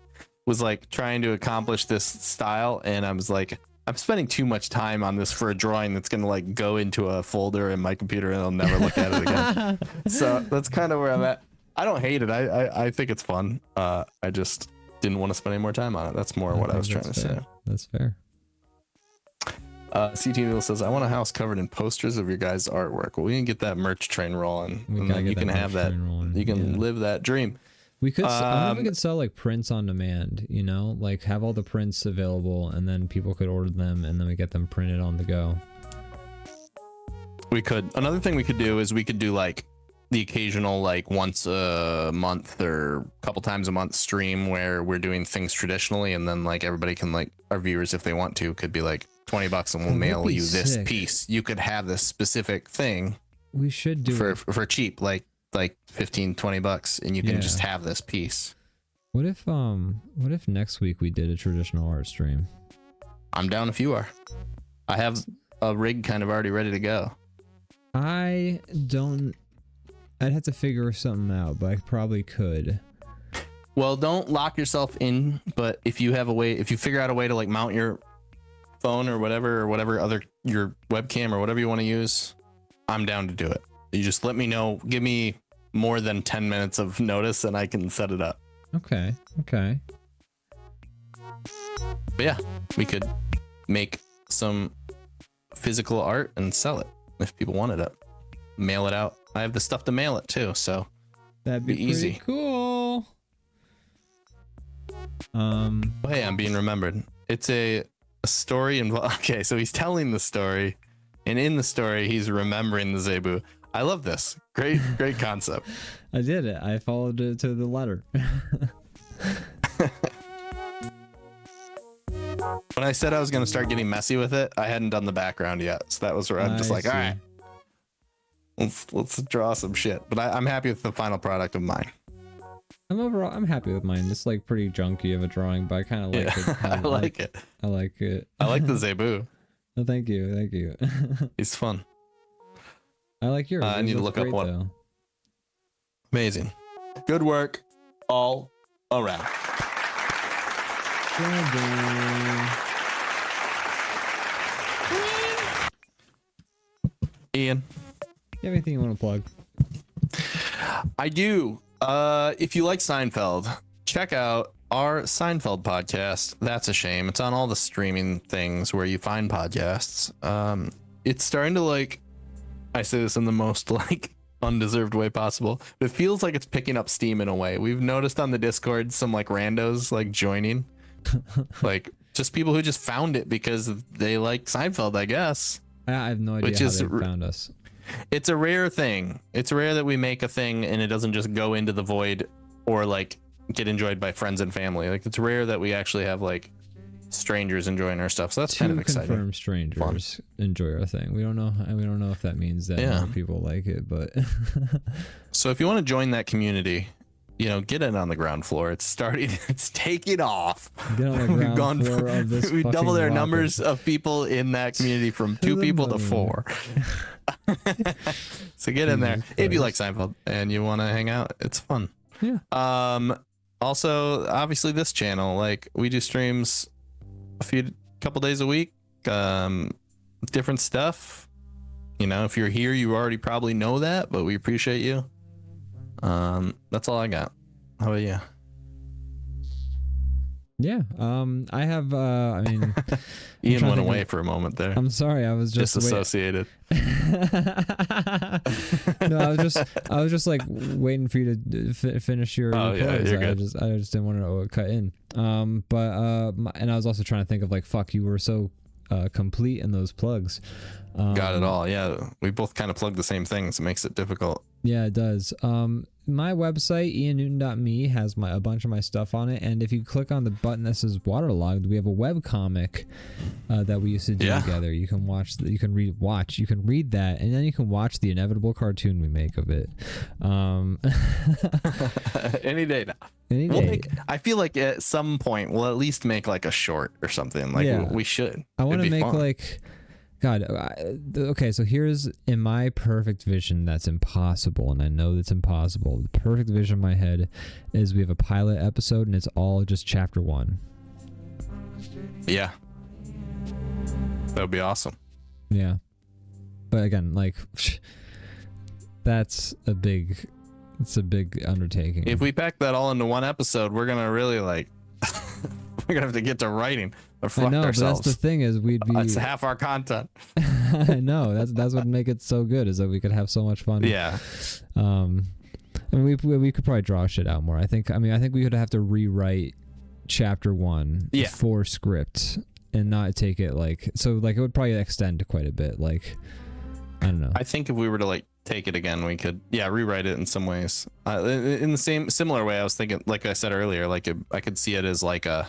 was like trying to accomplish this style, and I was like, I'm spending too much time on this for a drawing that's gonna like go into a folder in my computer and I'll never look at it again. So that's kind of where I'm at. I don't hate it. I think it's fun. I just didn't want to spend any more time on it. That's more what I was trying to say. That's fair. CT Needle says, I want a house covered in posters of your guys' artwork. Well, we can get that merch train rolling. And then you can have that. You can live that dream. We could, I wonder if we could sell like prints on demand, you know, like have all the prints available and then people could order them and then we get them printed on the go. We could. Another thing we could do is we could do like the occasional like once a month or a couple times a month stream where we're doing things traditionally, and then like everybody can, like our viewers, if they want to, could be like $20 and we'll mail you this piece. You could have this specific thing. We should do for cheap, like 15, $20, and you can just have this piece. What if next week we did a traditional art stream? I'm down if you are. I have a rig kind of already ready to go. I'd have to figure something out, but I probably could. Well, don't lock yourself in, but if you have a way, if you figure out a way to like mount your phone or whatever other, your webcam or whatever you want to use, I'm down to do it. You just let me know, give me more than 10 minutes of notice and I can set it up. Okay. But yeah, we could make some physical art and sell it if people wanted it. Mail it out. I have the stuff to mail it too, so that'd be easy. Cool. Oh, hey, I'm being remembered. It's a story involved. Okay, so he's telling the story, and in the story, he's remembering the Zebu. I love this. Great concept. I did it. I followed it to the letter. When I said I was going to start getting messy with it, I hadn't done the background yet, so that was where I'm just like, all right, let's draw some shit. But I'm happy with the final product of mine. I'm happy with mine. It's like pretty junky of a drawing, but I kind of like it. I like it. I like it. I like the Zebu. Oh, thank you. He's fun. I like yours. I need to look up what. Though. Amazing. Good work all around. Ian, you have anything you want to plug? I do. If you like Seinfeld, check out our Seinfeld podcast. That's a shame. It's on all the streaming things where you find podcasts. It's starting to like, I say this in the most like undeserved way possible, but it feels like it's picking up steam in a way. We've noticed on the Discord some like randos like joining, like just people who just found it because they like Seinfeld, I guess. I have no idea how they found us. It's a rare thing. It's rare that we make a thing and it doesn't just go into the void or like get enjoyed by friends and family. Like it's rare that we actually have like strangers enjoying our stuff. So that's kind of exciting. Confirmed strangers enjoy our thing. We don't know if that means that more people like it, but so if you want to join that community, you know, get in on the ground floor. It's starting. It's taking off. Get on the ground floor of this. We doubled our numbers of people in that community from 2 people to 4. So get in there if you like Seinfeld and you want to hang out. It's fun. Yeah. Also, obviously, this channel, like we do streams couple days a week. Different stuff. You know, if you're here, you already probably know that, but we appreciate you. That's all I got. How about you? Yeah. I have. I mean, Ian went away for a moment there. I'm sorry. I was just disassociated. No, I was just like waiting for you to finish your. Oh yeah, you're good. I just didn't want to cut in. And I was also trying to think of like, fuck, you were so complete in those plugs. Got it all. Yeah, we both kind of plug the same things. It makes it difficult. Yeah, it does. My website, iannewton.me, has a bunch of my stuff on it, and if you click on the button that says waterlogged, we have a web comic that we used to do together. You can you can read that, and then you can watch the inevitable cartoon we make of it. Any day now. I feel like at some point we'll at least make like a short or something. Like we should. I want to make fun. Like. God, okay, so here's, in my perfect vision, that's impossible, and I know that's impossible. The perfect vision in my head is we have a pilot episode, and it's all just chapter 1. Yeah. That would be awesome. Yeah. But again, like, it's a big undertaking. If we pack that all into one episode, we're going to really, like, we're going to have to get to writing. I know, but that's the thing is we'd be. That's half our content. I know that's what make it so good is that we could have so much fun. Yeah. I mean, we could probably draw shit out more. I think we would have to rewrite chapter 1 for script and not take it like so. Like it would probably extend quite a bit. Like I don't know. I think if we were to like take it again, we could rewrite it in some ways. In the similar way, I was thinking, like I said earlier, like I could see it as like a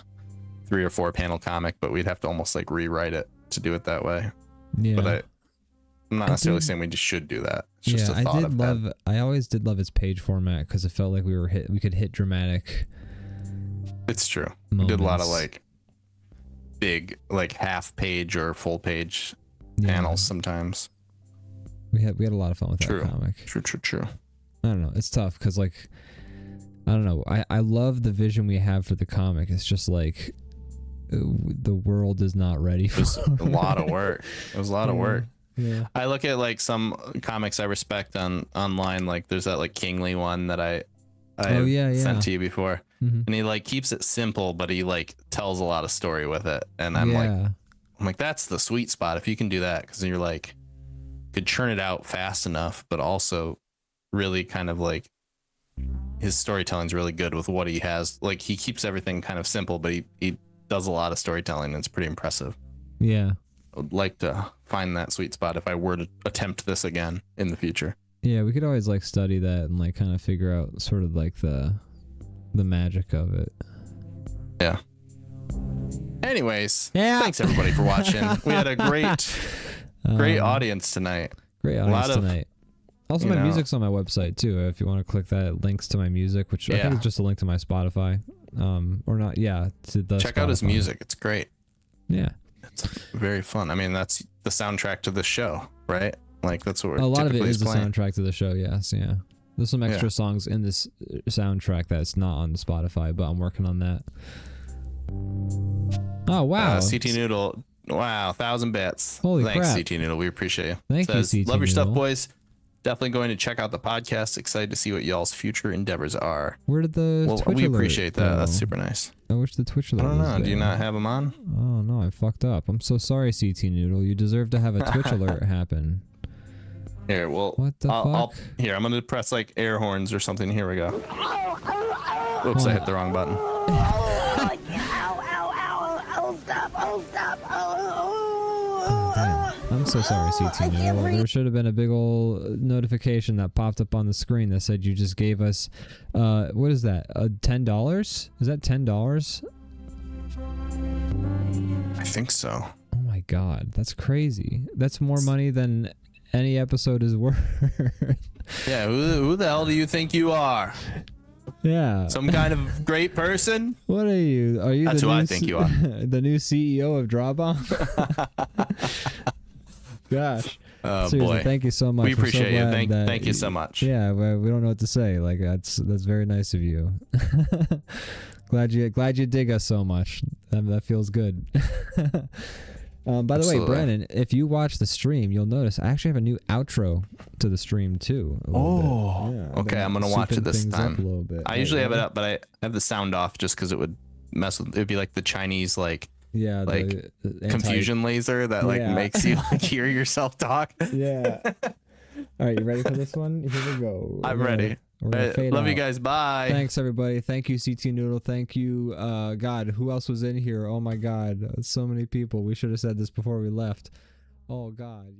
3 or 4 panel comic, but we'd have to almost like rewrite it to do it that way. Yeah. But I'm not necessarily saying we just should do that. It's just a thought. I always did love its page format because it felt like we could hit dramatic. It's true. Moments. We did a lot of like big like half page or full page panels sometimes. We had a lot of fun with that comic. True. I don't know. It's tough because like I don't know. I love the vision we have for the comic. It's just like the world is not ready for it. A lot of work. It was a lot of work. Yeah. I look at like some comics I respect online. Like there's that like Kingly one that I sent to you before, and he like keeps it simple, but he like tells a lot of story with it. And I'm like that's the sweet spot if you can do that, because you're like could churn it out fast enough, but also really kind of like his storytelling's really good with what he has. Like he keeps everything kind of simple, but he does a lot of storytelling, and it's pretty impressive. Yeah. I would like to find that sweet spot if I were to attempt this again in the future. Yeah, we could always like study that and like kind of figure out sort of like the magic of it. Yeah. Anyways, thanks everybody for watching. We had a great audience tonight. Great audience tonight. Also, my music's on my website too. If you want to click that, it links to my music, which I think is just a link to my Spotify. Or not? Yeah. Check out his music. It's great. Yeah. It's very fun. I mean, that's the soundtrack to the show, right? Like that's what we're a lot of it is playing. The soundtrack to the show. Yes. Yeah. There's some extra songs in this soundtrack that's not on the Spotify, but I'm working on that. Oh wow. CT Noodle. Wow, 1,000 bits. Holy Thanks, crap. CT Noodle. We appreciate you. Thank you, CT Love your stuff, Noodle. boys. Definitely going to check out the podcast. Excited to see what y'all's future endeavors are. Where did the Twitch we alert appreciate that. go? That's super nice. I wish the Twitch alert I don't know. was Do you there. not have them on? Oh no, I fucked up. I'm so sorry, CT Noodle. You deserve to have a Twitch alert happen. Here, well, What the fuck? Here, I'm gonna press like air horns or something. Here we go. Oops, I hit the wrong button. I'm so sorry, CT Noodle. There should have been a big old notification that popped up on the screen that said you just gave us, what is that? $10? Is that $10? I think so. Oh my god, that's crazy. That's more money than any episode is worth. Yeah, who the hell do you think you are? Yeah. Some kind of great person? What are you? Are you? That's the who new I think you are. The new CEO of DrawBomb? Gosh. Oh Seriously, boy. thank you so much. We appreciate you. Thank Thank you so much. Yeah, we don't know what to say. Like that's very nice of you. glad you dig us so much. That feels good. By the way, Brandon, if you watch the stream, you'll notice I actually have a new outro to the stream too. Oh, yeah, okay. I'm gonna watch it this time. A little bit. I usually have it up, but I have the sound off just because it would mess with. It'd be like the Chinese like the confusion laser that like makes you like hear yourself talk. Yeah. All right, you ready for this one? Here we go. I'm ready. Love you guys. Bye. Thanks everybody. Thank you, CT Noodle. Thank you. God, who else was in here? Oh my God, so many people. We should have said this before we left. Oh God.